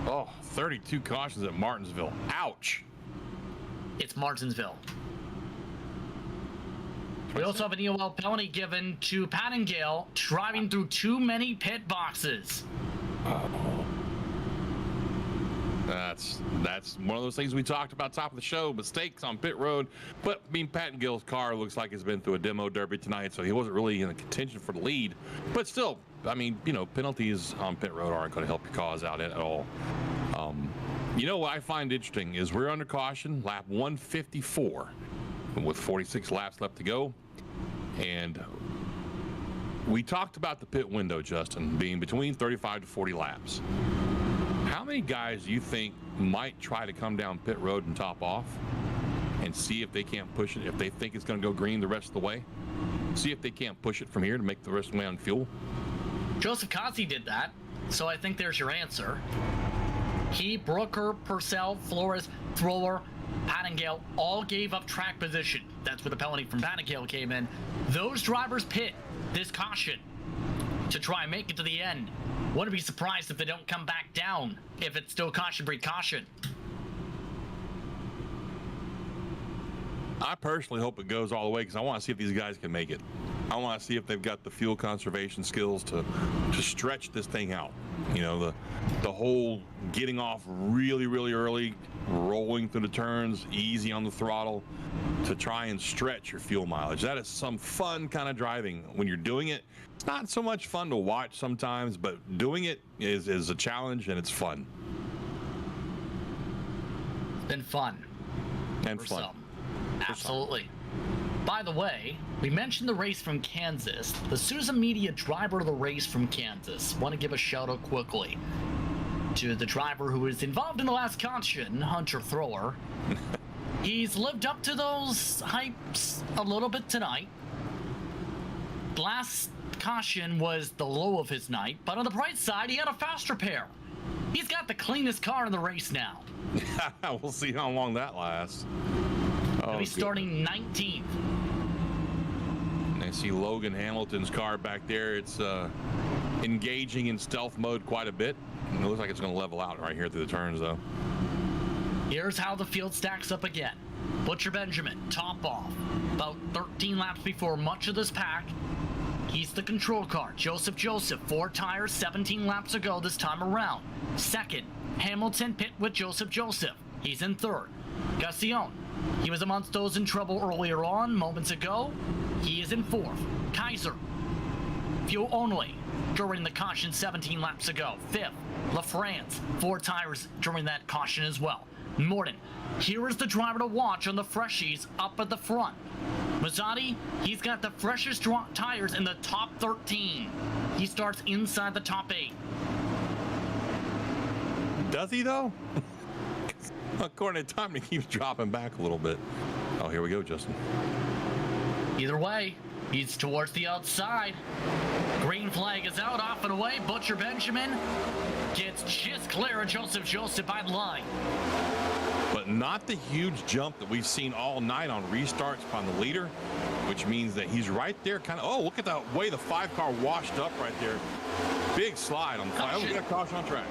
Oh, 32 cautions at Martinsville. Ouch. It's Martinsville. We also have an EOL penalty given to Pattingale driving through too many pit boxes. That's one of those things we talked about top of the show, mistakes on pit road. But I mean, Pattingale's car looks like it's been through a demo derby tonight, so he wasn't really in the contention for the lead. But still, I mean, you know, penalties on pit road aren't going to help your cause out at all. You know what I find interesting is we're under caution, lap 154, with 46 laps left to go. And we talked about the pit window, Justin, being between 35 to 40 laps. How many guys do you think might try to come down pit road and top off and see if they can't push it, if they think it's going to go green the rest of the way? See if they can't push it from here to make the rest of the way on fuel? Joseph Cossi did that, so I think there's your answer. He, Brooker, Purcell, Flores, Thrower, Pattingale all gave up track position. That's where the penalty from Pattingale came in. Those drivers pit this caution to try and make it to the end. Wouldn't be surprised if they don't come back down if it's still caution breed caution. I personally hope it goes all the way because I want to see if these guys can make it. I want to see if they've got the fuel conservation skills to stretch this thing out. You know, the whole getting off really, really early, rolling through the turns, easy on the throttle to try and stretch your fuel mileage. That is some fun kind of driving when you're doing it. It's not so much fun to watch sometimes, but doing it is a challenge and it's fun. It's been fun. And fun. Some. Absolutely. By the way, we mentioned the race from Kansas. The Sousa Media driver of the race from Kansas. Want to give a shout out quickly to the driver who was involved in the last caution, Hunter Thrower. He's lived up to those hypes a little bit tonight. Last caution was the low of his night, but on the bright side, he had a fast repair. He's got the cleanest car in the race now. We'll see how long that lasts. He'll be starting 19th. I see Logan Hamilton's car back there. It's engaging in stealth mode quite a bit. It looks like it's going to level out right here through the turns, though. Here's how the field stacks up again. Butcher Benjamin, top off. About 13 laps before much of this pack. He's the control car. Joseph, 4 tires, 17 laps ago this time around. Second, Hamilton pit with Joseph. He's in third. Gassion, he was amongst those in trouble earlier on, moments ago. He is in fourth. Kaiser, fuel only during the caution 17 laps ago. Fifth, LaFrance, 4 tires during that caution as well. Morton, here is the driver to watch on the freshies up at the front. Mazzotti, he's got the freshest tires in the top 13. He starts inside the top 8. Does he, though? According to time, he keeps dropping back a little bit. Oh, here we go, Justin. Either way, he's towards the outside. Green flag is out, off and away. Butcher Benjamin gets just clear of Joseph by the line. But not the huge jump that we've seen all night on restarts on the leader, which means that he's right there kind of, oh, look at the way the 5 car washed up right there. Big slide on the 5. Oh, we got a caution on track.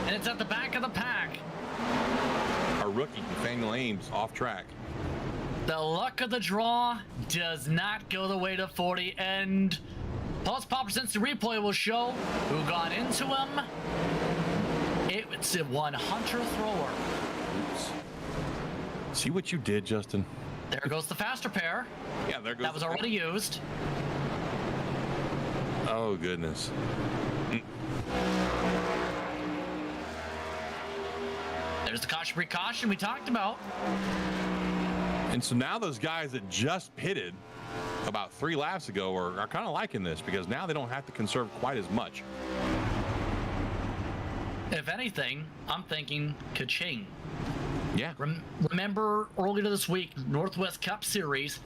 And it's at the back of the pack. Our rookie, Nathaniel Ames, off track. The luck of the draw does not go the way to 40, and Pulse Pop presents the replay will show who got into him. It's one Hunter Thrower. Oops. See what you did, Justin? There goes the faster pair. Yeah, there goes. That was already used. Oh, goodness. There's the caution precaution we talked about. And so now those guys that just pitted about 3 laps ago are kind of liking this because now they don't have to conserve quite as much. If anything, I'm thinking ka-ching. Yeah. Remember earlier this week, Northwest Cup Series,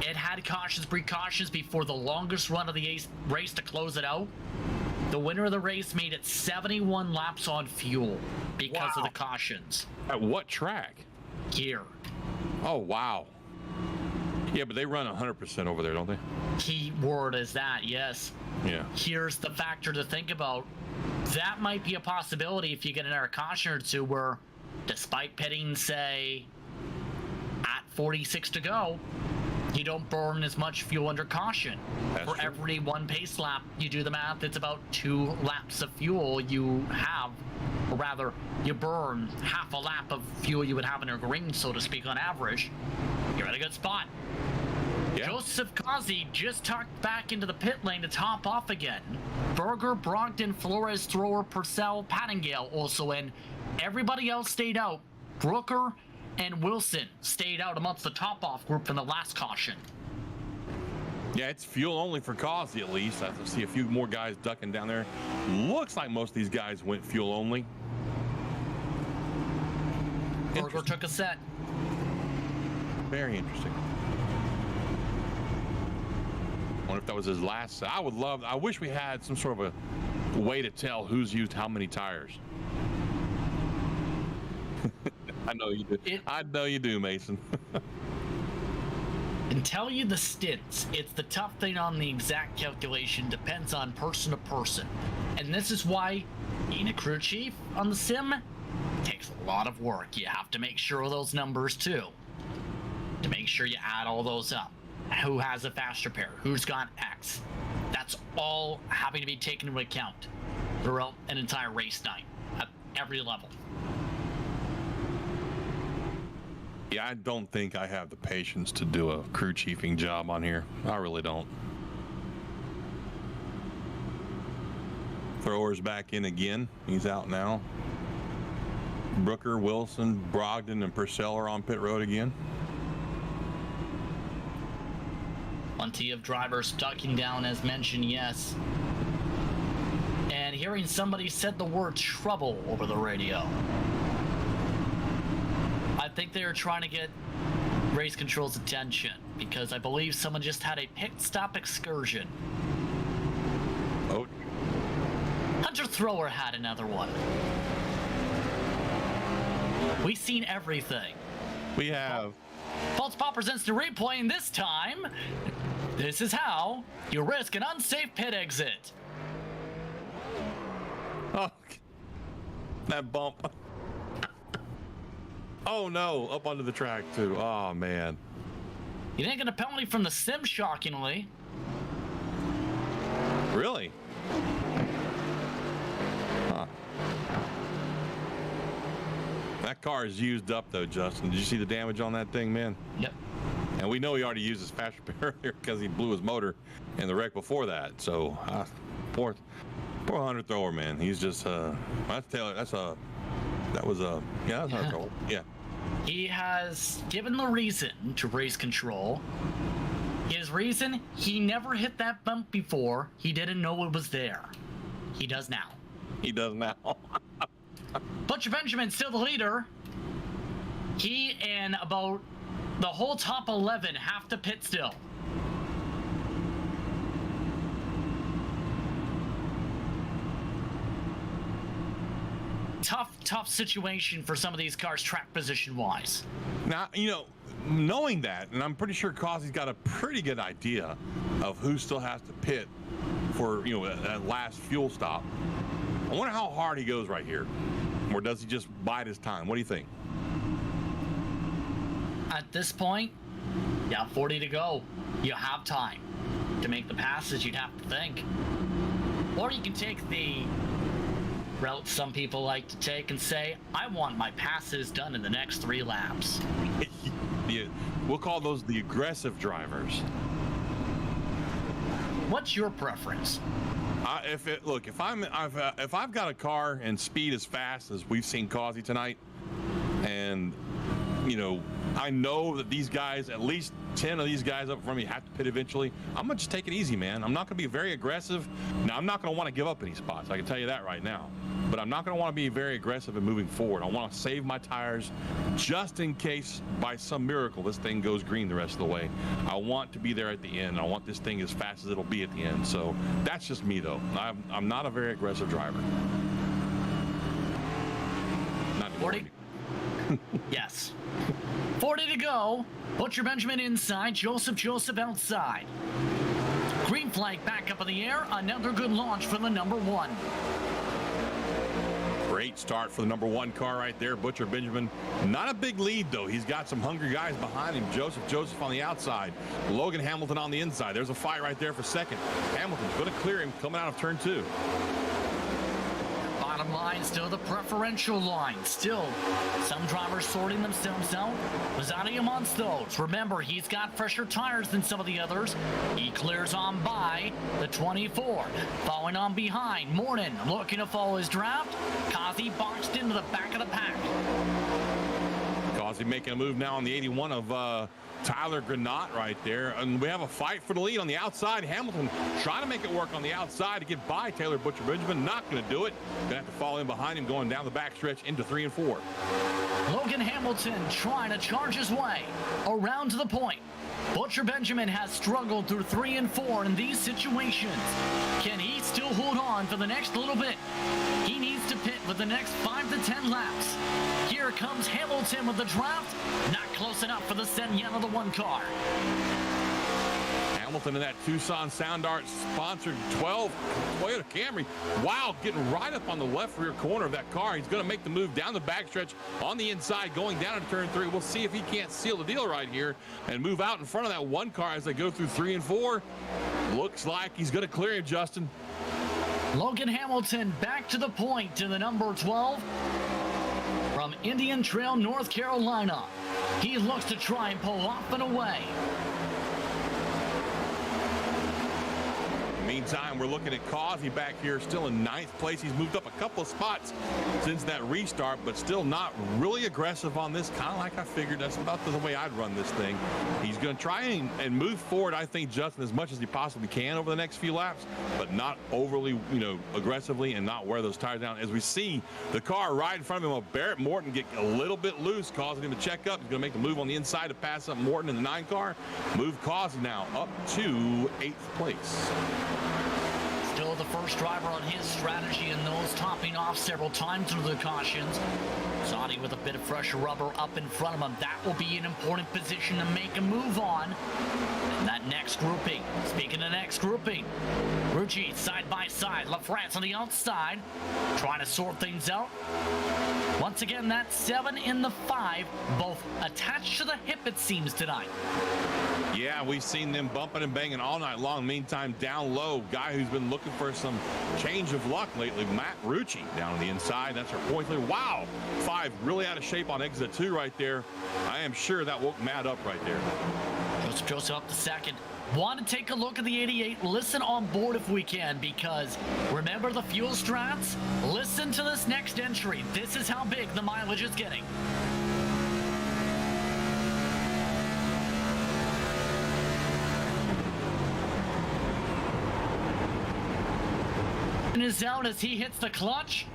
it had cautions, precautions before the longest run of the race to close it out. The winner of the race made it 71 laps on fuel because of the cautions. At what track? Here. Oh, wow. Yeah, but they run 100% over there, don't they? Key word is that, yes. Yeah. Here's the factor to think about. That might be a possibility if you get another caution or two where, despite pitting, say, at 46 to go, you don't burn as much fuel under caution. That's For true. every 1 pace lap, you do the math, it's about 2 laps of fuel you have, or rather, you burn half a lap of fuel you would have in a green, so to speak, on average. You're in a good spot. Yeah. Joseph Kazi just tucked back into the pit lane to top off again. Berger, Brogdon, Flores, Thrower, Purcell, Pattingale also in. Everybody else stayed out. Brooker and Wilson stayed out amongst the top-off group in the last caution. Yeah, it's fuel only for Causey at least. I see a few more guys ducking down there. Looks like most of these guys went fuel only. Berger took a set. Very interesting. Wonder if that was his last. I wish we had some sort of a way to tell who's used how many tires. I know you do. I know you do, Mason. And tell you the stints. It's the tough thing on the exact calculation. Depends on person to person. And this is why being a crew chief on the sim takes a lot of work. You have to make sure of those numbers too. To make sure you add all those up. Who has a faster pair? Who's got X? That's all having to be taken into account throughout an entire race night at every level. Yeah, I don't think I have the patience to do a crew chiefing job on here. I really don't. Thrower's back in again. He's out now. Brooker, Wilson, Brogdon, and Purcell are on pit road again. Plenty of drivers ducking down as mentioned, yes. And hearing somebody said the word trouble over the radio. I think they were trying to get race control's attention because I believe someone just had a pit stop excursion. Oh. Hunter Thrower had another one. We've seen everything. We have. Pulse Pop presents the replay, and this time, This is how you risk an unsafe pit exit. Oh, that bump. Oh no, up onto the track too. Oh man. You didn't get a penalty from the sim, shockingly. Really? Huh. That car is used up though, Justin. Did you see the damage on that thing, man? Yep. And we know he already used his fast repair earlier because he blew his motor in the wreck before that. So, poor 100 thrower, man. He's just, that's Taylor. That's a, that was a, yeah, that's 100 thrower. Yeah. He has given the reason to race control. His reason, he never hit that bump before. He didn't know it was there. He does now. He does now. Butcher Benjamin still the leader. He and about the whole top 11 have to pit still. Tough situation for some of these cars track position wise. Now, you know, knowing that, and I'm pretty sure Causey's got a pretty good idea of who still has to pit for, you know, that last fuel stop. I wonder how hard he goes right here. Or does he just bide his time? What do you think? At this point, you have 40 to go. You have time to make the passes, you'd have to think. Or you can take the route some people like to take and say, I want my passes done in the next 3 laps. Yeah, we'll call those the aggressive drivers. What's your preference? If I've got a car and speed as fast as we've seen Causey tonight, and you know, I know that these guys, at least 10 of these guys up from me, have to pit eventually. I'm gonna just take it easy, man. I'm not gonna be very aggressive. Now, I'm not gonna want to give up any spots. I can tell you that right now. But I'm not gonna want to be very aggressive in moving forward. I want to save my tires just in case, by some miracle, this thing goes green the rest of the way. I want to be there at the end. I want this thing as fast as it'll be at the end. So that's just me, though. I'm not a very aggressive driver. Not 40. Yes. 40 to go. Butcher Benjamin inside. Joseph outside. Green flag back up in the air. Another good launch for the number 1. Great start for the number 1 car right there. Butcher Benjamin. Not a big lead, though. He's got some hungry guys behind him. Joseph on the outside. Logan Hamilton on the inside. There's a fight right there for second. Hamilton's going to clear him coming out of turn 2. Bottom line, still the preferential line. Still, some drivers sorting themselves out. Lozani amongst those. Remember, he's got fresher tires than some of the others. He clears on by the 24. Following on behind, Morton looking to follow his draft. Causey boxed into the back of the pack. Causey making a move now on the 81 of Tyler Granat right there. And we have a fight for the lead on the outside. Hamilton trying to make it work on the outside to get by Taylor Butcher Benjamin. Not going to do it. Going to have to fall in behind him going down the backstretch into 3 and 4. Logan Hamilton trying to charge his way around to the point. Butcher Benjamin has struggled through 3 and 4 in these situations. Can he still hold on for the next little bit? He needs to pit for the next 5 to 10 laps. Here comes Hamilton with the draft. Not close enough for the Senyen of the 1 car. Hamilton in that Tucson Sound Art sponsored 12 Toyota Camry. Wow, getting right up on the left rear corner of that car. He's going to make the move down the backstretch on the inside, going down into turn 3. We'll see if he can't seal the deal right here and move out in front of that 1 car as they go through 3 and 4. Looks like he's going to clear him, Justin. Logan Hamilton back to the point to the number 12 from Indian Trail, North Carolina. He looks to try and pull off and away. Meantime, we're looking at Causey back here still in 9th place. He's moved up a couple of spots since that restart, but still not really aggressive on this. Kind of like I figured. That's about the way I'd run this thing. He's going to try and move forward, I think, Justin, as much as he possibly can over the next few laps, but not overly, aggressively, and not wear those tires down. As we see the car right in front of him, Barret Morton get a little bit loose, causing him to check up. He's going to make the move on the inside to pass up Morton in the 9 car. Move Causey now up to 8th place. Still the first driver on his strategy in those, topping off several times into the cautions. Zani with a bit of fresh rubber up in front of him. That will be an important position to make a move on. And that next grouping, speaking of next grouping, Rucci side by side, LaFrance on the outside, trying to sort things out. Once again, that's 7 in the 5, both attached to the hip, it seems, tonight. Yeah, we've seen them bumping and banging all night long. Meantime, down low, guy who's been looking for some change of luck lately, Matt Rucci down on the inside. That's her point leader. Wow, 5 really out of shape on exit 2 right there. I am sure that woke Matt up right there. Joseph up to second. Want to take a look at the 88? Listen on board if we can, because remember the fuel strats? Listen to this next entry. This is how big the mileage is getting. Is out as he hits the clutch.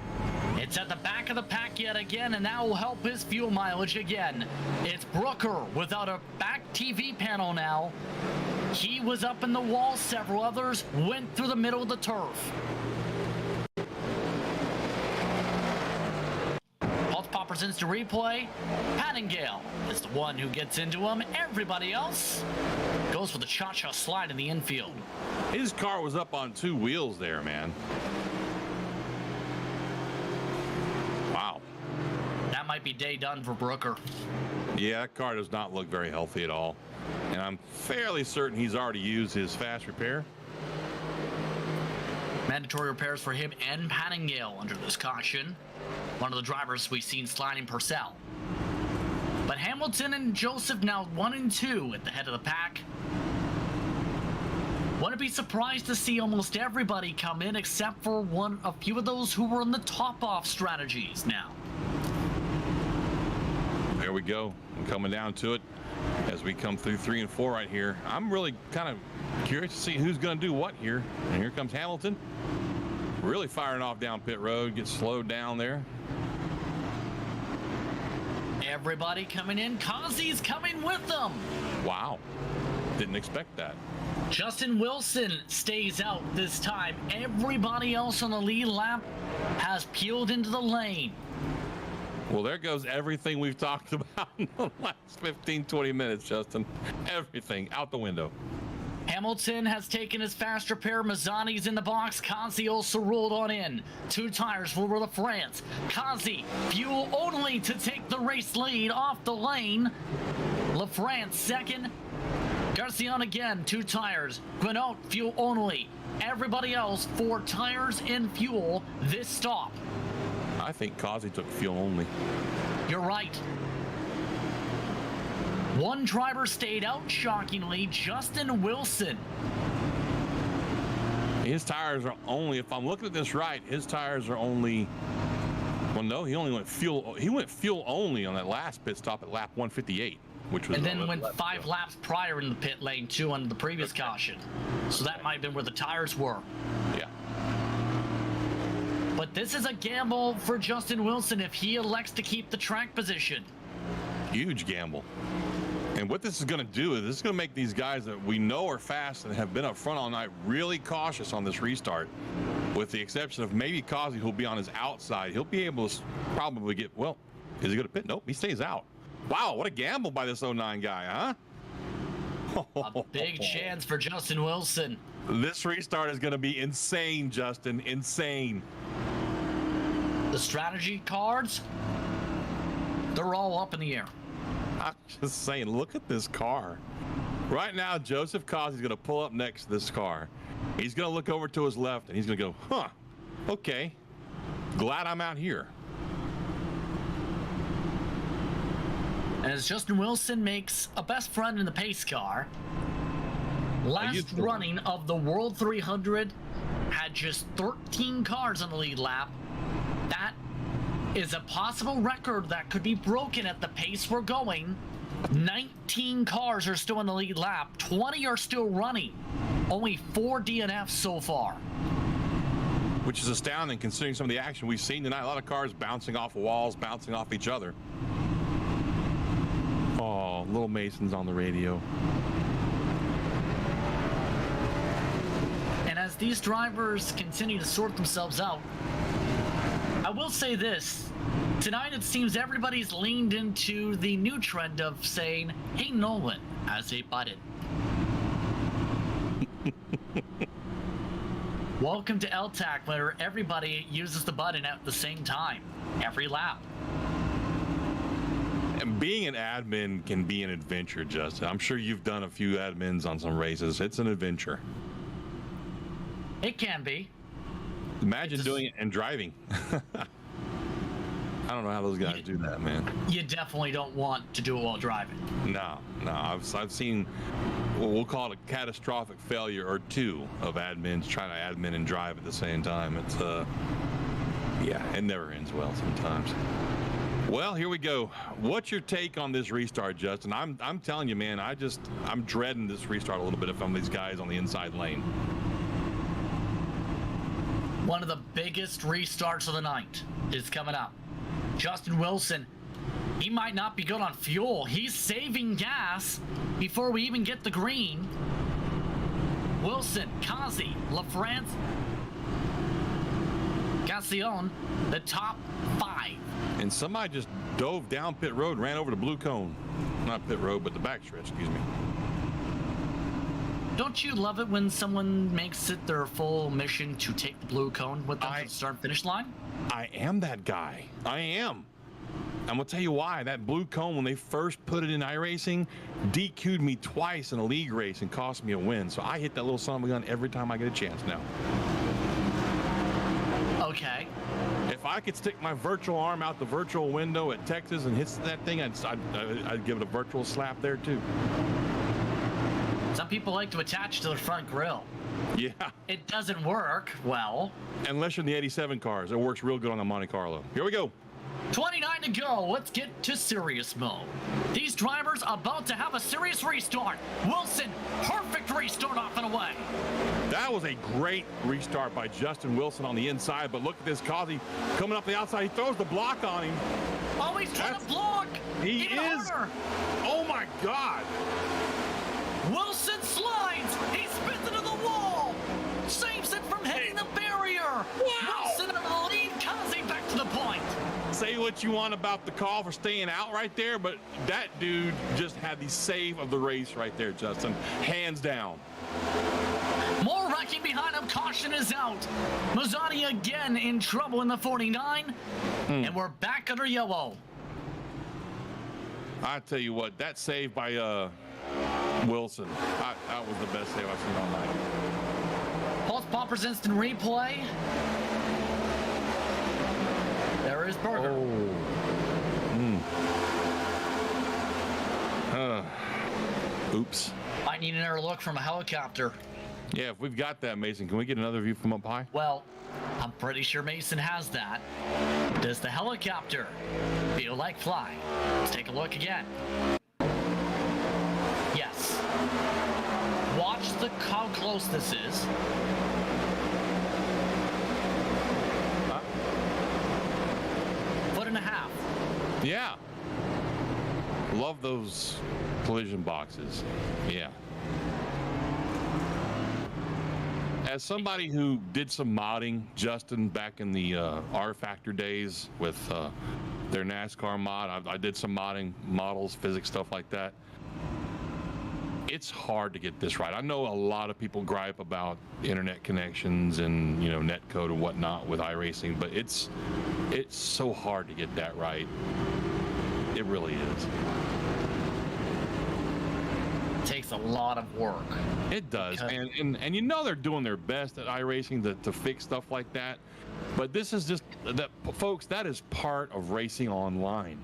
It's at the back of the pack yet again, and that will help his fuel mileage again. It's Brooker without a back TV panel now. He was up in the wall. Several others went through the middle of the turf. Pulse poppers into replay. Pattingale is the one who gets into him. Everybody else goes for the cha-cha slide in the infield. His car was up on 2 wheels there, man. Wow. That might be day done for Brooker. Yeah, that car does not look very healthy at all. And I'm fairly certain he's already used his fast repair. Mandatory repairs for him and Pattingale under this caution. One of the drivers we've seen sliding Purcell. But Hamilton and Joseph now 1 and 2 at the head of the pack. Wouldn't be surprised to see almost everybody come in except for a few of those who were in the top-off strategies now. There we go. I'm coming down to it as we come through 3 and 4 right here. I'm really kind of curious to see who's going to do what here. And here comes Hamilton. Really firing off down pit road. Gets slowed down there. Everybody coming in. Kazi's coming with them. Wow. Didn't expect that. Justin Wilson stays out this time. Everybody else on the lead lap has peeled into the lane. Well, there goes everything we've talked about in the last 15, 20 minutes, Justin. Everything out the window. Hamilton has taken his fast repair. Mazzani's in the box. Kazi also rolled on in. 2 tires for LaFrance. Kazi, fuel only to take the race lead off the lane. LaFrance second. Garcian again, 2 tires. Gwinnett, fuel only. Everybody else, 4 tires and fuel this stop. I think Kazi took fuel only. You're right. 1 driver stayed out, shockingly, Justin Wilson. His tires are only, if I'm looking at this right, his tires are only, well, no, he only went fuel. He went fuel only on that last pit stop at lap 158. Which was, and then went 5 laps prior in the pit lane too under the previous caution. So that might have been where the tires were. Yeah. But this is a gamble for Justin Wilson if he elects to keep the track position. Huge gamble. And what this is going to do is this is going to make these guys that we know are fast and have been up front all night really cautious on this restart. With the exception of maybe Kazi, who'll be on his outside. He'll be able to probably get, well, is he going to pit? Nope, he stays out. Wow, what a gamble by this 09 guy, huh? A big chance for Justin Wilson. This restart is going to be insane, Justin. Insane. The strategy cards, they're all up in the air. I'm just saying, look at this car. Right now, Joseph Kazi's going to pull up next to this car. He's going to look over to his left, and he's going to go, huh, okay, glad I'm out here. As Justin Wilson makes a best friend in the pace car. Last running of the World 300 had just 13 cars on the lead lap. That is a possible record that could be broken at the pace we're going. 19 cars are still in the lead lap. 20 are still running. Only 4 DNFs so far. Which is astounding considering some of the action we've seen tonight. A lot of cars bouncing off of walls, bouncing off each other. Oh, Little Mason's on the radio. And as as these drivers continue to sort themselves out, I will say this. Tonight it seems everybody's leaned into the new trend of saying, hey, Nolan, as a button. Welcome to L-TAC, where everybody uses the button at the same time, every lap. And being an admin can be an adventure, Justin. I'm sure you've done a few admins on some races. It's an adventure. It can be. Imagine doing it and driving. I don't know how those guys do that, man. You definitely don't want to do it while driving. No. I've seen, well, we'll call it a catastrophic failure or two of admins trying to admin and drive at the same time. It's yeah, it never ends well sometimes. Well, here we go. What's your take on this restart, Justin? I'm telling you, man, I'm dreading this restart a little bit if I'm these guys on the inside lane. One of the biggest restarts of the night is coming up. Justin Wilson, he might not be good on fuel. He's saving gas before we even get the green. Wilson, Kazi, LaFrance, Gassion, the top 5. And somebody just dove down pit road and ran over the blue cone. Not pit road, but the backstretch, excuse me. Don't you love it when someone makes it their full mission to take the blue cone with them to the start finish line? I am that guy. I am. I'm going to tell you why. That blue cone, when they first put it in iRacing, DQ'd me twice in a league race and cost me a win. So I hit that little son of a gun every time I get a chance now. Okay. If I could stick my virtual arm out the virtual window at Texas and hit that thing, I'd give it a virtual slap there too. Some people like to attach to the front grille. Yeah. It doesn't work well. Unless you're in the 87 cars. It works real good on the Monte Carlo. Here we go. 29 to go. Let's get to serious mode. These drivers about to have a serious restart. Wilson, perfect restart off and away. That was a great restart by Justin Wilson on the inside, but look at this Kazi coming up the outside. He throws the block on him. Oh, he's trying to block. He Even is. harder. Oh my God. Wilson slides. He spins into the wall. Saves it from hitting the barrier. Wow. Wilson in the lead. Kazi back to the point. Say what you want about the call for staying out right there, but that dude just had the save of the race right there, Justin. Hands down. More wrecking behind him. Caution is out. Mazzani again in trouble in the 49. And we're back under yellow. I tell you what, that save by Wilson, that was the best save I've seen all night. Pulse Poppers instant replay. There is Berger. Oops. Might need another look from a helicopter. Yeah, if we've got that, Mason, can we get another view from up high? Well, I'm pretty sure Mason has that. Does the helicopter feel like flying? Let's take a look again. Yes. Watch how close this is. Foot and a half. Yeah. Love those collision boxes. Yeah. As somebody who did some modding, Justin, back in the R Factor days with their NASCAR mod, I did some modding, models, physics, stuff like that. It's hard to get this right. I know a lot of people gripe about internet connections and, you know, net code and whatnot with iRacing, but it's so hard to get that right. It really is. Takes a lot of work. It does, man. And you know they're doing their best at iRacing to fix stuff like that. But this is just that, folks, that is part of racing online.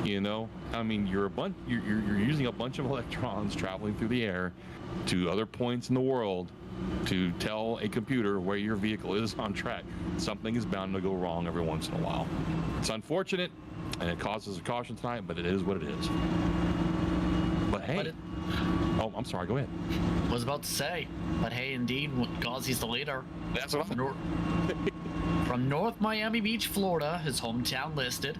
You know, I mean, you're using a bunch of electrons traveling through the air to other points in the world to tell a computer where your vehicle is on track. Something is bound to go wrong every once in a while. It's unfortunate, and it causes a caution tonight, but it is what it is. But hey, oh, I'm sorry. Go ahead. Was about to say, but hey, indeed, Gauzy's the leader. That's what From North Miami Beach, Florida, his hometown listed.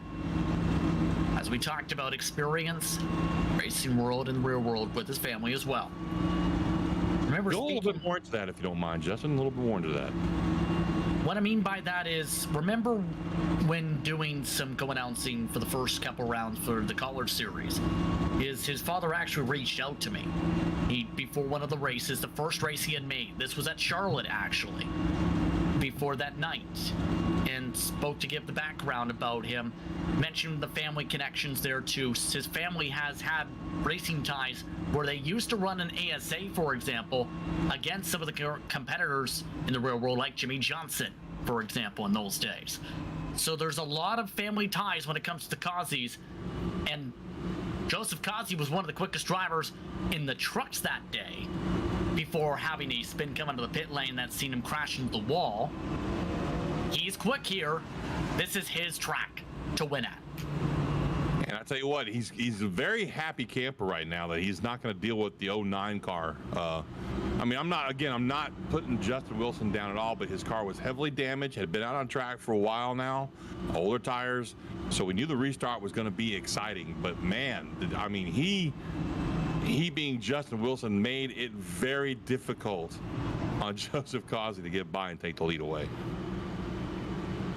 As we talked about experience, racing world and real world with his family as well. Remember, were Go a little speaking. bit more into that, if you don't mind, Justin. A little bit more into that. What I mean by that is, remember when doing some co-announcing for the first couple rounds for the College Series, is his father actually reached out to me. Before one of the races, the first race he had made, this was at Charlotte actually, before that night, and spoke to give the background about him, mentioned the family connections there too. His family has had racing ties where they used to run an ASA, for example, against some of the competitors in the real world, like Jimmy Johnson, for example, in those days. So there's a lot of family ties when it comes to the Kazis, and Joseph Kazi was one of the quickest drivers in the trucks that day before having a spin come into the pit lane that's seen him crash into the wall. He's quick here. This is his track to win at. And I tell you what, he's a very happy camper right now that he's not going to deal with the 09 car. I mean, I'm not putting Justin Wilson down at all, but his car was heavily damaged, had been out on track for a while now, older tires, so we knew the restart was going to be exciting. But man, I mean, he being Justin Wilson made it very difficult on Joseph Causey to get by and take the lead away.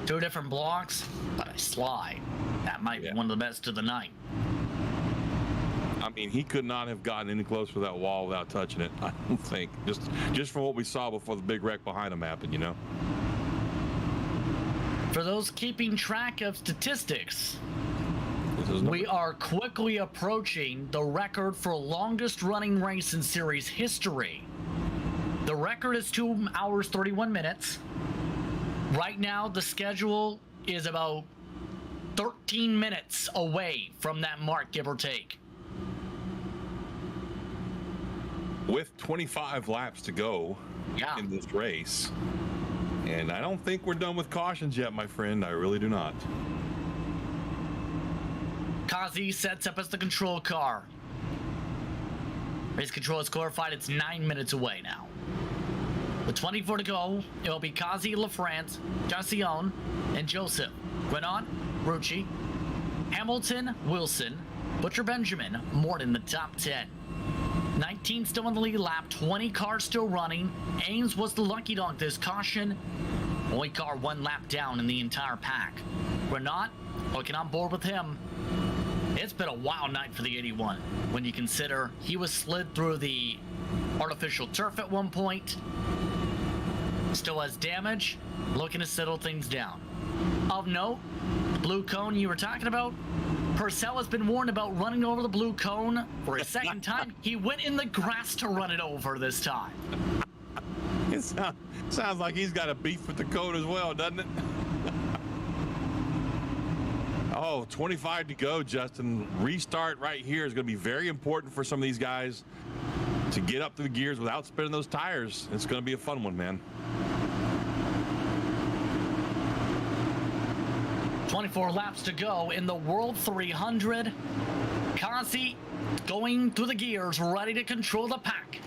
2 different blocks, but a slide. That might be one of the best of the night. I mean, he could not have gotten any closer to that wall without touching it, I don't think. Just from what we saw before the big wreck behind him happened, you know? For those keeping track of statistics, We We are quickly approaching the record for longest running race in series history. The record is 2 hours 31 minutes. Right now, the schedule is about 13 minutes away from that mark, give or take. With 25 laps to go in this race. And I don't think we're done with cautions yet, my friend. I really do not. Kazi sets up as the control car. Race control is clarified. It's 9 minutes away now. With 24 to go, it will be Kazi, LaFrance, Garcion, and Joseph. Renaud, Rucci, Hamilton, Wilson, Butcher Benjamin, Morton, the top 10. 19 still in the lead lap, 20 cars still running. Ames was the lucky dog this caution. Only car 1 lap down in the entire pack. Renaud, looking on board with him. It's been a wild night for the 81 when you consider he was slid through the artificial turf at one point. Still has damage, looking to settle things down. Of note, the blue cone you were talking about, Purcell has been warned about running over the blue cone for a second time. He went in the grass to run it over this time. It sounds like he's got a beef with the code as well, doesn't it? Oh, 25 to go, Justin. Restart right here is going to be very important for some of these guys to get up to the gears without spinning those tires. It's going to be a fun one, man. 24 laps to go in the World 300. Kazi going through the gears, ready to control the pack.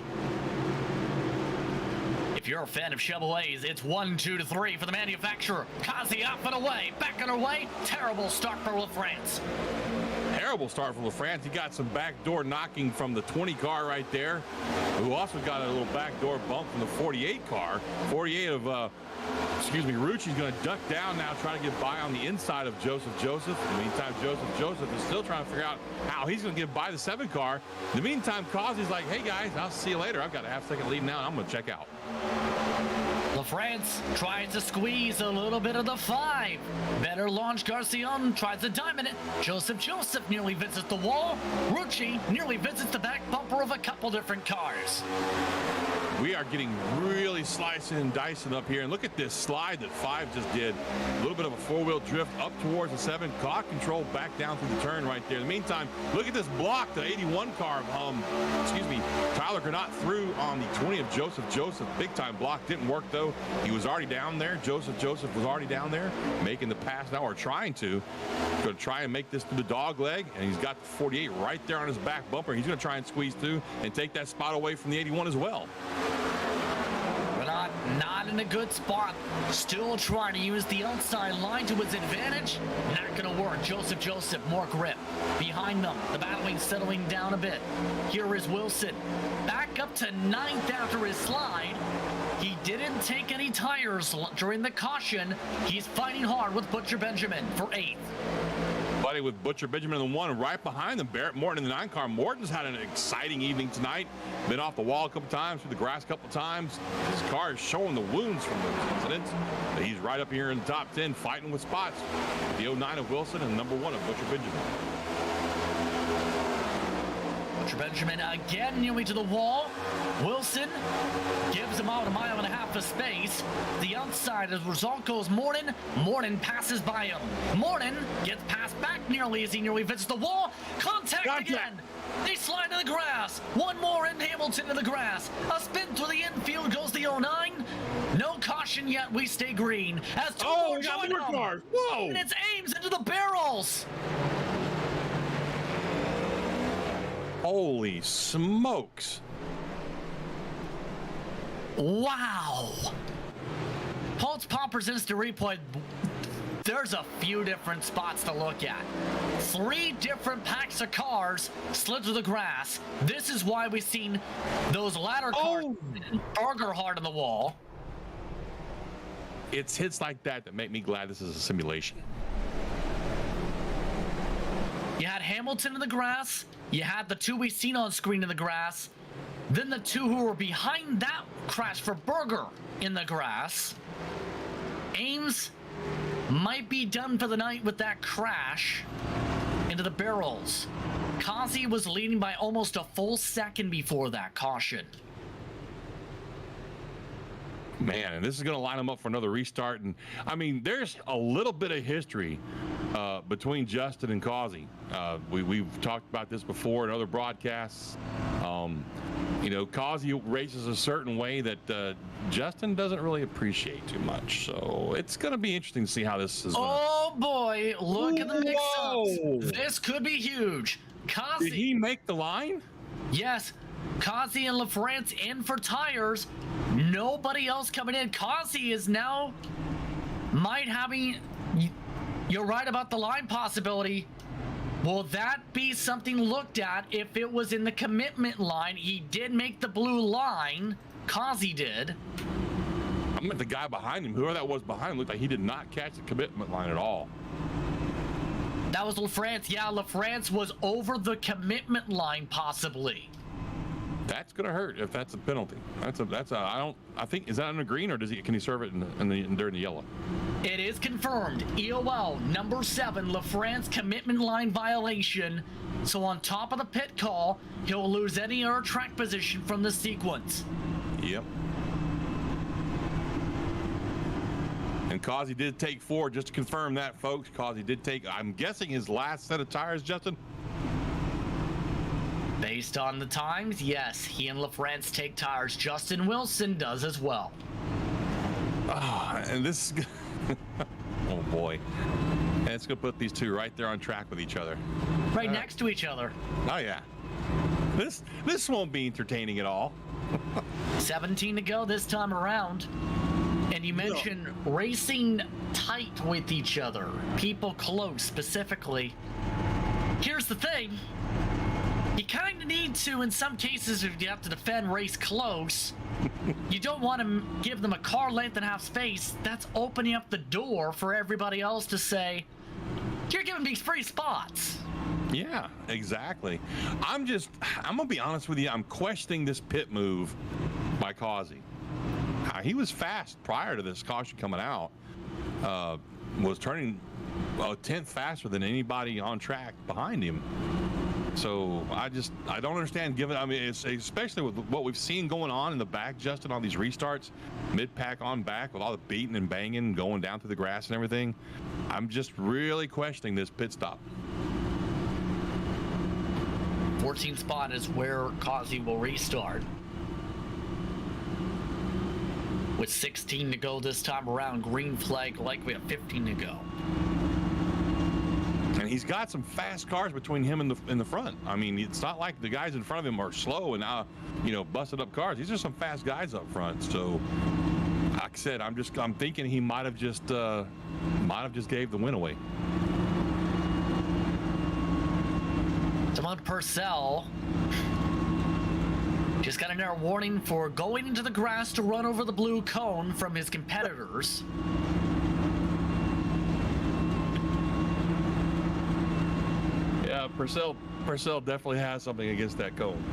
If you're a fan of Chevrolets, it's 1, 2 to 3 for the manufacturer. Kazi up and away, back and away. Terrible start for LaFrance. Terrible start from LaFrance. He got some backdoor knocking from the 20 car right there, who also got a little backdoor bump from the 48 car. 48 of, Rucci's going to duck down now, trying to get by on the inside of Joseph. In the meantime, Joseph is still trying to figure out how he's going to get by the 7 car. In the meantime, Causey's like, hey guys, I'll see you later. I've got a half-second lead now, and I'm going to check out. LaFrance tries to squeeze a little bit of the 5. Better launch. Garcion tries to diamond it. Joseph nearly visits the wall. Rucci nearly visits the back bumper of a couple different cars. We are getting really slicing and dicing up here. And look at this slide that 5 just did. A little bit of a 4-wheel drift up towards the 7. Caught control back down through the turn right there. In the meantime, look at this block. The 81 car, Tyler Granat threw on the 20 of Joseph. Big time block. Didn't work though. He was already down there. Joseph was already down there making the pass now, or trying to. Going to try and make this to the dog leg. And he's got the 48 right there on his back bumper. He's going to try and squeeze through and take that spot away from the 81 as well. Not in a good spot. Still trying to use the outside line to his advantage. Not gonna work. Joseph, more grip. Behind them, the battlewing settling down a bit. Here is Wilson. Back up to 9th after his slide. He didn't take any tires during the caution. He's fighting hard with Butcher Benjamin for 8th. Buddy with Butcher Benjamin in the 1, and right behind them, Barret Morton in the 9 car. Morton's had an exciting evening tonight. Been off the wall a couple times, through the grass a couple times. His car is showing the wounds from those incidents. He's right up here in the top 10, fighting with spots. The 09 of Wilson and number 1 of Butcher Benjamin. Butcher Benjamin again nearly to the wall. Wilson gives him out 1.5 miles of space. The outside as the result goes Morton. Morton passes by him. Morton gets passed back nearly as he nearly visits the wall. Contact again. They slide to the grass. One more in Hamilton to the grass. A spin through the infield goes the 09. No caution yet. We stay green. As two more join them. Whoa! And it's Ames into the barrels. Holy smokes. Wow. Pulse Poppers Instant Replay. There's a few different spots to look at. 3 different packs of cars slid through the grass. This is why we've seen those ladder cars burger hard on the wall. It's hits like that that make me glad this is a simulation. You had Hamilton in the grass. You had the 2 we've seen on screen in the grass. Then the 2 who were behind that crash for Berger in the grass. Ames might be done for the night with that crash into the barrels. Kazi was leading by almost a full second before that caution. Man, and this is going to line them up for another restart. And I mean, there's a little bit of history between Justin and Kazi. We've talked about this before in other broadcasts. You know, Kazi races a certain way that Justin doesn't really appreciate too much. So it's going to be interesting to see how this is. Oh boy, look at the mix-ups. This could be huge. Kazi. Did he make the line? Yes. Kazi and LaFrance in for tires. Nobody else coming in. Kazi is now might having. You're right about the line possibility. Will that be something looked at if it was in the commitment line? He did make the blue line. Kazi did. I meant the guy behind him. Whoever that was behind him looked like he did not catch the commitment line at all. That was LaFrance. Yeah, LaFrance was over the commitment line possibly. That's gonna hurt if that's a penalty. I think, is that under green or can he serve it during the yellow? It is confirmed. EOL number 7, LaFrance commitment line violation. So on top of the pit call, he'll lose any other track position from the sequence. Yep. And Kazi did take 4, just to confirm that, folks. Kazi did take, I'm guessing, his last set of tires, Justin? Based on the times, yes, he and LaFrance take tires. Justin Wilson does as well. Oh, and this is oh boy. And it's gonna put these two right there on track with each other. Right next to each other. Oh yeah. This won't be entertaining at all. 17 to go this time around. And you mentioned racing tight with each other. People close specifically. Here's the thing. You kind of need to, in some cases, if you have to defend, race close. You don't want to give them a car length and half space. That's opening up the door for everybody else to say, you're giving me free spots. Yeah, exactly. I'm gonna be honest with you. I'm questioning this pit move by Kazi. He was fast prior to this caution coming out. Was turning a tenth faster than anybody on track behind him. So I don't understand. It's especially with what we've seen going on in the back, Justin, on these restarts, mid-pack on back with all the beating and banging going down through the grass and everything. I'm just really questioning this pit stop. 14th spot is where Kazi will restart. With 16 to go this time around, green flag, like we have 15 to go. And he's got some fast cars between him and the front. I mean, it's not like the guys in front of him are slow and busted up cars. These are some fast guys up front. So Like I said, I'm thinking he might have just gave the win away. Damon Purcell just got another warning for going into the grass to run over the blue cone from his competitors. Yeah, Purcell definitely has something against that cone.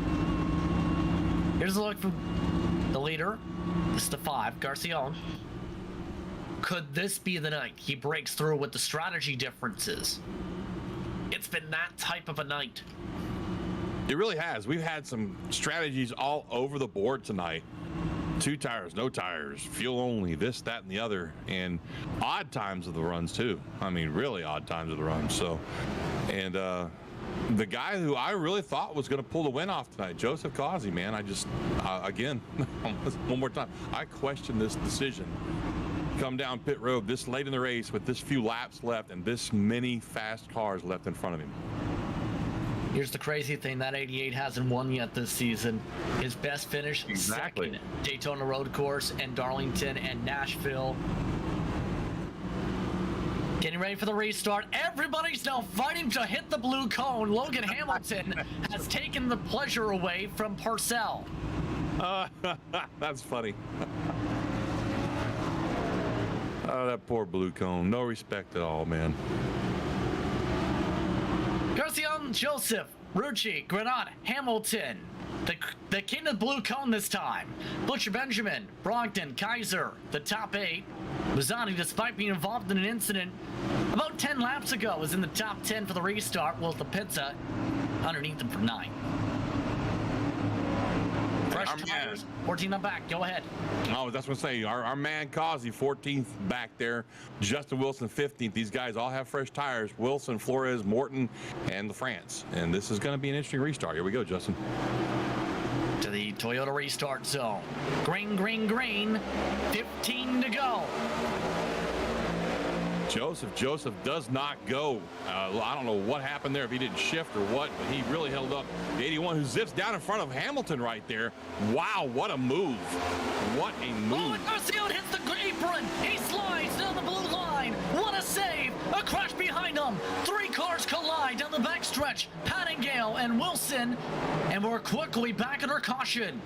Here's a look from the leader. This is the 5, Garcion. Could this be the night he breaks through with the strategy differences? It's been that type of a night. It really has. We've had some strategies all over the board tonight. 2 tires, no tires, fuel only, this, that, and the other, and odd times of the runs too. I mean, really odd times of the runs. So, and the guy who I really thought was going to pull the win off tonight, Joseph Causey, man, I just, again, one more time, I question this decision. Come down pit road this late in the race with this few laps left and this many fast cars left in front of him. Here's the crazy thing, that 88 hasn't won yet this season. His best finish, second Daytona Road Course and Darlington and Nashville. Getting ready for the restart. Everybody's now fighting to hit the blue cone. Logan Hamilton has taken the pleasure away from Purcell. That's funny. Oh, that poor blue cone. No respect at all, man. Garcion, Joseph, Rucci, Granat, Hamilton. The king of blue cone this time. Butcher Benjamin, Brogdon, Kaiser, the top 8. Mazzani, despite being involved in an incident about 10 laps ago, was in the top 10 for the restart, while the pizza underneath him for 9. Fresh tires, 14 on back. Go ahead. Oh, that's what I'm saying. Our man Causey, 14th back there. Justin Wilson, 15th. These guys all have fresh tires. Wilson, Flores, Morton, and the France. And this is going to be an interesting restart. Here we go, Justin. To the Toyota restart zone. Green, green, green. 15 to go. Joseph does not go. I don't know what happened there, if he didn't shift or what, but he really held up. The 81 who zips down in front of Hamilton right there. Wow, what a move. What a move. Oh, and Garcion hits the apron. He slides down the blue line. What a save. A crash behind him. 3 cars collide down the backstretch. Pattingale and Wilson. And we're quickly back under caution.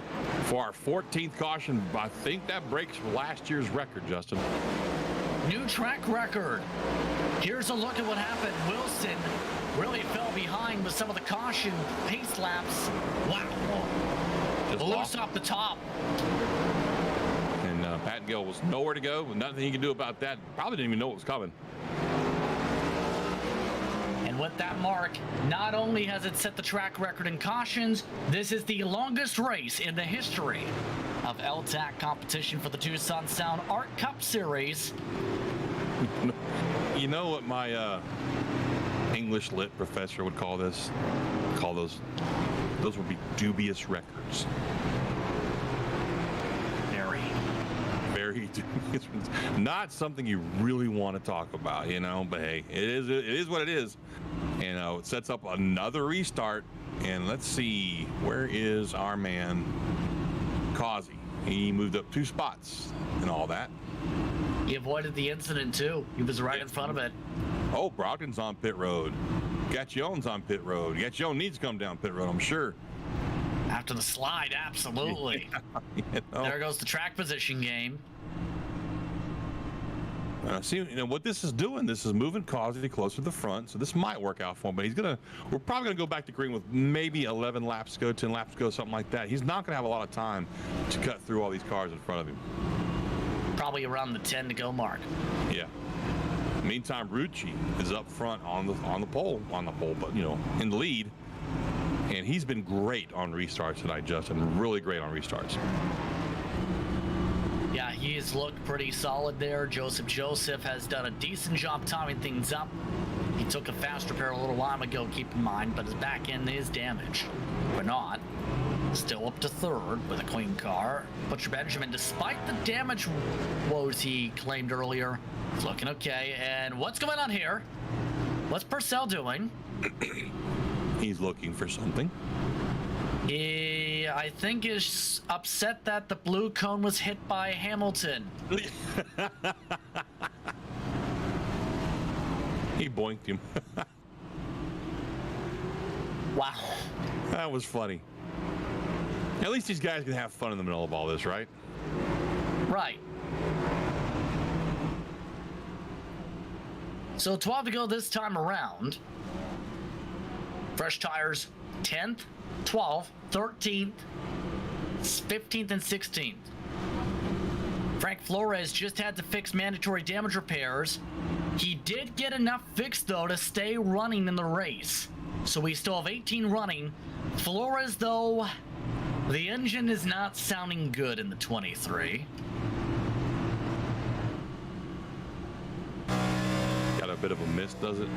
For our 14th caution, I think that breaks last year's record, Justin. New track record. Here's a look at what happened. Wilson really fell behind with some of the caution pace laps. Wow. Loose off the top. And Pattingale was nowhere to go. Nothing he could do about that. Probably didn't even know what was coming. And with that mark, not only has it set the track record in cautions, this is the longest race in the history of L-TAC competition for the Tucson Sound Art Cup Series. You know what my English lit professor would call this? Call those would be dubious records. Very dubious. Not something you really want to talk about, you know, but hey, it is what it is. And it sets up another restart. And let's see, where is our man Causey? He moved up 2 spots and all that. He avoided the incident too. He was right in front of it. Oh, Brogdon's on pit road. Gacchione's on pit road. Gacchione needs to come down pit road, I'm sure. After the slide, absolutely. You know. There goes the track position game. See, you know what this is doing. This is moving Causey closer to the front, so this might work out for him. But we're probably gonna go back to green with maybe 11 laps to go, 10 laps to go, something like that. He's not gonna have a lot of time to cut through all these cars in front of him. Probably around the 10 to go mark. Yeah. Meantime, Rucci is up front on the pole, but you know, in the lead, and he's been great on restarts tonight, Justin. Really great on restarts. Yeah, he has looked pretty solid there. Joseph has done a decent job timing things up. He took a fast repair a little while ago, keep in mind, but his back end is damaged. Or not. Still up to 3rd with a clean car. Butcher Benjamin, despite the damage woes he claimed earlier, is looking okay. And what's going on here? What's Purcell doing? He's looking for something. I think, is upset that the blue cone was hit by Hamilton. He boinked him. Wow. That was funny. At least these guys can have fun in the middle of all this, right? Right. So 12 to go this time around. Fresh tires, 10th, 12th, 13th, 15th, and 16th. Frank Flores just had to fix mandatory damage repairs. He did get enough fixed, though, to stay running in the race. So we still have 18 running. Flores, though, the engine is not sounding good in the 23. Got a bit of a miss, does it?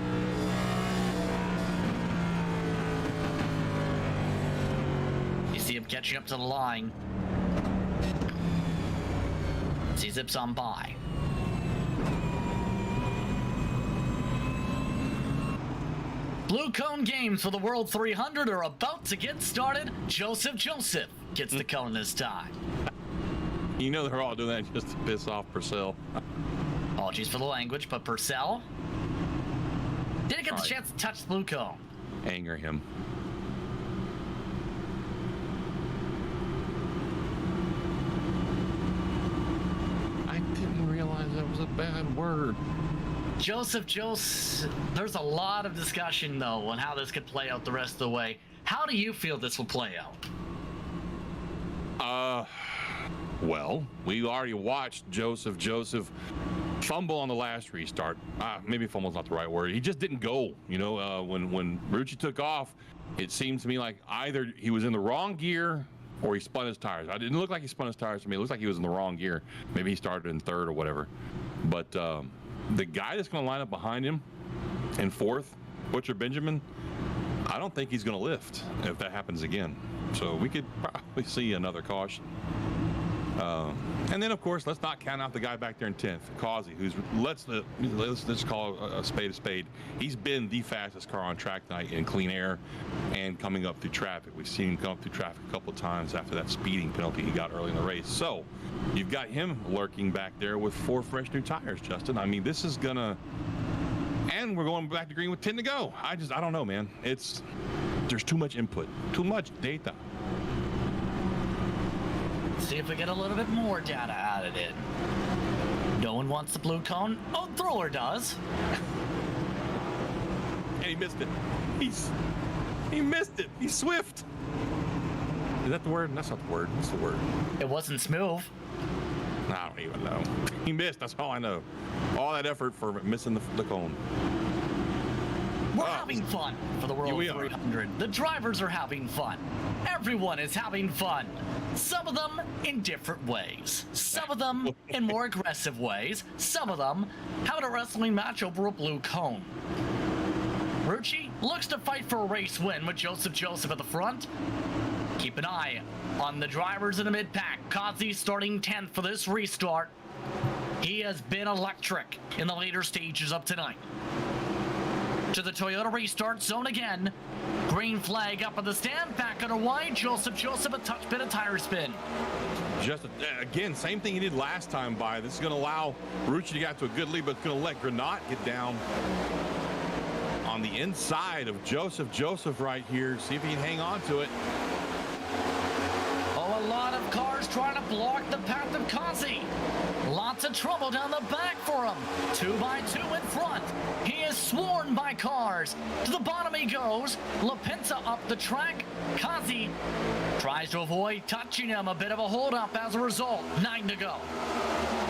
You see him catching up to the line. As he zips on by. Blue cone games for the World 300 are about to get started. Joseph gets the cone this time. You know they're all doing that just to piss off Purcell. Apologies for the language, but Purcell didn't get the Right. chance to touch the blue cone. Anger him. I didn't realize that was a bad word. Joseph, there's a lot of discussion, though, on how this could play out the rest of the way. How do you feel this will play out? Well, we already watched Joseph fumble on the last restart. Maybe fumble's not the right word. He just didn't go. You know, when Rucci took off, it seemed to me like either he was in the wrong gear or he spun his tires. It didn't look like he spun his tires to me. It looks like he was in the wrong gear. Maybe he started in third or whatever. But the guy that's going to line up behind him in fourth, Butcher Benjamin, I don't think he's going to lift if that happens again. So we could probably see another caution. And then, of course, let's not count out the guy back there in 10th, Causey, who's, let's call a spade a spade. He's been the fastest car on track tonight in clean air and coming up through traffic. We've seen him come up through traffic a couple of times after that speeding penalty he got early in the race. So you've got him lurking back there with 4 fresh new tires, Justin. I mean, this is going to... And we're going back to green with 10 to go. I don't know, man. There's too much input, too much data. See if we get a little bit more data added in. No one wants the blue cone. Oh, Thrower does. And he missed it. He missed it. He's swift. Is that the word? That's not the word. What's the word? It wasn't smooth. I don't even know. He missed. That's all I know. All that effort for missing the cone. We're having fun for the World 300. The drivers are having fun. Everyone is having fun. Some of them in different ways. Some of them in more aggressive ways. Some of them having a wrestling match over a blue cone. Rucci looks to fight for a race win with Joseph at the front. Keep an eye on the drivers in the mid-pack. Causey starting 10th for this restart. He has been electric in the later stages of tonight. To the Toyota restart zone again. Green flag up on the stand, back on a wide. Joseph, a touch bit of tire spin. Just again, same thing he did last time by. This is going to allow Rucci to get to a good lead, but it's going to let Granat get down on the inside of Joseph right here. See if he can hang on to it. Oh, a lot of cars trying to block the path of Causey. Lots of trouble down the back for him. 2 by 2 in front. He is sworn by cars. To the bottom he goes. LaPinta up the track. Causey tries to avoid touching him. A bit of a holdup as a result. 9 to go.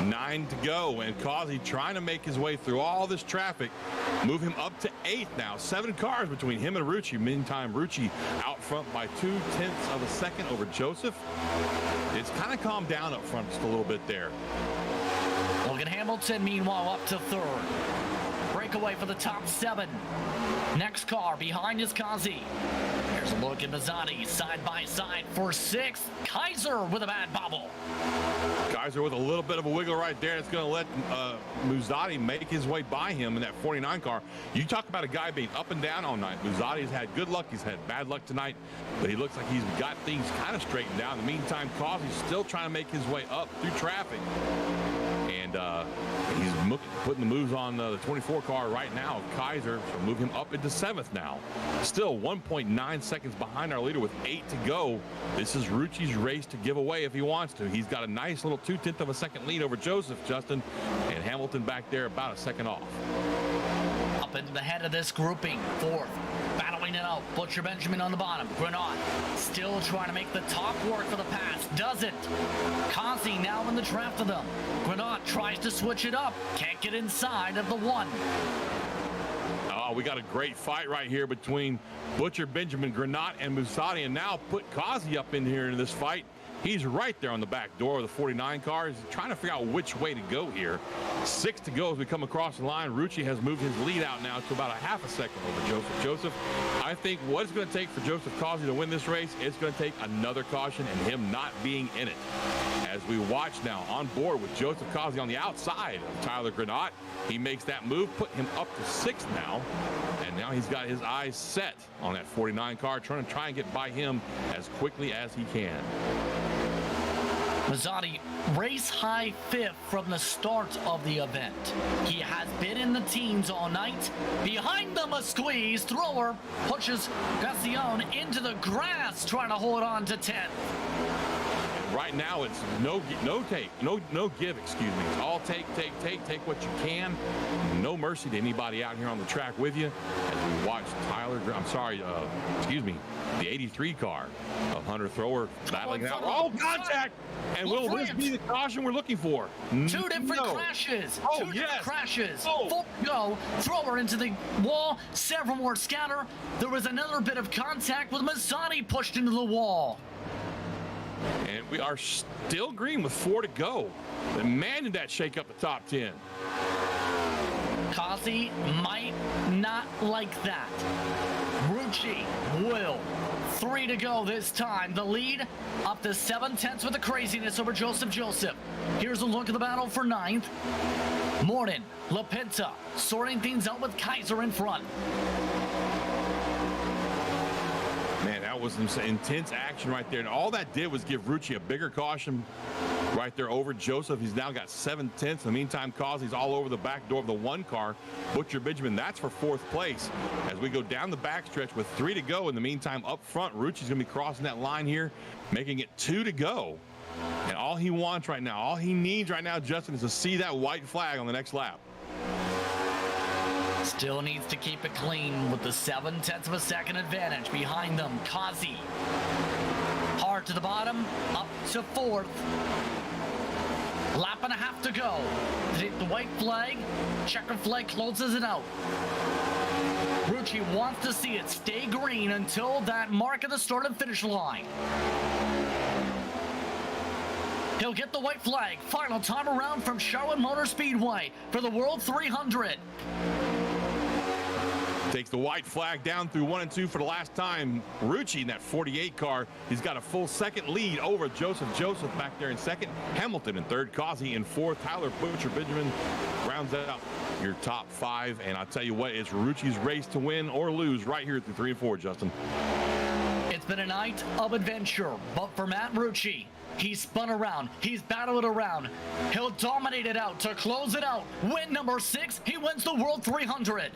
9 to go, and Causey trying to make his way through all this traffic. Move him up to 8th now. 7 cars between him and Rucci. Meantime, Rucci out front by 0.2 of a second over Joseph. It's kind of calmed down up front just a little bit there. Logan Hamilton, meanwhile, up to 3rd. Breakaway for the top 7. Next car behind is Causey. Here's a look at Mazzotti, side by side for 6th. Kaiser with a bad bobble. Kaiser with a little bit of a wiggle right there. It's going to let Mazzotti make his way by him in that 49 car. You talk about a guy being up and down all night. Mazzotti's had good luck. He's had bad luck tonight, but he looks like he's got things kind of straightened down. In the meantime, Causey's still trying to make his way up through traffic. And he's putting the moves on the 24 car right now of Kaiser to move him up into 7th now. Still 1.9 seconds behind our leader with 8 to go. This is Rucci's race to give away if he wants to. He's got a nice little 0.2 of a second lead over Joseph, Justin, and Hamilton back there about a second off. Up into the head of this grouping, 4th. Battling it out. Butcher Benjamin on the bottom. Grenat still trying to make the top work for the pass. Doesn't. Causey now in the draft of them. Grenat tries to switch it up. Can't get inside of the 1. Oh, we got a great fight right here between Butcher Benjamin, Grenat, and Mazzotti, and now put Causey up in here in this fight. He's right there on the back door of the 49 car. He's trying to figure out which way to go here. 6 to go as we come across the line. Rucci has moved his lead out now to about a half a second over Joseph. Joseph, I think what it's going to take for Joseph Causey to win this race, it's going to take another caution and him not being in it. As we watch now on board with Joseph Causey on the outside of Tyler Grenat. He makes that move, put him up to 6th now. And now he's got his eyes set on that 49 car, trying to get by him as quickly as he can. Mazzotti race high 5th from the start of the event. He has been in the teens all night. Behind them, a squeeze. Thrower pushes Gassion into the grass, trying to hold on to 10th. Right now, it's no give, excuse me. It's all take what you can. No mercy to anybody out here on the track with you. As we watch the 83 car of Hunter Thrower battling out. Oh, contact! And will this be the caution we're looking for? Two different crashes. Oh, Two different crashes. Oh. 4 to go. Thrower into the wall. Several more scatter. There was another bit of contact with Mazzotti pushed into the wall. And we are still green with 4 to go. Man, did that shake up the top 10. Causey might not like that. Rucci will. 3 to go this time. The lead up to 7/10 with the craziness over Joseph. Here's a look at the battle for 9th. Morton, LaPinta sorting things out with Kaiser in front. Man, that was some intense action right there. And all that did was give Rucci a bigger caution right there over Joseph. He's now got 7/10. In the meantime, Causey's all over the back door of the 1 car. Butcher Benjamin, that's for 4th place. As we go down the backstretch with 3 to go. In the meantime, up front, Rucci's going to be crossing that line here, making it 2 to go. And all he wants right now, all he needs right now, Justin, is to see that white flag on the next lap. Still needs to keep it clean with the 7/10 of a second advantage behind them. Causey hard to the bottom, up to 4th. Lap and a half to go. The white flag, checker flag closes it out. Rucci wants to see it stay green until that mark at the start and finish line. He'll get the white flag. Final time around from Charlotte Motor Speedway for the World 300. Takes the white flag down through 1 and 2 for the last time. Rucci in that 48 car. He's got a full second lead over Joseph back there in 2nd. Hamilton in 3rd. Causey in 4th. Tyler Butcher Benjamin rounds out your top 5. And I'll tell you what, it's Rucci's race to win or lose right here through 3 and 4, Justin. It's been a night of adventure, but for Matt Rucci, he's spun around. He's battled around. He'll dominate it out to close it out. Win number 6. He wins the World 300.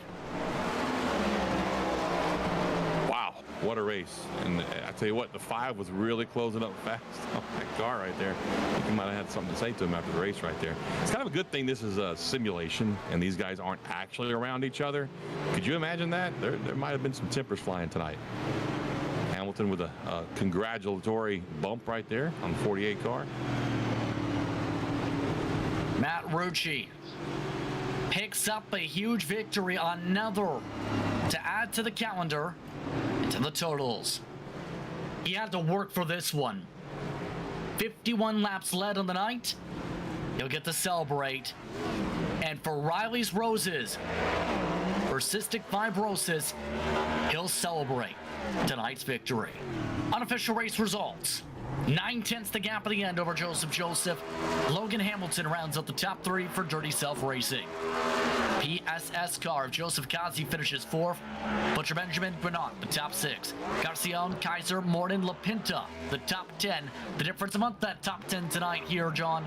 Wow, what a race. And I tell you what, the 5 was really closing up fast on that car right there. I think you might have had something to say to him after the race right there. It's kind of a good thing this is a simulation and these guys aren't actually around each other. Could you imagine that? There might have been some tempers flying tonight. Hamilton with a congratulatory bump right there on the 48 car. Matt Rucci picks up a huge victory, another to add to the calendar and to the totals. He had to work for this one. 51 laps led on the night. He'll get to celebrate. And for Riley's Roses, for Cystic Fibrosis, he'll celebrate. tonight's victory. Unofficial race results. 9/10 the gap at the end over Joseph. Logan Hamilton rounds out the top 3 for Dirty Self Racing. PSS car of Joseph Kazi finishes 4th. Butcher Benjamin Grenat, the top 6. Garcion, Kaiser, Morton, Lapinta, the top 10. The difference among that top 10 tonight here, John,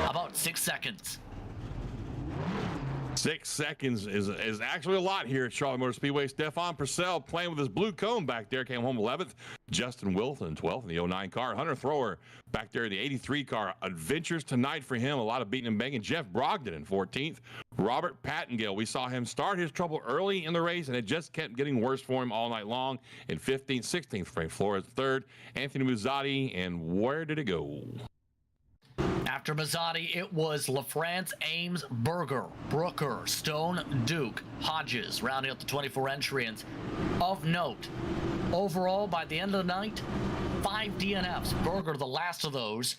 about 6 seconds. 6 seconds is actually a lot here at Charlotte Motor Speedway. Stefan Purcell playing with his blue cone back there, came home 11th. Justin Wilson 12th in the 09 car. Hunter Thrower back there in the 83 car. Adventures tonight for him. A lot of beating and banging. Jeff Brogdon in 14th. Robert Pattengale, we saw him start his trouble early in the race, and it just kept getting worse for him all night long. In 15th, 16th, Frank Flores 3rd. Anthony Muzzatti, and where did it go? After Mazzotti, it was LaFrance, Ames, Berger, Brooker, Stone, Duke, Hodges, rounding out the 24 entrants. Of note, overall, by the end of the night, 5 DNFs. Berger, the last of those.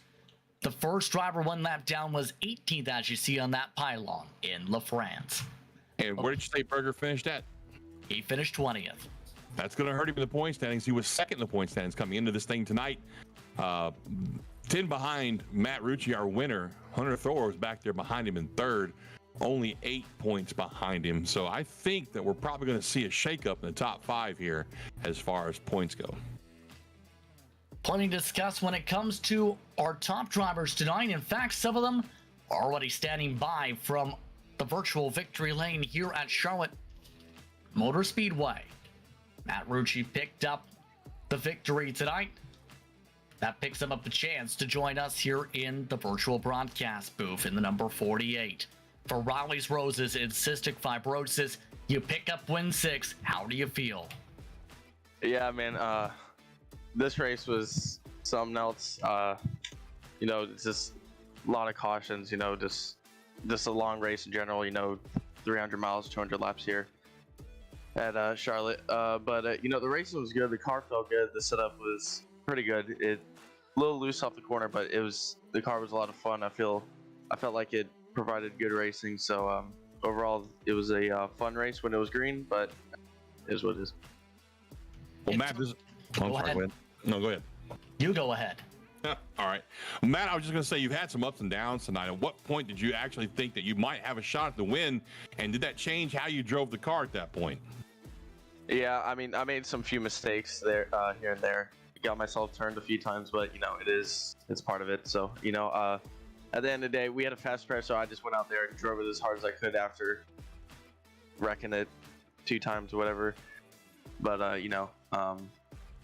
The first driver 1 lap down was 18th, as you see on that pylon in LaFrance. And where did you say Berger finished at? He finished 20th. That's going to hurt him in the point standings. He was second in the point standings coming into this thing tonight. 10 behind Matt Rucci, our winner. Hunter Thrower was back there behind him in 3rd, only 8 points behind him. So I think that we're probably going to see a shakeup in the top 5 here as far as points go. Plenty to discuss when it comes to our top drivers tonight. In fact, some of them are already standing by from the virtual victory lane here at Charlotte Motor Speedway. Matt Rucci picked up the victory tonight. That picks him up a chance to join us here in the virtual broadcast booth in the number 48. For Raleigh's Roses and Cystic Fibrosis, you pick up win 6. How do you feel? Yeah, man. This race was something else. You know, it's just a lot of cautions. You know, just a long race in general. You know, 300 miles, 200 laps here at Charlotte. But you know, the racing was good. The car felt good. The setup was pretty good. It a little loose off the corner, but the car was a lot of fun. I felt like it provided good racing. So overall, it was a fun race when it was green, but it is what it is. Well, Matt, I'm sorry, go ahead. No, go ahead. You go ahead. All right. Matt, I was just going to say, you've had some ups and downs tonight. At what point did you actually think that you might have a shot at the win? And did that change how you drove the car at that point? Yeah, I mean, I made some few mistakes there, here and there. Got myself turned a few times, but you know, it's part of it. So, you know, at the end of the day, we had a fast press, so I just went out there and drove it as hard as I could after wrecking it 2 times or whatever. But you know,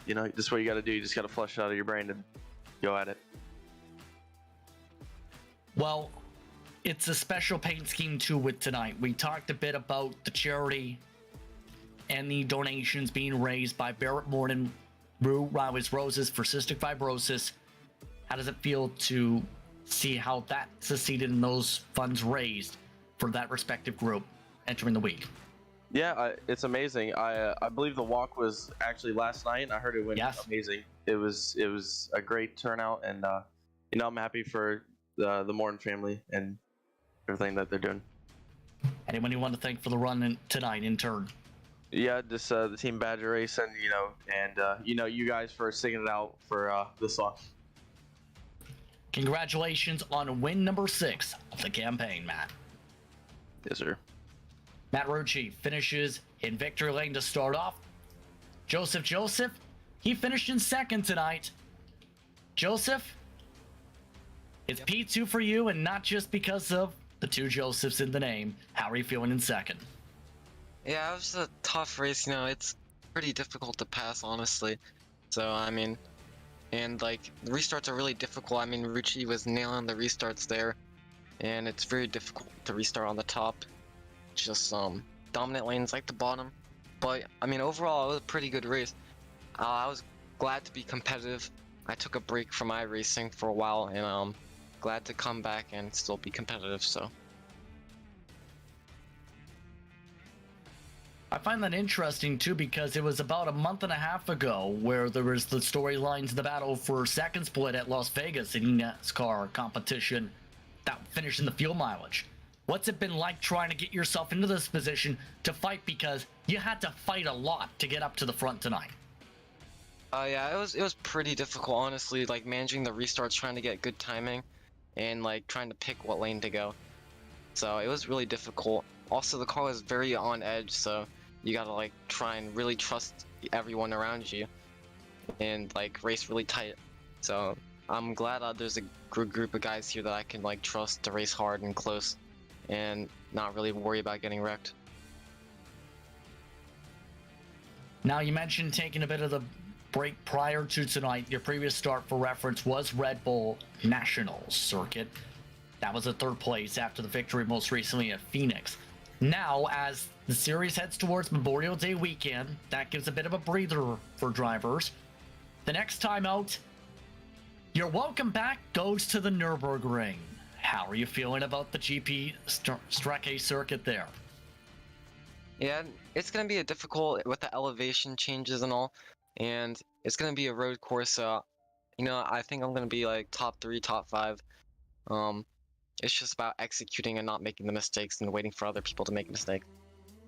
this is what you got to do. You just got to flush it out of your brain and go at it. Well, it's a special paint scheme too with tonight. We talked a bit about the charity and the donations being raised by Barret Morton, Raleigh's Roses for Cystic Fibrosis. How does it feel to see how that succeeded in those funds raised for that respective group entering the week? Yeah, it's amazing. I believe the walk was actually last night. I heard it went amazing. It was a great turnout, and you know, I'm happy for the Morton family and everything that they're doing. Anyone you want to thank for the run tonight in turn? Yeah, just the Team Badger race, and you know, you guys for singing it out for this song. Congratulations on win number 6 of the campaign, Matt. Yes, sir. Matt Rucci finishes in victory lane to start off. Joseph, he finished in 2nd tonight. Joseph, it's P2 for you, and not just because of the 2 Josephs in the name. How are you feeling in 2nd? Yeah, it was a tough race. You know, it's pretty difficult to pass, honestly. So, I mean, and like, the restarts are really difficult. I mean, Rucci was nailing the restarts there, and it's very difficult to restart on the top. Just dominant lanes like the bottom. But, I mean, overall, it was a pretty good race. I was glad to be competitive. I took a break from iRacing for a while, and glad to come back and still be competitive, so. I find that interesting too, because it was about a month and a half ago where there was the storylines in the battle for second split at Las Vegas in NASCAR competition that finished in the fuel mileage. What's it been like trying to get yourself into this position to fight, because you had to fight a lot to get up to the front tonight? Yeah, it was pretty difficult, honestly, like managing the restarts, trying to get good timing, and like trying to pick what lane to go. So it was really difficult. Also, the car was very on edge, so you gotta like try and really trust everyone around you, and like race really tight. So I'm glad there's a good group of guys here that I can like trust to race hard and close, and not really worry about getting wrecked. Now, you mentioned taking a bit of the break prior to tonight. Your previous start, for reference, was Red Bull Nationals Circuit. That was a third place after the victory most recently at Phoenix. Now, as the series heads towards Memorial Day weekend, that gives a bit of a breather for drivers. The next time out, your welcome back goes to the Nürburgring. How are you feeling about the GP Strecke circuit there? Yeah, it's gonna be a difficult with the elevation changes and all, and it's gonna be a road course. So, you know, I think I'm gonna be like top 3, top 5. It's just about executing and not making the mistakes and waiting for other people to make mistakes.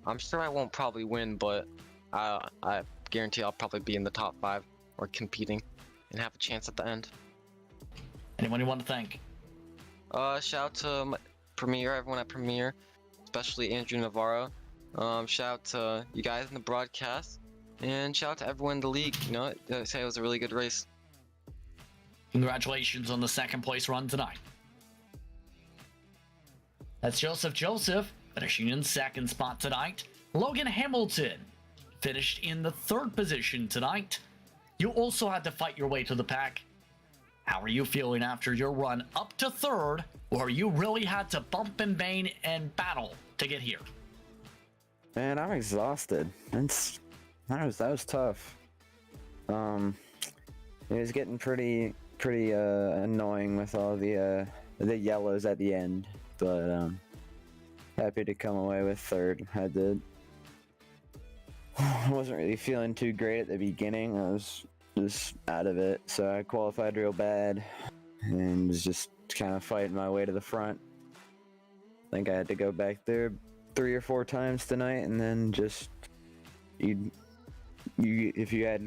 I'm sure I won't probably win, but I guarantee I'll probably be in the top 5 or competing and have a chance at the end. Anyone you want to thank? Shout out to Premiere, everyone at Premiere, especially Andrew Navarro. Shout out to you guys in the broadcast, and shout out to everyone in the league. You know, I say it was a really good race. Congratulations on the second place run tonight. That's Joseph finishing in second spot tonight. Logan Hamilton finished in the third position tonight. You also had to fight your way to the pack. How are you feeling after your run up to third, where you really had to bump and bang and battle to get here? Man, I'm exhausted. That was tough. It was getting pretty annoying with all the yellows at the end, but happy to come away with third. I wasn't really feeling too great at the beginning. I was just out of it, so I qualified real bad and was just kind of fighting my way to the front. I think I had to go back there 3 or 4 times tonight, and then just if you had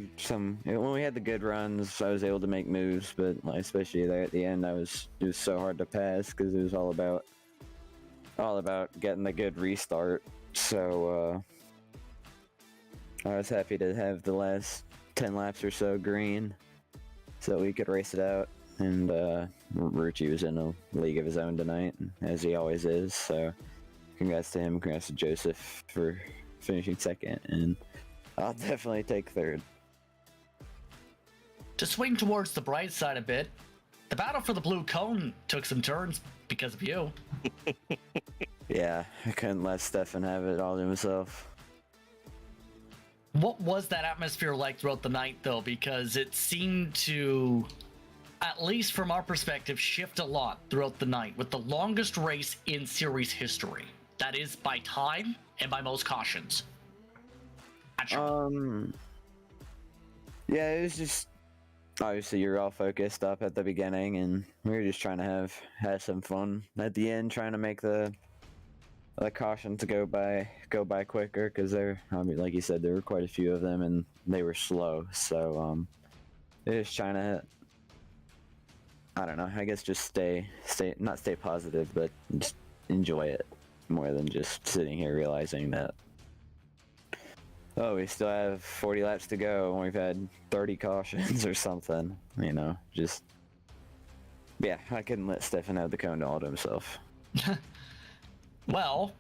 when we had the good runs, I was able to make moves, but especially there at the end, it was so hard to pass because it was all about getting the good restart. So I was happy to have the last 10 laps or so green so we could race it out. And Rucci was in a league of his own tonight, as he always is, so congrats to him, congrats to Joseph for finishing second, and I'll definitely take third. To swing towards the bright side a bit, the battle for the blue cone took some turns because of you. Yeah, I couldn't let Stefan have it all to himself. What was that atmosphere like throughout the night, though? Because it seemed to, at least from our perspective, shift a lot throughout the night, with the longest race in series history. That is by time and by most cautions. Yeah, it was just, obviously you're all focused up at the beginning, and we were just trying to have some fun at the end, trying to make the caution to go by quicker, because like you said, there were quite a few of them and they were slow. So just trying to, I don't know, I guess just not stay positive, but just enjoy it more than just sitting here realizing that, oh, we still have 40 laps to go and we've had 30 cautions or something, you know. Just, yeah, I couldn't let Stefan have the cone all to himself. Well,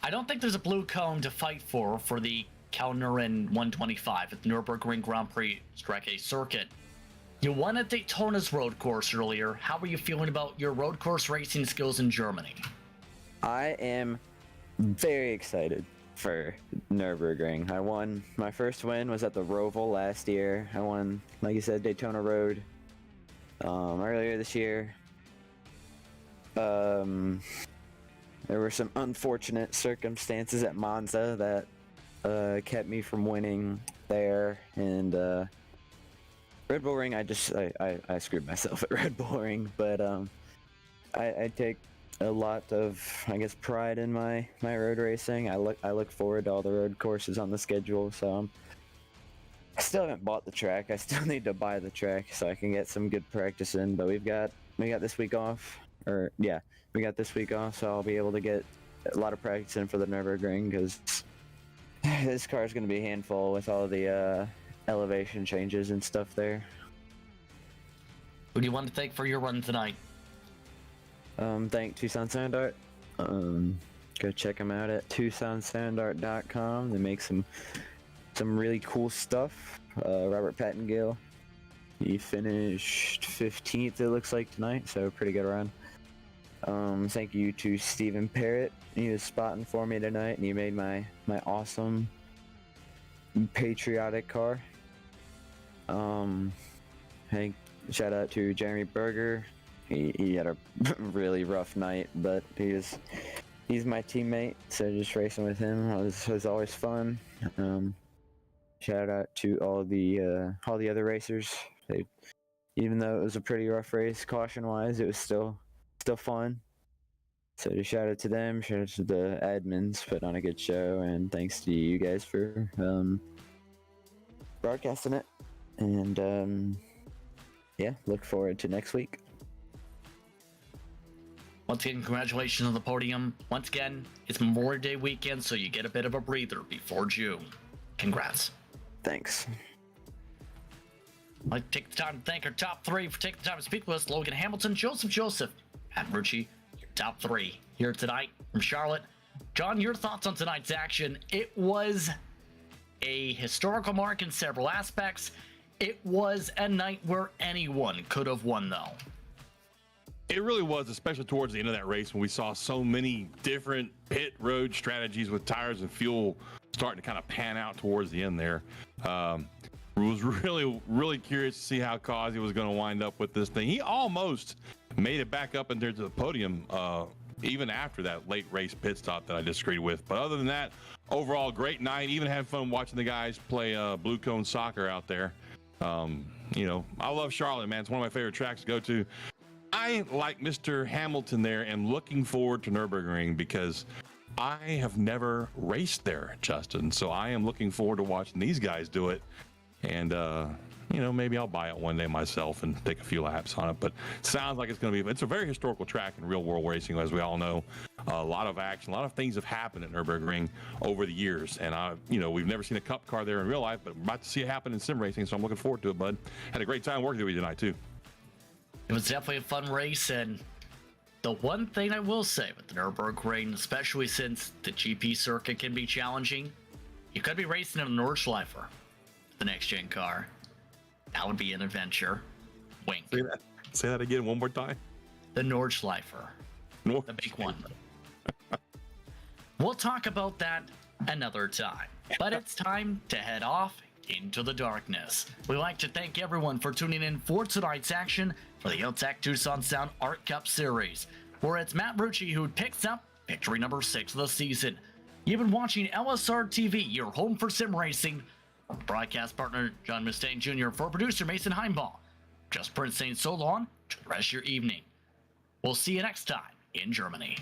I don't think there's a blue cone to fight for the Kalnurin 125 at the Nürburgring Grand Prix Strecke circuit. You won at Daytona's road course earlier. How are you feeling about your road course racing skills in Germany? I am very excited for Nürburgring. I won, my first win was at the Roval last year. I won, like you said, Daytona Road earlier this year. There were some unfortunate circumstances at Monza that kept me from winning there, and Red Bull Ring, I screwed myself at Red Bull Ring, but I take a lot of, I guess, pride in my road racing. I look forward to all the road courses on the schedule, so I still haven't bought the track. I still need to buy the track so I can get some good practice in. But we got this week off, we got this week off, so I'll be able to get a lot of practice in for the Nürburgring because this car is going to be a handful with all the elevation changes and stuff there. Who do you want to thank for your run tonight? Thank Tucson Sound Art. Go check them out at TucsonSoundArt.com. They make some really cool stuff. Robert Pattengill, he finished 15th, it looks like, tonight, so pretty good run. Thank you to Stephen Parrott. He was spotting for me tonight, and he made my awesome patriotic car. Shout out to Jeremy Berger. He had a really rough night, but he's my teammate, so just racing with him was always fun. Shout out to all the other racers. Even though it was a pretty rough race, caution-wise, it was still fun. So just shout out to them, shout out to the admins, put on a good show, and thanks to you guys for broadcasting it. And yeah, look forward to next week. Once again, congratulations on the podium. Once again, it's Memorial Day weekend, so you get a bit of a breather before June. Congrats. Thanks. I'd like to take the time to thank our top three for taking the time to speak with us. Logan Hamilton, Joseph, Matt Rucci, your top three here tonight from Charlotte. John, your thoughts on tonight's action? It was a historical mark in several aspects. It was a night where anyone could have won, though. It really was, especially towards the end of that race when we saw so many different pit road strategies with tires and fuel starting to kind of pan out towards the end there. Was really curious to see how Causey was going to wind up with this thing. He almost made it back up into the podium even after that late race pit stop that I disagreed with. But other than that, overall, great night. Even had fun watching the guys play blue cone soccer out there. You know, I love Charlotte, man. It's one of my favorite tracks to go to. I, like Mr. Hamilton there, am looking forward to Nürburgring because I have never raced there, Justin. So I am looking forward to watching these guys do it. And, you know, maybe I'll buy it one day myself and take a few laps on it. But it sounds like it's going to be, it's a very historical track in real world racing, as we all know. A lot of action, a lot of things have happened at Nürburgring over the years. And, you know, we've never seen a cup car there in real life, but we're about to see it happen in sim racing. So I'm looking forward to it, bud. Had a great time working with you tonight, too. It was definitely a fun race, and the one thing I will say with the Nürburgring, especially since the GP circuit can be challenging, you could be racing in a Nordschleifer, the next-gen car. That would be an adventure. Wink. Say that again one more time. The Nordschleifer. The big one. We'll talk about that another time, but it's time to head off into the darkness. We'd like to thank everyone for tuning in for tonight's action for the L-TAC Tucson Sound Art Cup Series, where it's Matt Rucci who picks up victory number 6 of the season. You've been watching LSRTV, your home for sim racing. Broadcast partner John Mustaine Jr. for producer Mason Heimball. Just Prince saying so long to the rest of your evening. We'll see you next time in Germany.